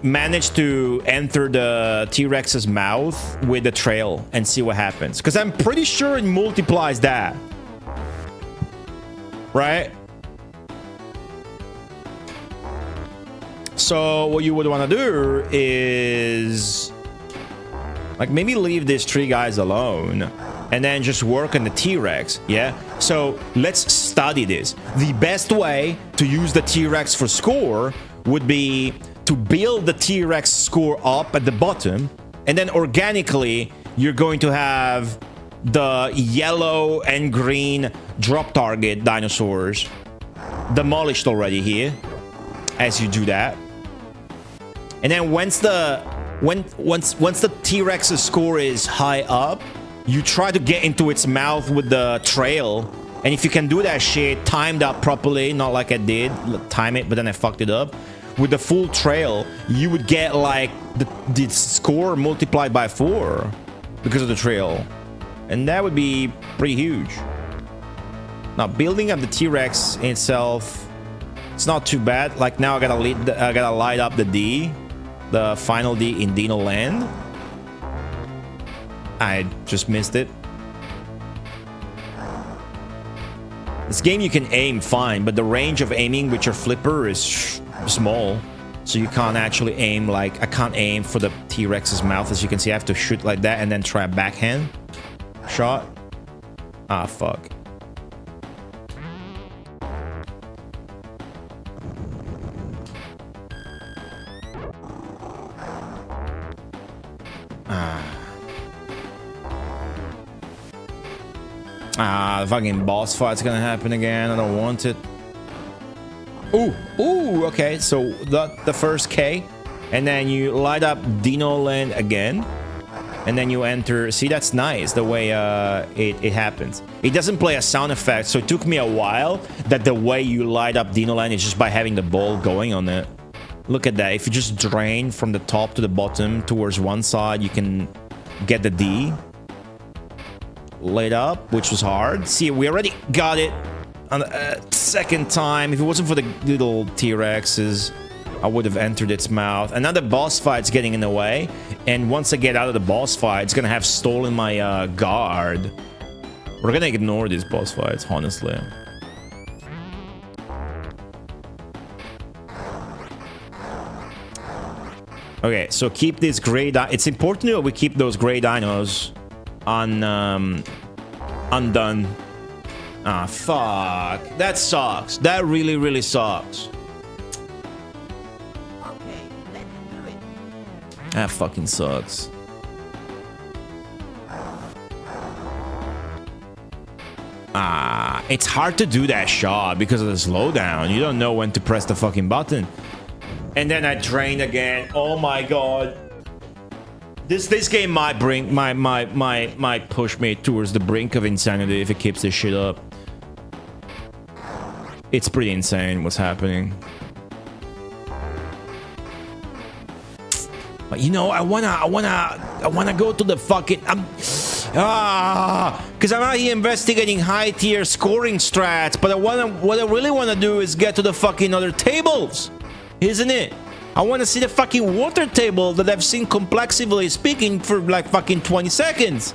managed to enter the T-Rex's mouth with the trail and see what happens. Because I'm pretty sure it multiplies that. Right? So what you would want to do is... like, maybe leave these three guys alone. And then just work on the T-Rex, yeah? So let's study this. The best way to use the T-Rex for score would be to build the T-Rex score up at the bottom, and then organically, you're going to have the yellow and green drop target dinosaurs demolished already here, as you do that. And then once the T-Rex's score is high up, you try to get into its mouth with the trail, and if you can do that shit timed up properly, not like I did, time it, but then I fucked it up, with the full trail, you would get like the score multiplied by 4 because of the trail, and that would be pretty huge. Now, building up the T-Rex in itself It's not too bad. Like now I gotta light up the D, the final D in Dino Land. I just missed it. This game you can aim fine, but the range of aiming with your flipper is small. So you can't actually aim like... I can't aim for the T-Rex's mouth. As you can see, I have to shoot like that and then try a backhand shot. Ah, fuck. The fucking boss fight's gonna happen again. I don't want it. Ooh, okay. So the first K, and then you light up Dino Land again, and then you enter. See, that's nice the way it happens. It doesn't play a sound effect, so it took me a while. That the way you light up Dino Land is just by having the ball going on it. Look at that. If you just drain from the top to the bottom towards one side, you can get the D laid up, which was hard. See, we already got it on the second time. If it wasn't for the little T-Rexes, I would have entered its mouth. And now the boss fight's getting in the way. And once I get out of the boss fight, it's gonna have stolen my guard. We're gonna ignore these boss fights, honestly. Okay, so keep this gray it's important that we keep those gray dinos undone. Ah, fuck. That sucks. That really, really sucks. Okay, let's do it. That fucking sucks. It's hard to do that shot because of the slowdown. You don't know when to press the fucking button. And then I drain again. Oh my god. This game might might push me towards the brink of insanity if it keeps this shit up. It's pretty insane what's happening. But you know, I wanna go to the fucking because I'm out here investigating high tier scoring strats, but what I really wanna do is get to the fucking other tables, isn't it? I want to see the fucking water table that I've seen complexively speaking for like fucking 20 seconds.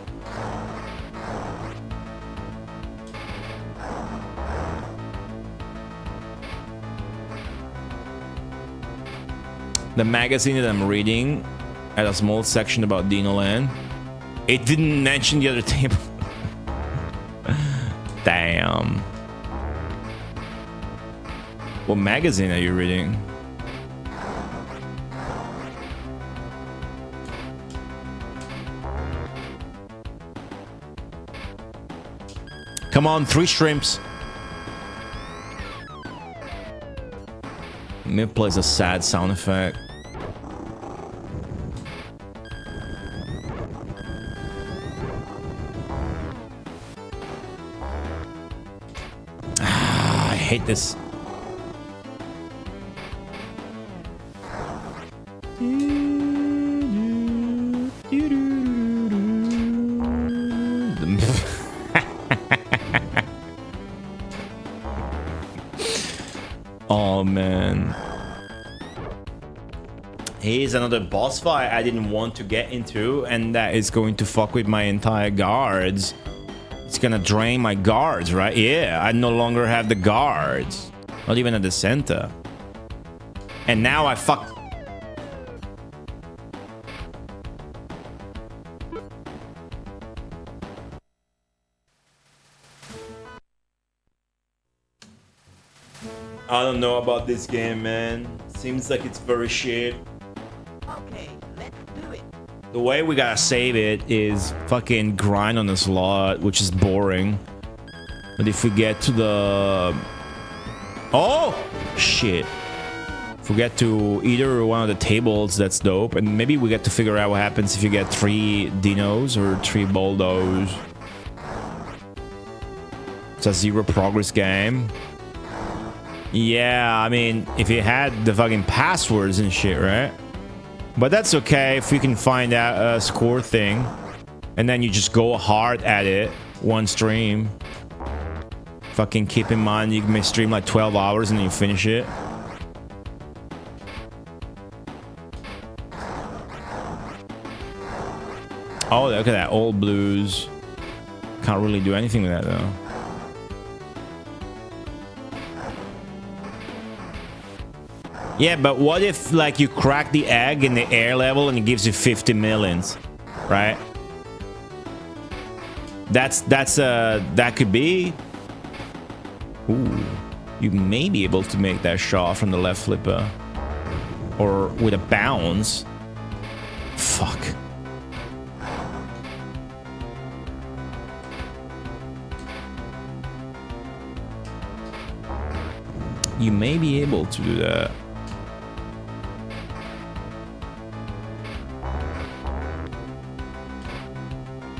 The magazine that I'm reading had a small section about Dino Land. It didn't mention the other table. Damn. What magazine are you reading? Come on, 3 shrimps. Mid plays a sad sound effect. I hate this. Oh man. Here's another boss fight I didn't want to get into, and that is going to fuck with my entire guards. It's gonna drain my guards, right? Yeah, I no longer have the guards. Not even at the center. And now I fuck. I don't know about this game, man. Seems like it's very shit. Okay, let's do it. The way we gotta save it is fucking grind on the slot, which is boring. But if we get to the... Oh! Shit. If we get to either one of the tables, that's dope. And maybe we get to figure out what happens if you get 3 dinos or 3 boldos. It's a 0 progress game. Yeah, I mean, if you had the fucking passwords and shit, right? But that's okay if we can find out a score thing. And then you just go hard at it, one stream. Fucking keep in mind you may stream like 12 hours and then you finish it. Oh, look at that. Old blues. Can't really do anything with that though. Yeah, but what if like you crack the egg in the air level and it gives you 50 millions, right? That could be. Ooh, you may be able to make that shot from the left flipper, or with a bounce. Fuck. You may be able to do that.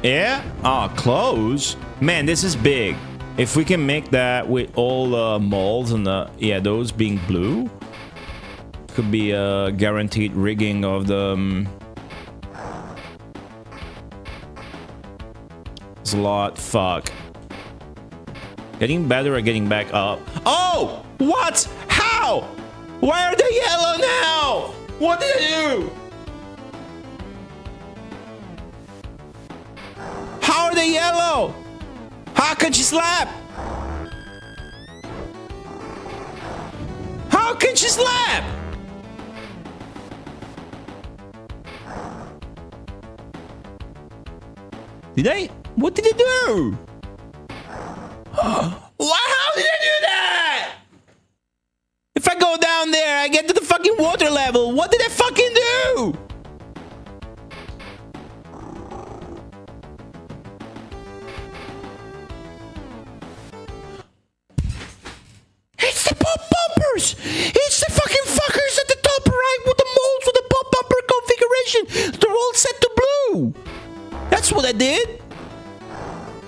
Yeah? Ah, close. Man, this is big. If we can make that with all the molds and the... Yeah, those being blue. Could be a guaranteed rigging of the... slot. Fuck. Getting better at getting back up. Oh! What? How? Why are they yellow now? What did I do? How are they yellow? How can she slap? How can she slap? Did I? What did I do? Why? How did I do that? If I go down there, I get to the fucking water level. What did I fucking do? It's the pop bumpers! It's the fucking fuckers at the top right with the molds with the pop bumper configuration. They're all set to blue. That's what I did.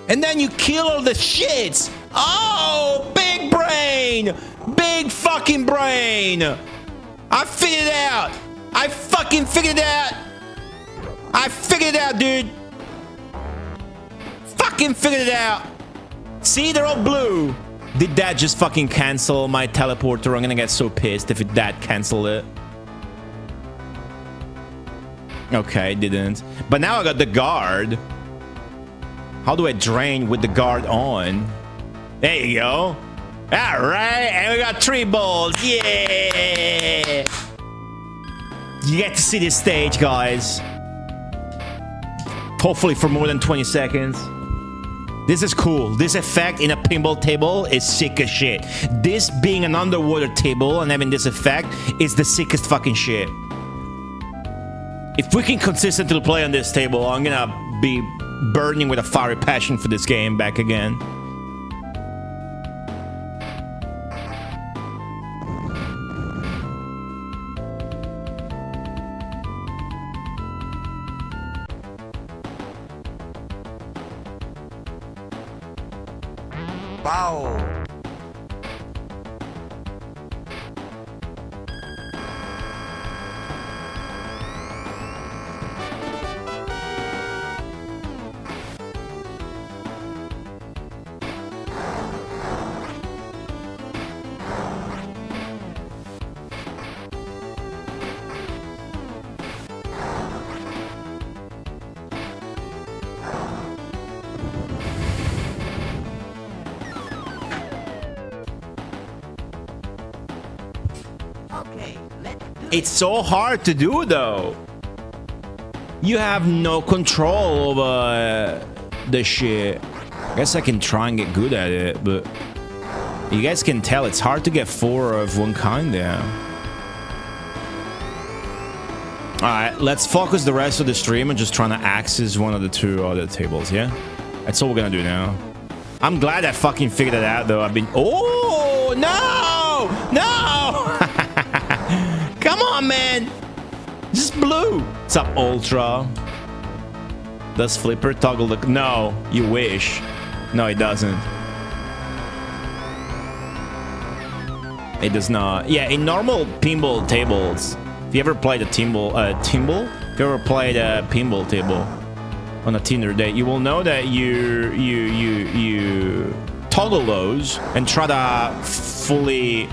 And then you kill all the shits. Oh, big brain. Big fucking brain. I figured it out. I fucking figured it out. I figured it out, dude. Fucking figured it out. See, they're all blue. Did that just fucking cancel my teleporter? I'm gonna get so pissed if that canceled it. Okay, it didn't. But now I got the guard. How do I drain with the guard on? There you go. Alright, and we got 3 balls. Yeah! You get to see this stage, guys. Hopefully for more than 20 seconds. This is cool. This effect in a pinball table is sick as shit. This being an underwater table and having this effect is the sickest fucking shit. If we can consistently play on this table, I'm gonna be burning with a fiery passion for this game back again. Wow. Okay, let's do It's so hard to do, though. You have no control over the shit. I guess I can try and get good at it, but you guys can tell it's hard to get 4 of one kind there. Alright, let's focus the rest of the stream on just trying to access one of the 2 other tables, yeah? That's all we're gonna do now. I'm glad I fucking figured it out, though. I've been... Oh, no! No! Come on, man! Just blue. What's up, Ultra? Does Flipper toggle the... No, you wish. No, it doesn't. It does not. Yeah, in normal pinball tables, if you ever played a pinball, if you ever played a pinball table on a Tinder date, you will know that you toggle those and try to fully.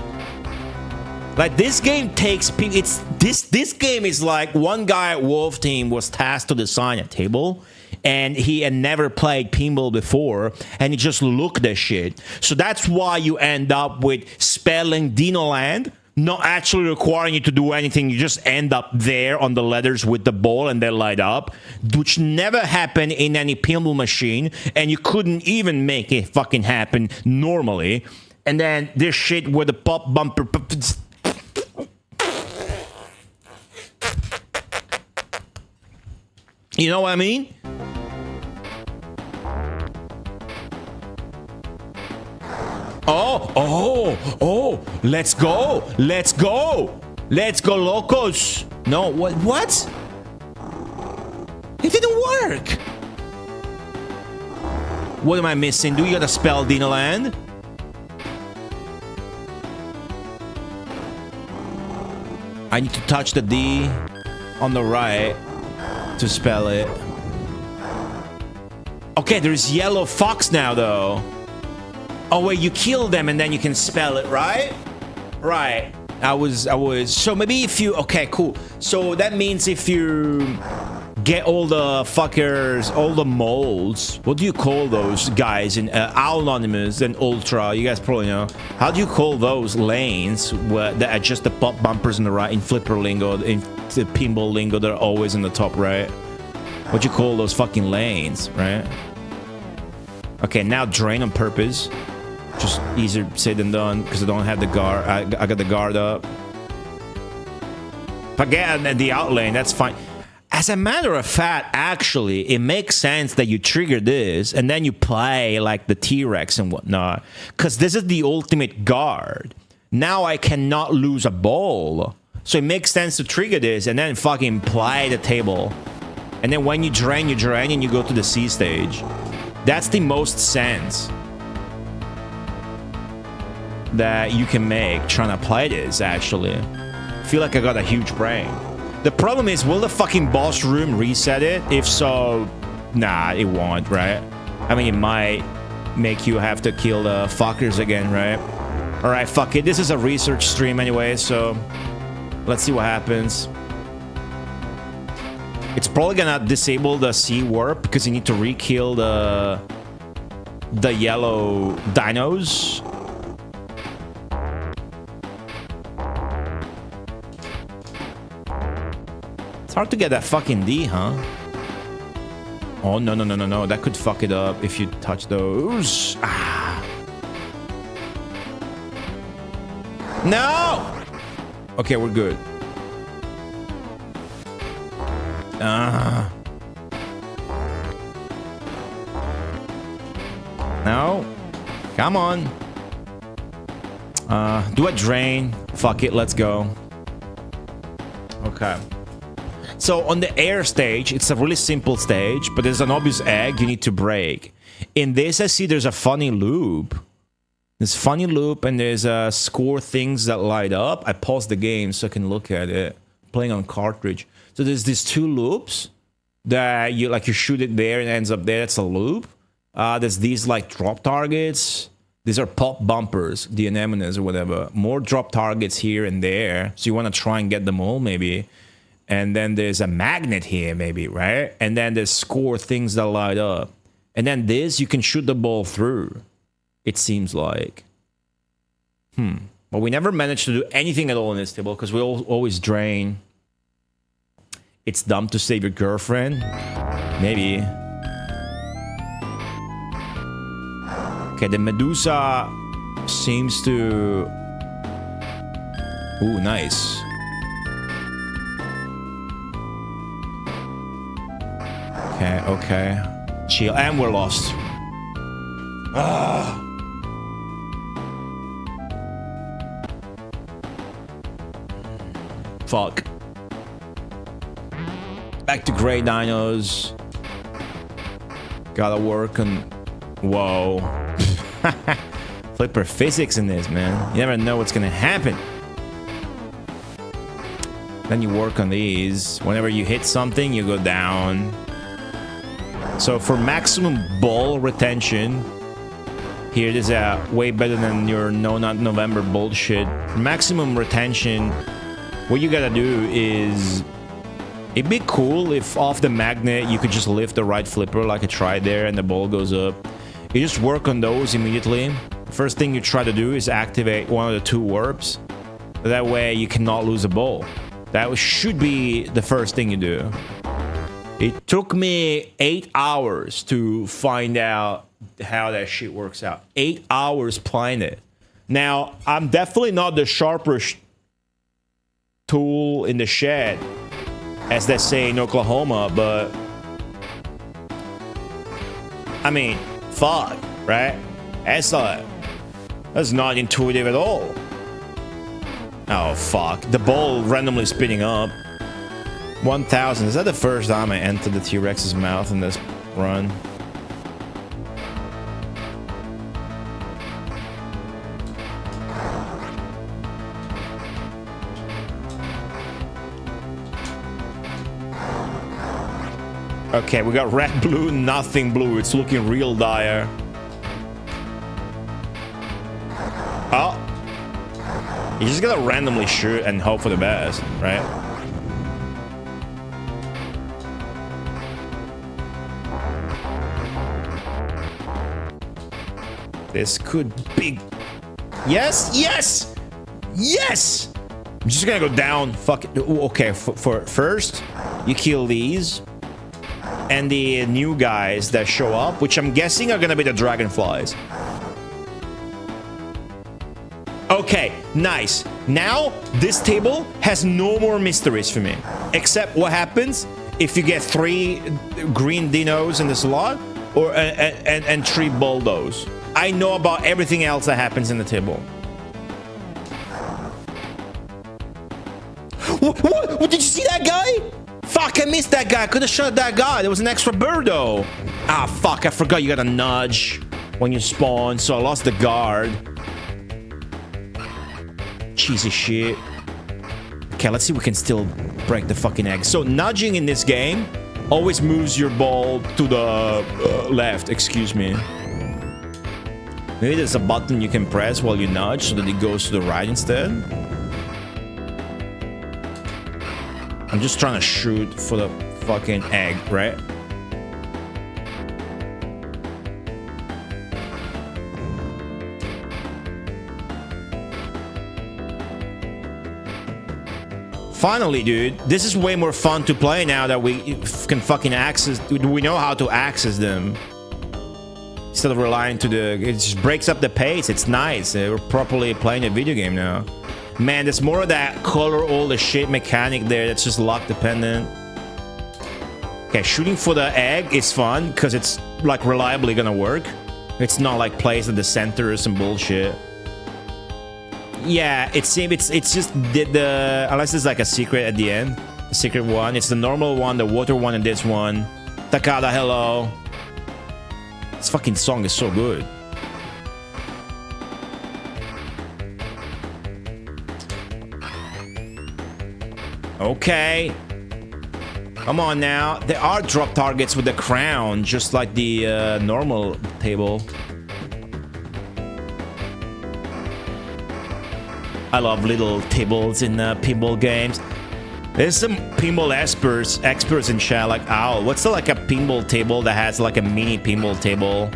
Like this game takes this game is like one guy at Wolf Team was tasked to design a table, and he had never played pinball before, and he just looked at shit. So that's why you end up with spelling Dino Land, not actually requiring you to do anything. You just end up there on the letters with the ball and they light up, which never happened in any pinball machine, and you couldn't even make it fucking happen normally. And then this shit with the pop bumper. You know what I mean? Oh, let's go, locos. No, what? It didn't work. What am I missing? Do you gotta spell Dino Land? I need to touch the D on the right to spell it. Okay, there's yellow fox now, though. Oh, wait, you kill them and then you can spell it, right? Right. I was... So maybe if you... Okay, cool. So that means if you get all the fuckers, all the molds, what do you call those guys in Anonymous and Ultra? You guys probably know. How do you call those lanes that are just the pop bumpers on the right in flipper lingo, in the pinball lingo, they're always in the top right? What do you call those fucking lanes, right? Okay, now drain on purpose. Just easier said than done because I don't have the guard. I got the guard up. If I get the out lane, that's fine. As a matter of fact, actually, it makes sense that you trigger this and then you play like the T-Rex and whatnot. Because this is the ultimate guard. Now I cannot lose a ball. So it makes sense to trigger this and then fucking play the table. And then when you drain and you go to the C stage. That's the most sense that you can make trying to play this, actually. I feel like I got a huge brain. The problem is, will the fucking boss room reset it? If so, nah, it won't, right? I mean, it might make you have to kill the fuckers again, right? Alright, fuck it. This is a research stream anyway, so let's see what happens. It's probably gonna disable the C warp because you need to re-kill the yellow dinos. It's hard to get that fucking D, huh? Oh, no. That could fuck it up if you touch those. Ah. No! Okay, we're good. No. Come on. Do a drain. Fuck it, let's go. Okay. So on the air stage, it's a really simple stage, but there's an obvious egg you need to break. In this, I see there's a funny loop. There's funny loop and there's score things that light up. I paused the game so I can look at it. Playing on cartridge. So there's these two loops that you shoot it there and it ends up there. That's a loop. There's these like drop targets. These are pop bumpers, the anemones or whatever. More drop targets here and there. So you want to try and get them all maybe. And then there's a magnet here maybe, right? And then there's score things that light up. And then this, you can shoot the ball through. It seems like. But we never managed to do anything at all in this table because we always drain. It's dumb to save your girlfriend. Maybe. Okay, the Medusa seems to... Ooh, nice. Okay. Chill. And we're lost. Fuck. Back to gray dinos. Gotta work on... Whoa. Flipper physics in this, man. You never know what's gonna happen. Then you work on these. Whenever you hit something, you go down. So for maximum ball retention, Here, this is way better than your No Not November bullshit. Maximum retention. What you gotta do is... It'd be cool if off the magnet you could just lift the right flipper like I tried there and the ball goes up. You just work on those immediately. First thing you try to do is activate one of the 2 warps. That way you cannot lose a ball. That should be the first thing you do. It took me 8 hours to find out how that shit works out. 8 hours playing it. Now, I'm definitely not the sharpest tool in the shed, as they say in Oklahoma, but I mean, fuck, right? That's not intuitive at all. Oh, fuck. The ball randomly spinning up. 1,000. Is that the first time I entered the T-Rex's mouth in this run? Okay, we got red, blue, nothing blue. It's looking real dire. Oh. You just gotta randomly shoot and hope for the best, right? This could be... Yes! Yes! Yes! I'm just gonna go down. Fuck it. Okay, for first, you kill these. And the new guys that show up, which I'm guessing are gonna be the dragonflies. Okay, nice. Now, this table has no more mysteries for me. Except what happens if you get 3 green dinos in the slot, or and 3 bulldos. I know about everything else that happens in the table. What? Did you see that guy? Fuck, I missed that guy. Could have shot that guy. There was an extra birdo. Ah, fuck, I forgot you got a nudge when you spawn, so I lost the guard. Cheesy shit. Okay, let's see if we can still break the fucking egg. So nudging in this game always moves your ball to the left, excuse me. Maybe there's a button you can press while you nudge so that it goes to the right instead. I'm just trying to shoot for the fucking egg, right? Finally, dude, this is way more fun to play now that we can fucking access... We know how to access them. Instead of relying to the... It just breaks up the pace. It's nice. We're properly playing a video game now. Man, there's more of that color all the shit mechanic there that's just luck dependent. Okay, shooting for the egg is fun because it's like reliably gonna work. It's not like placed at the center or some bullshit. Yeah, it's just the unless there's like a secret at the end. The secret one. It's the normal one, the water one, and this one. Takada, hello. This fucking song is so good. Okay. Come on now. There are drop targets with the crown, just like the normal table. I love little tables in pinball games. There's some pinball experts in chat like, ow, what's like a pinball table that has like a mini pinball table?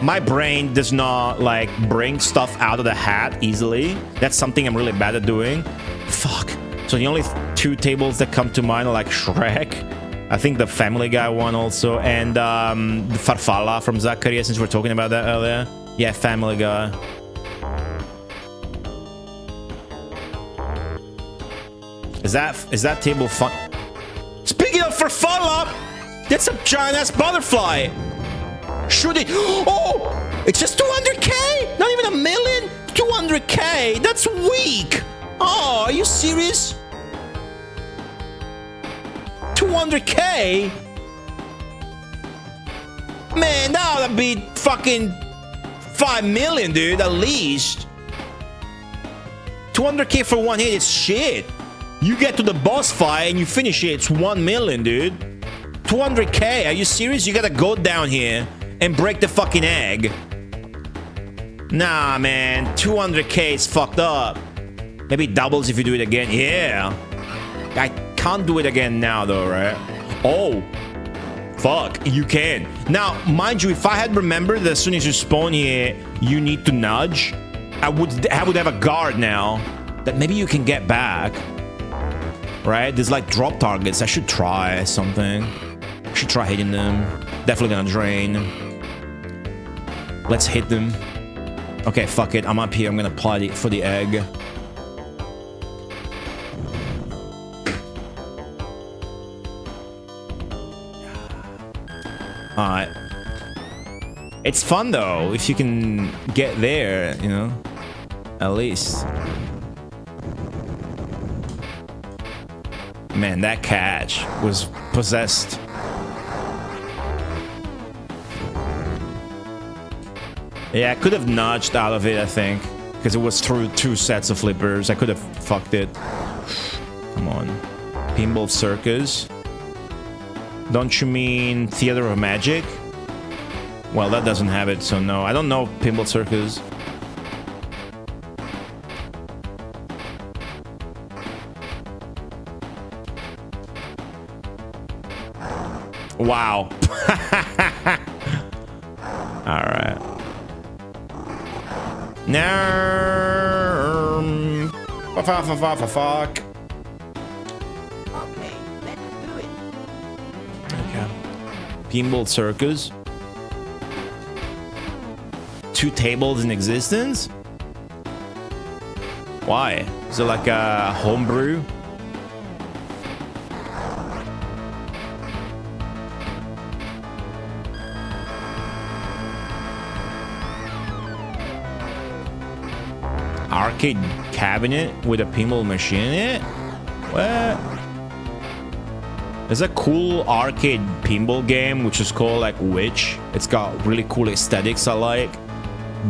My brain does not like bring stuff out of the hat easily. That's something I'm really bad at doing. Fuck. So the only 2 tables that come to mind are like Shrek, I think the Family Guy one also, and the Farfalla from Zaccaria, since we're talking about that earlier. Yeah, Family Guy. Is that table fun? Speaking of Farfalla, that's a giant ass butterfly. Should it? Oh, it's just 200k? Not even a million? 200k? That's weak. Oh, are you serious? 200k? Man, that would be fucking 5 million, dude, at least. 200k for one hit is shit. You get to the boss fight and you finish it, it's 1 million, dude. 200k, are you serious? You gotta go down here and break the fucking egg. Nah, man. 200k is fucked up. Maybe it doubles if you do it again. Yeah. I can't do it again now, though, right? Oh. Fuck. You can. Now, mind you, if I had remembered that as soon as you spawn here, you need to nudge, I would have a guard now that maybe you can get back. Right? There's like drop targets. I should try something. I should try hitting them. Definitely gonna drain. Let's hit them. Okay, fuck it. I'm up here. I'm gonna apply for the egg. Alright. It's fun though, if you can get there, you know? At least. Man, that catch was possessed. Yeah, I could have nudged out of it, I think. Because it was through 2 sets of flippers. I could have fucked it. Come on. Pinball Circus. Don't you mean Theater of Magic? Well, that doesn't have it, so no. I don't know Pinball Circus. Wow. Alright. No. Fuck. Okay, let's do it. Okay. Pinball Circus. 2 tables in existence? Why? Is it like a homebrew? Arcade cabinet with a pinball machine in it? What? There's a cool arcade pinball game which is called like Witch. It's got really cool aesthetics I like.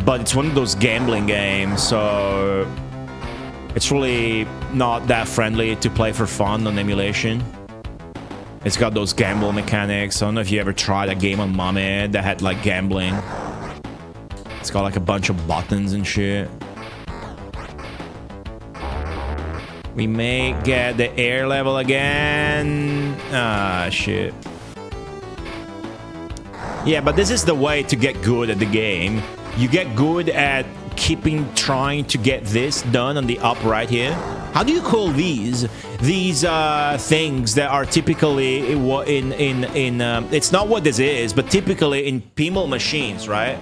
But it's one of those gambling games, so it's really not that friendly to play for fun on emulation. It's got those gamble mechanics. I don't know if you ever tried a game on Mame that had like gambling. It's got like a bunch of buttons and shit. We may get the air level again. Ah, shit. Yeah, but this is the way to get good at the game. You get good at trying to get this done on the up right here. How do you call these? These things that are typically it's not what this is, but typically in pinball machines, right?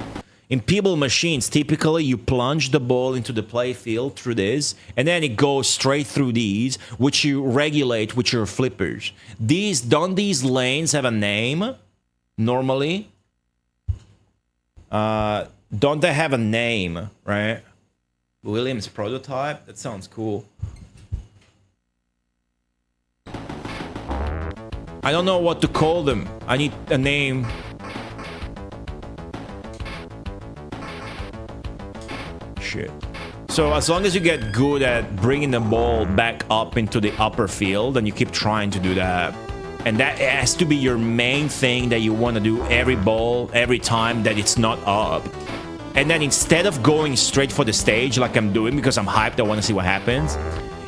In pinball machines, typically you plunge the ball into the play field through this, and then it goes straight through these, which you regulate with your flippers. Don't these lanes have a name? Normally? Don't they have a name, right? Williams prototype? That sounds cool. I don't know what to call them. I need a name. Shit. So as long as you get good at bringing the ball back up into the upper field, and you keep trying to do that, and that has to be your main thing that you want to do every ball, every time that it's not up. And then instead of going straight for the stage like I'm doing because I'm hyped, I want to see what happens,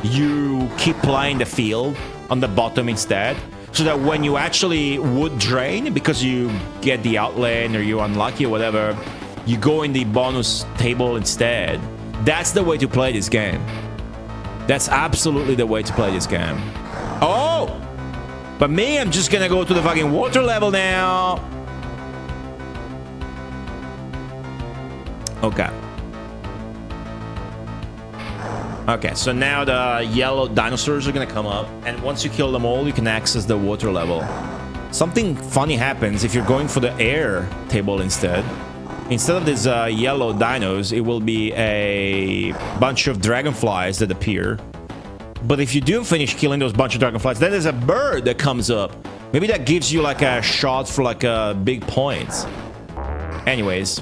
you keep playing the field on the bottom instead. So that when you actually would drain, because you get the outlane or you're unlucky or whatever, you go in the bonus table instead. That's the way to play this game. That's absolutely the way to play this game. Oh! But me, I'm just gonna go to the fucking water level now. Okay. Okay, so now the yellow dinosaurs are gonna come up, and once you kill them all, you can access the water level. Something funny happens if you're going for the air table instead. Instead of these yellow dinos, it will be a bunch of dragonflies that appear. But if you do finish killing those bunch of dragonflies, then there's a bird that comes up. Maybe that gives you like a shot for like big points. Anyways,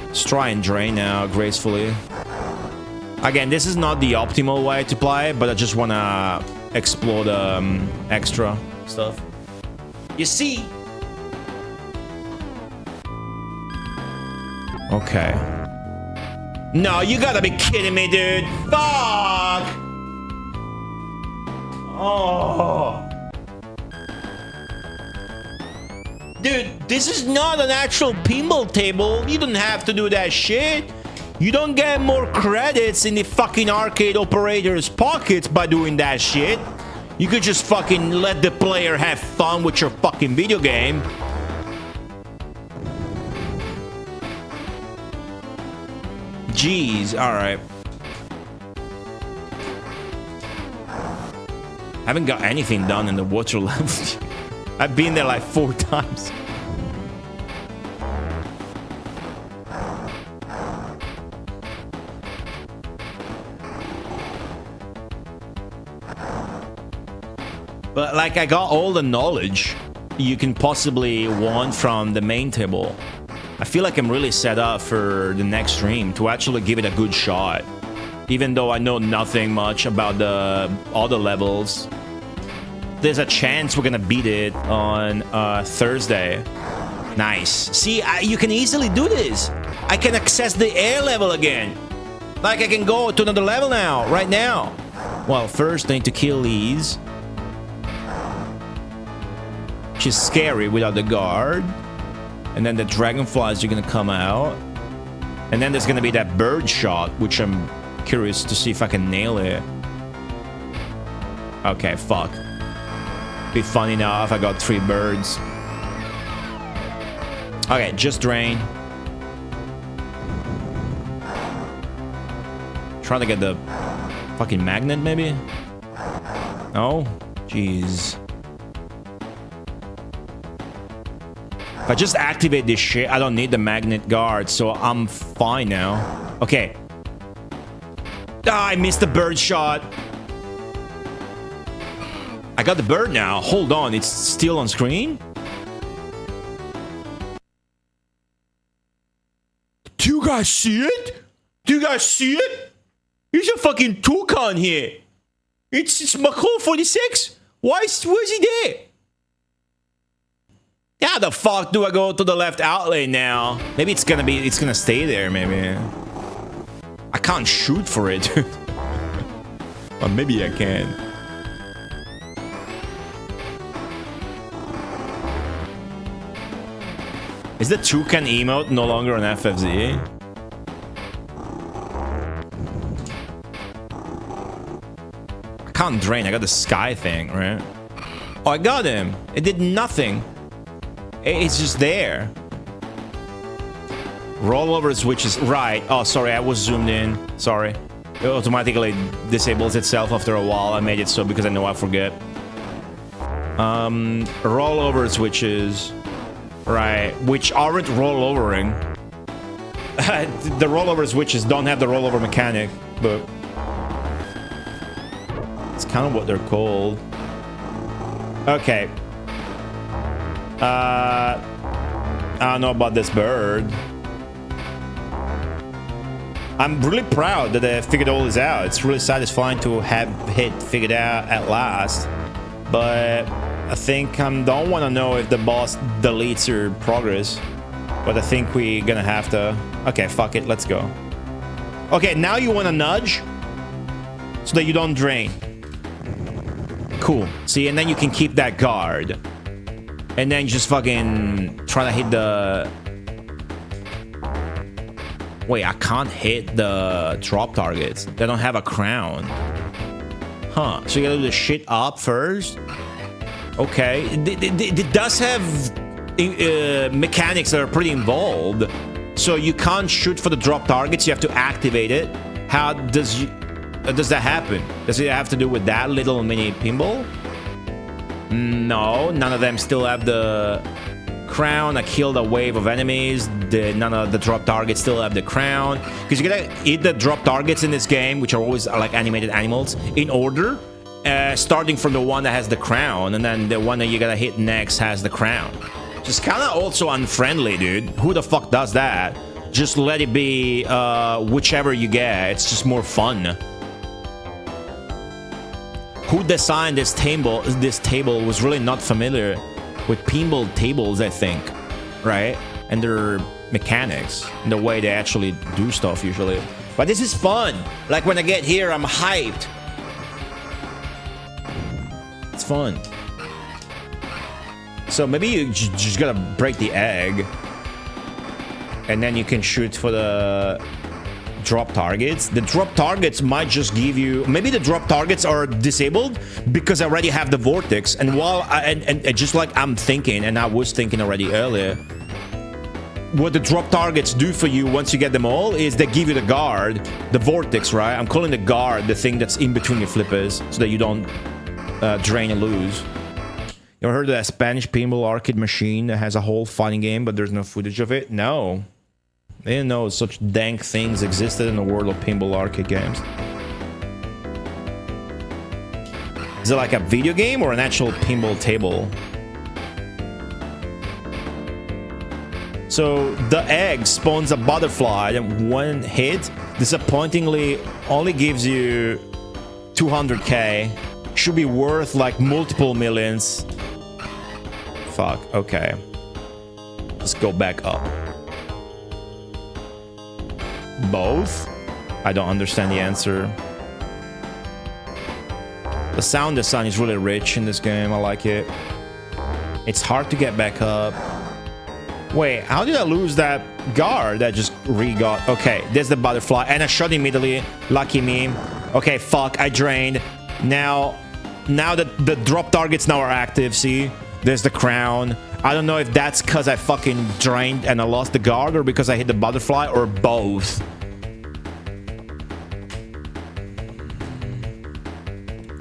let's try and drain now gracefully. Again, this is not the optimal way to play, but I just want to explore the extra stuff. You see, Okay. No, you gotta be kidding me, dude. Fuck! Oh. Dude, this is not an actual pinball table. You don't have to do that shit. You don't get more credits in the fucking arcade operator's pockets by doing that shit. You could just fucking let the player have fun with your fucking video game. Jeez, alright. Haven't got anything done in the water level. I've been there like 4 times. But like, I got all the knowledge you can possibly want from the main table. I feel like I'm really set up for the next stream to actually give it a good shot. Even though I know nothing much about the other levels. There's a chance we're gonna beat it on Thursday. Nice. See, you can easily do this. I can access the air level again. Like, I can go to another level now, right now. Well, first I need to kill these. She's scary without the guard. And then the dragonflies are gonna come out. And then there's gonna be that bird shot, which I'm curious to see if I can nail it. Okay, fuck. Be funny now if I got 3 birds. Okay, just drain. Trying to get the fucking magnet, maybe? No? Jeez. If I just activate this shit, I don't need the magnet guard, so I'm fine now. Okay. Ah, I missed the bird shot. I got the bird now. Hold on, it's still on screen? Do you guys see it? Do you guys see it? There's a fucking toucan here. It's Macron 46. Where's he there? How the fuck do I go to the left outlet now? Maybe it's gonna stay there, maybe. I can't shoot for it. Or maybe I can. Is the toucan emote no longer on FFZ? I can't drain, I got the sky thing, right? Oh, I got him. It did nothing. It's just there. Rollover switches. Right. Oh, sorry. I was zoomed in. Sorry. It automatically disables itself after a while. I made it so because I know I forget. Rollover switches. Right. Which aren't rollovering. The rollover switches don't have the rollover mechanic, but it's kind of what they're called. Okay. I don't know about this bird. I'm really proud that I figured all this out. It's really satisfying to have it figured out at last. But I think I don't want to know if the boss deletes your progress. But I think we're gonna have to... Okay, fuck it. Let's go. Okay, now you want to nudge so that you don't drain. Cool. See, and then you can keep that guard. And then just fucking try to hit the... Wait, I can't hit the drop targets. They don't have a crown. Huh. So you gotta do the shit up first? Okay. It does have mechanics that are pretty involved. So you can't shoot for the drop targets. You have to activate it. How does that happen? Does it have to do with that little mini pinball? No, none of them still have the crown. I killed a wave of enemies. None of the drop targets still have the crown. Because you gotta hit the drop targets in this game, which are always like animated animals, in order. Starting from the one that has the crown, and then the one that you gotta hit next has the crown. Just kind of also unfriendly, dude. Who the fuck does that? Just let it be whichever you get. It's just more fun. Who designed this table was really not familiar with pinball tables, I think, right? And they're mechanics, the way they actually do stuff usually. But this is fun. Like when I get here, I'm hyped. It's fun. So maybe you just gotta break the egg, and then you can shoot for the drop targets. The drop targets might just give you, maybe the drop targets are disabled because I already have the vortex. And while and just like I'm thinking, and I was thinking already earlier, what the drop targets do for you once you get them all is they give you the guard, the vortex, right? I'm calling the guard the thing that's in between your flippers so that you don't drain and lose. You ever heard of that Spanish pinball arcade machine that has a whole fighting game but there's no footage of it? No. I didn't know such dank things existed in the world of pinball arcade games. Is it like a video game or an actual pinball table? So the egg spawns a butterfly and one hit disappointingly only gives you 200k. Should be worth like multiple millions. Fuck, okay. Let's go back up. Both? I don't understand the answer. The sound design is really rich in this game. I like it. It's hard to get back up. Wait, how did I lose that guard that just re-got? Okay, there's the butterfly. And I shot immediately. Lucky me. Okay, fuck, I drained. Now that the drop targets now are active, see? There's the crown. I don't know if that's because I fucking drained and I lost the guard or because I hit the butterfly or both.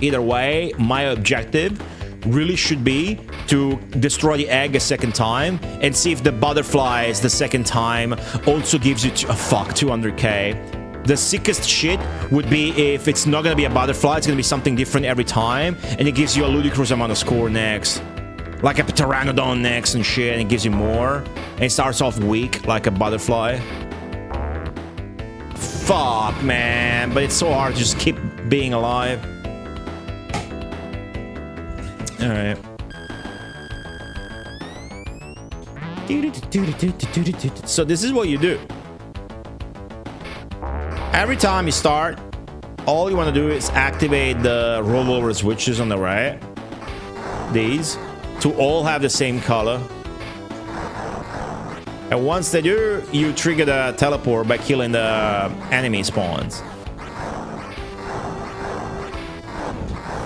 Either way, my objective really should be to destroy the egg a second time and see if the butterflies the second time also gives you 200k. The sickest shit would be if it's not gonna be a butterfly, it's gonna be something different every time, and it gives you a ludicrous amount of score next. Like a pteranodon next and shit, and it gives you more. And it starts off weak, like a butterfly. Fuck, man. But it's so hard to just keep being alive. Alright. So this is what you do. Every time you start, all you want to do is activate the rollover switches on the right. These. To all have the same color. And once they do, you trigger the teleport by killing the enemy spawns.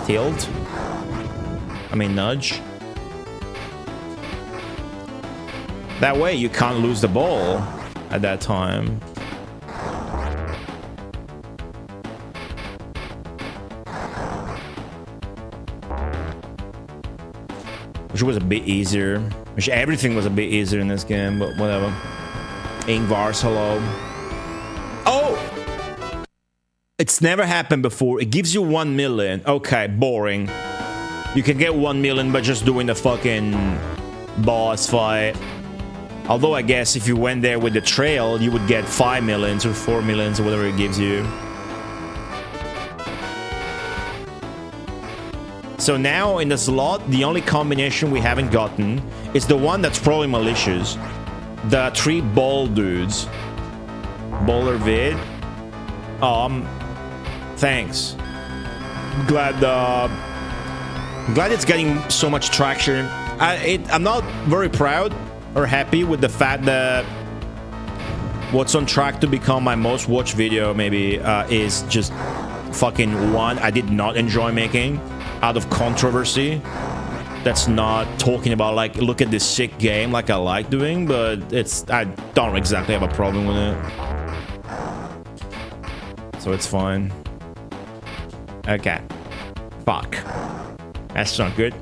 Tilt. I mean nudge. That way you can't lose the ball at that time. Which was a bit easier. Which everything was a bit easier in this game, but whatever. Ingvar's hello. Oh! It's never happened before. It gives you 1 million. Okay, boring. You can get 1 million by just doing the fucking boss fight. Although I guess if you went there with the trail, you would get 5 millions or 4 millions or whatever it gives you. So now in the slot, the only combination we haven't gotten is the one that's probably malicious. The 3 ball dudes. Baller vid. Thanks. Glad it's getting so much traction. I'm not very proud or happy with the fact that what's on track to become my most watched video maybe is just fucking one I did not enjoy making out of controversy. That's not talking about like, look at this sick game like I like doing, but I don't exactly have a problem with it. So it's fine. Okay. Fuck. That's not good.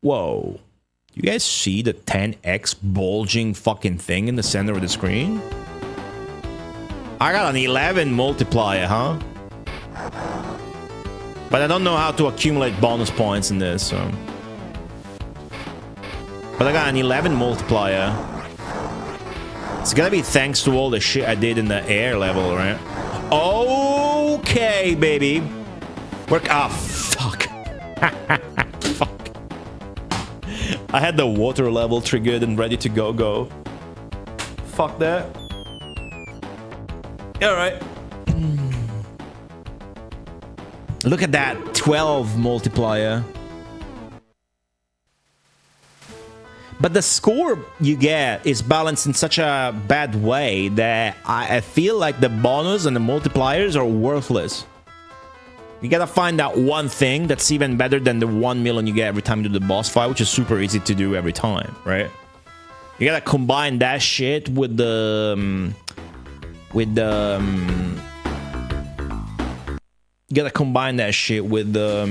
Whoa. You guys see the 10x bulging fucking thing in the center of the screen? I got an 11 multiplier, huh? But I don't know how to accumulate bonus points in this, so... But I got an 11 multiplier. It's gotta be thanks to all the shit I did in the air level, right? Okay, baby. Work. Ah, fuck. Fuck. I had the water level triggered and ready to go. Fuck that. Alright. Look at that 12 multiplier. But the score you get is balanced in such a bad way that I feel like the bonus and the multipliers are worthless. You gotta find that one thing that's even better than the 1 million you get every time you do the boss fight, which is super easy to do every time, right? You gotta combine that shit with the... you gotta combine that shit with the...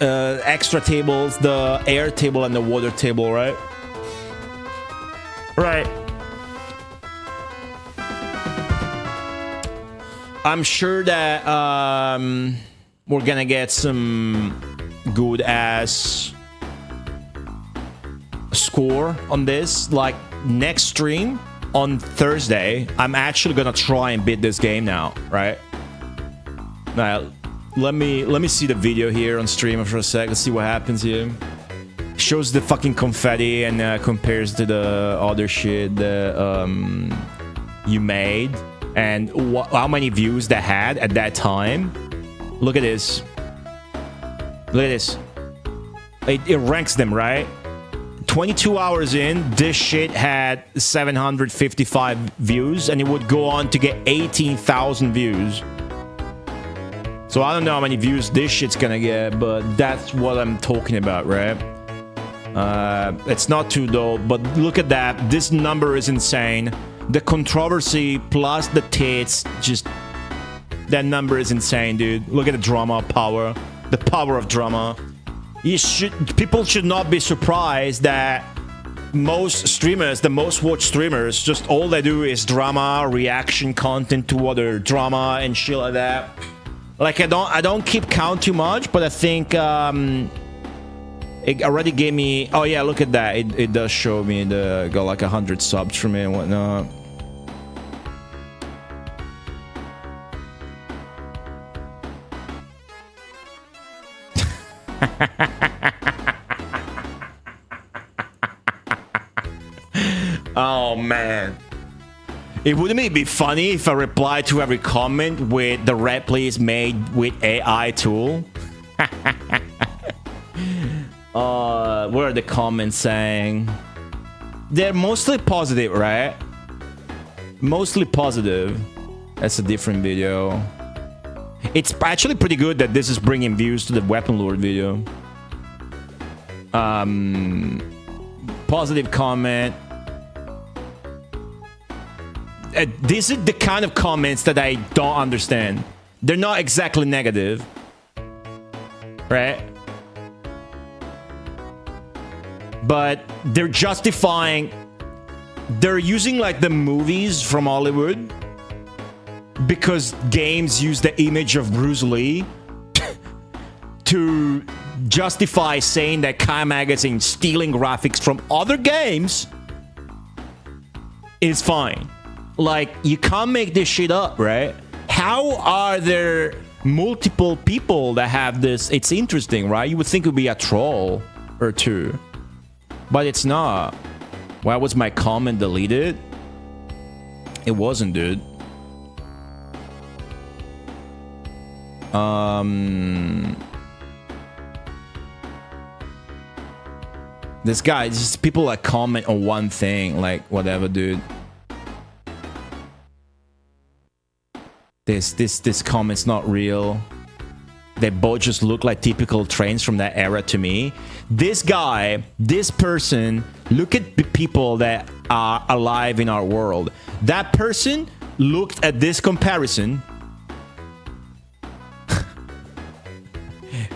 extra tables, the air table and the water table, right? Right. I'm sure that we're gonna get some good ass score on this. Like next stream on Thursday, I'm actually gonna try and beat this game now, right? Now, let me see the video here on stream for a sec. Let's see what happens here. Shows the fucking confetti and compares to the other shit that you made and how many views that had at that time. Look at this. Look at this. It ranks them, right? 22 hours in, this shit had 755 views, and it would go on to get 18,000 views. So I don't know how many views this shit's gonna get, but that's what I'm talking about, right? It's not too dull, but look at that. This number is insane. The controversy plus the tits, just... that number is insane, dude. Look at the drama power. The power of drama. People should not be surprised that most streamers, the most watched streamers, just all they do is drama, reaction content to other drama and shit like that. Like I don't keep count too much, but I think it already gave me. Oh yeah, look at that. It does show me got like 100 subs from me and whatnot. Oh man. It wouldn't it be funny if I replied to every comment with the replays made with AI tool? What are the comments saying? They're mostly positive, right? Mostly positive. That's a different video. It's actually pretty good that this is bringing views to the Weapon Lord video. Positive comment. This is the kind of comments that I don't understand. They're not exactly negative, right? But they're justifying... They're using like the movies from Hollywood because games use the image of Bruce Lee to justify saying that Kai Magazine stealing graphics from other games is fine. Like, you can't make this shit up, right? How are there multiple people that have this? It's interesting, right? You would think it would be a troll or two. But it's not. Why was my comment deleted? It wasn't, dude. This guy, just people like comment on one thing, like whatever, dude. This comment's not real. They both just look like typical trains from that era to me. This guy, this person, look at the people that are alive in our world. That person looked at this comparison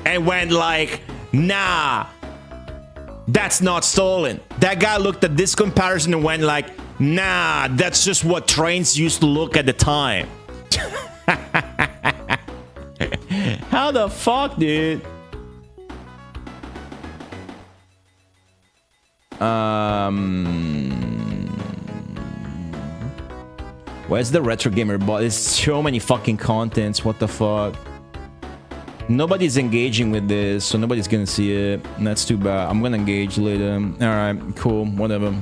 and went like, nah, that's not stolen. That guy looked at this comparison and went like, nah, that's just what trains used to look at the time. How the fuck, dude? Where's the retro gamer bot? There's so many fucking contents. What the fuck? Nobody's engaging with this, so nobody's gonna see it. That's too bad. I'm gonna engage later. Alright, cool, whatever.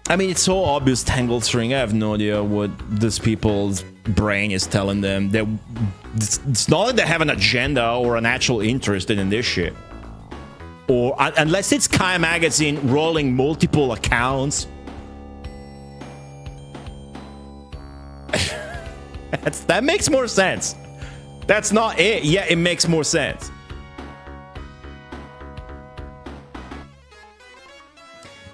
I mean, it's so obvious tangled string. I have no idea what this people's brain is telling them. It's not that they have an agenda or an actual interest in this shit. Or unless it's Kai Magazine rolling multiple accounts. That makes more sense. That's not it. Yeah, it makes more sense.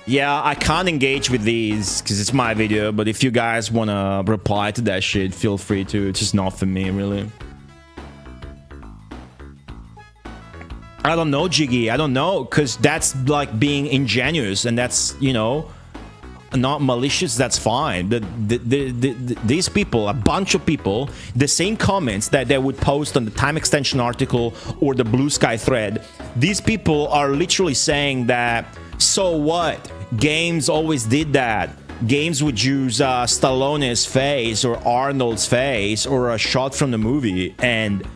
Yeah, I can't engage with these because it's my video, but if you guys want to reply to that shit, feel free to. It's just not for me, really. I don't know, Jiggy. I don't know, because that's like being ingenuous, and that's, you know, not malicious. That's fine. These people, a bunch of people, the same comments that they would post on the time extension article or the Blue Sky thread, these people are literally saying that, so what? Games always did that. Games would use Stallone's face or Arnold's face or a shot from the movie, and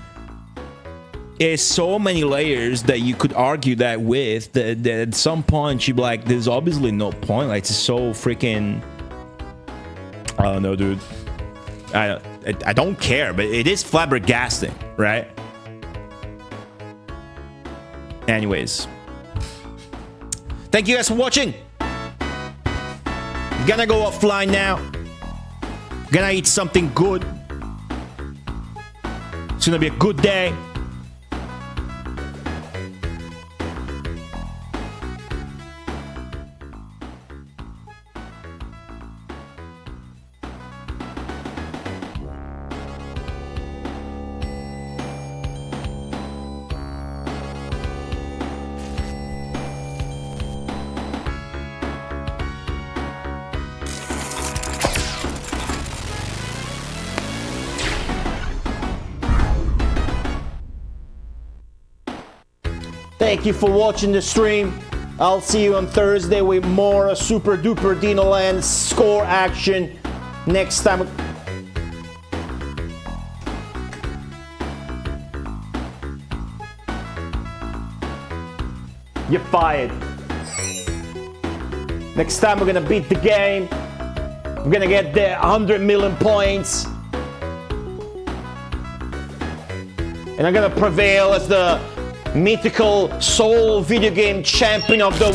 there's so many layers that you could argue that with, that at some point you'd be like, there's obviously no point. Like, it's so freaking, I don't know, dude. I don't care, but it is flabbergasting, right? Anyways, thank you guys for watching. Gonna go offline now. Gonna eat something good. It's gonna be a good day. Thank you for watching the stream. I'll see you on Thursday with more super duper Dino Land score action. Next time. You're fired. Next time we're gonna beat the game. We're gonna get the 100 million points. And I'm gonna prevail as the mythical soul video game champion of the